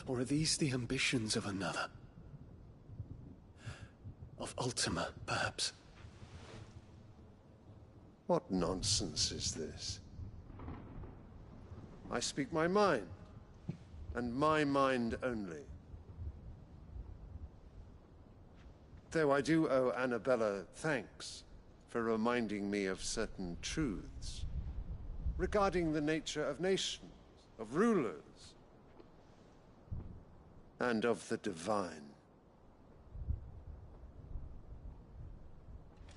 Or are these the ambitions of another? Of Ultima, perhaps? What nonsense is this? I speak my mind, and my mind only. Though I do owe Annabella thanks for reminding me of certain truths regarding the nature of nations, of rulers, and of the divine.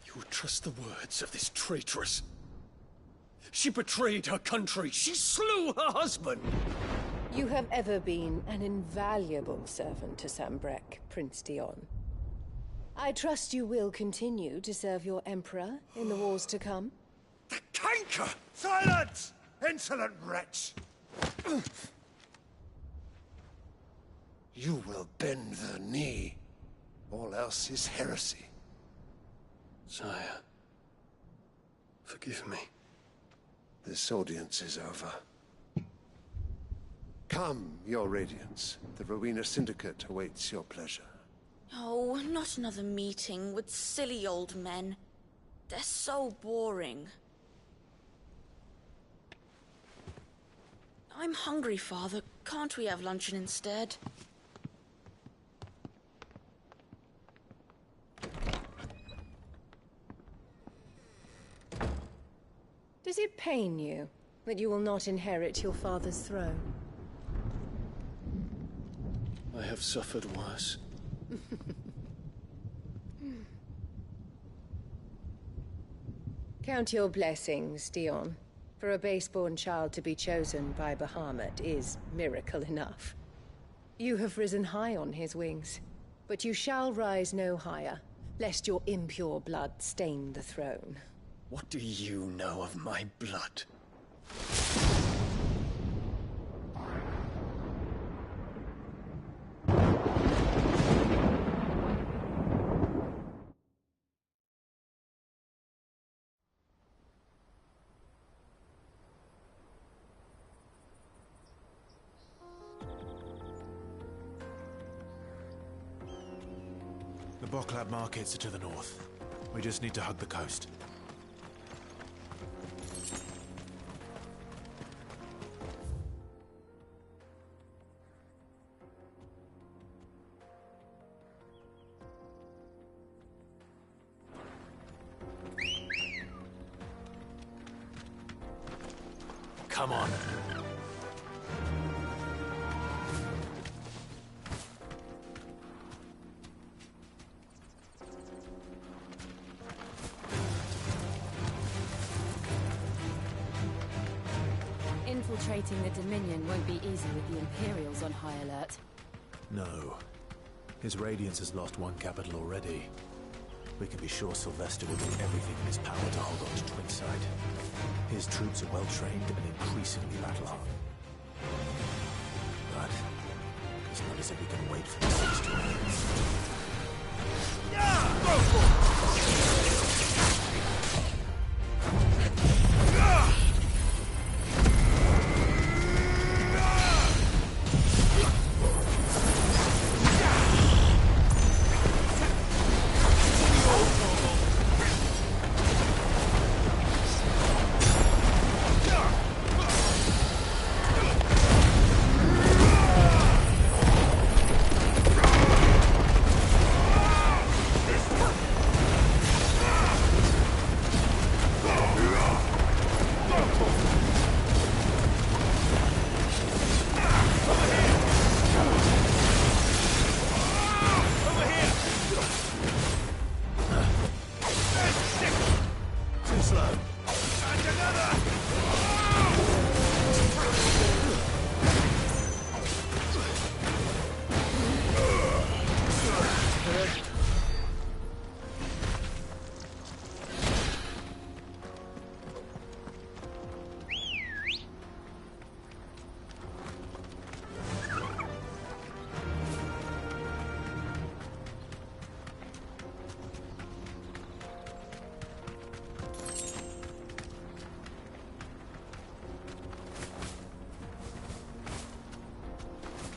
You would trust the words of this traitress? She betrayed her country. She slew her husband. You have ever been an invaluable servant to Sanbreque, Prince Dion. I trust you will continue to serve your Emperor in the wars to come. The canker! Silence! Insolent wretch! You will bend the knee. All else is heresy. Sire, forgive me. This audience is over. Come, your Radiance. The Rowena Syndicate awaits your pleasure. Oh, not another meeting with silly old men. They're so boring. I'm hungry, Father. Can't we have luncheon instead? Does it pain you that you will not inherit your father's throne? I have suffered worse. Count your blessings, Dion. For a base-born child to be chosen by Bahamut is miracle enough. You have risen high on his wings, but you shall rise no higher, lest your impure blood stain the throne. What do you know of my blood? The Boklab markets are to the north. We just need to hug the coast. Come on. Infiltrating the Dominion won't be easy with the Imperials on high alert. No. His Radiance has lost one capital already. We can be sure Sylvester will do everything in his power to hold on to Twinside. His troops are well-trained and increasingly battle-hardened. But it's not as if we can wait for the siege to end.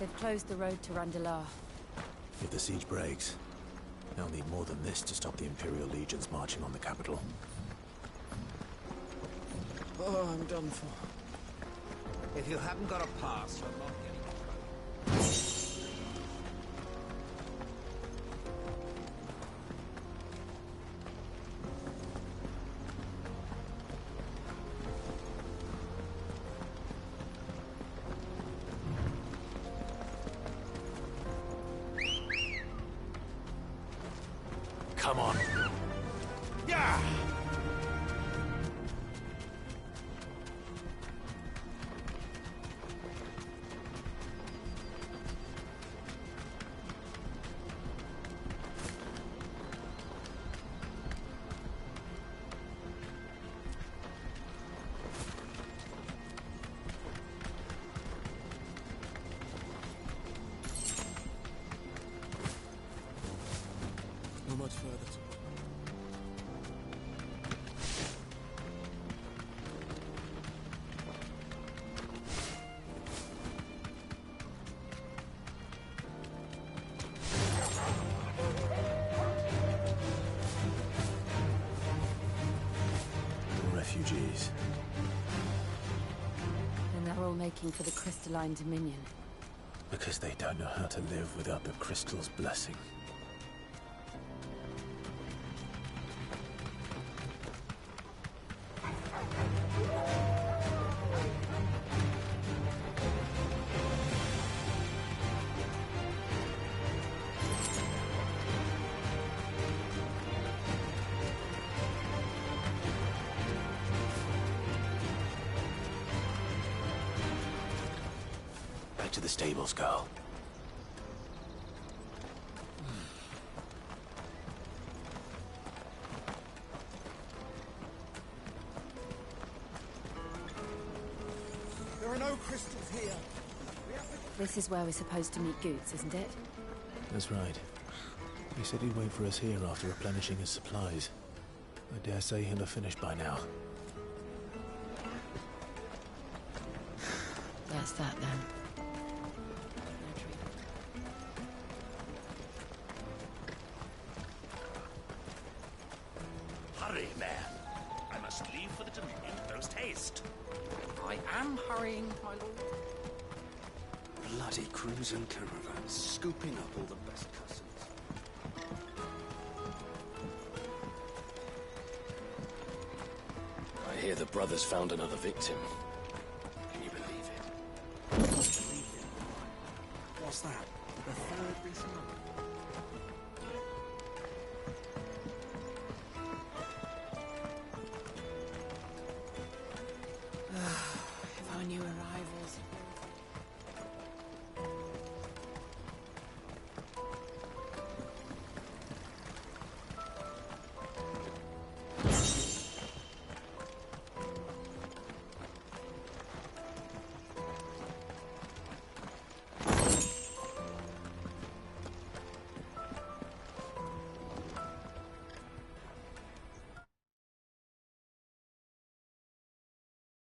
They've closed the road to Randalar. If the siege breaks, they'll need more than this to stop the Imperial legions marching on the capital. Oh, I'm done for. If you haven't got a pass, you're not getting through. Come on. Yeah! Not much further to go. Refugees. And they're all making for the crystalline dominion. Because they don't know how to live without the crystal's blessing. Back to the stables, girl. There are no crystals here. This is where we're supposed to meet Goots, isn't it? That's right. He said he'd wait for us here after replenishing his supplies. I dare say he'll have finished by now. That's that then. Hurry, man. I must leave for the Dominion post haste. I am hurrying, my lord. Bloody cruising caravans, scooping up all the best cousins. I hear the brothers found another victim. Can you believe it? What's that? The third this month?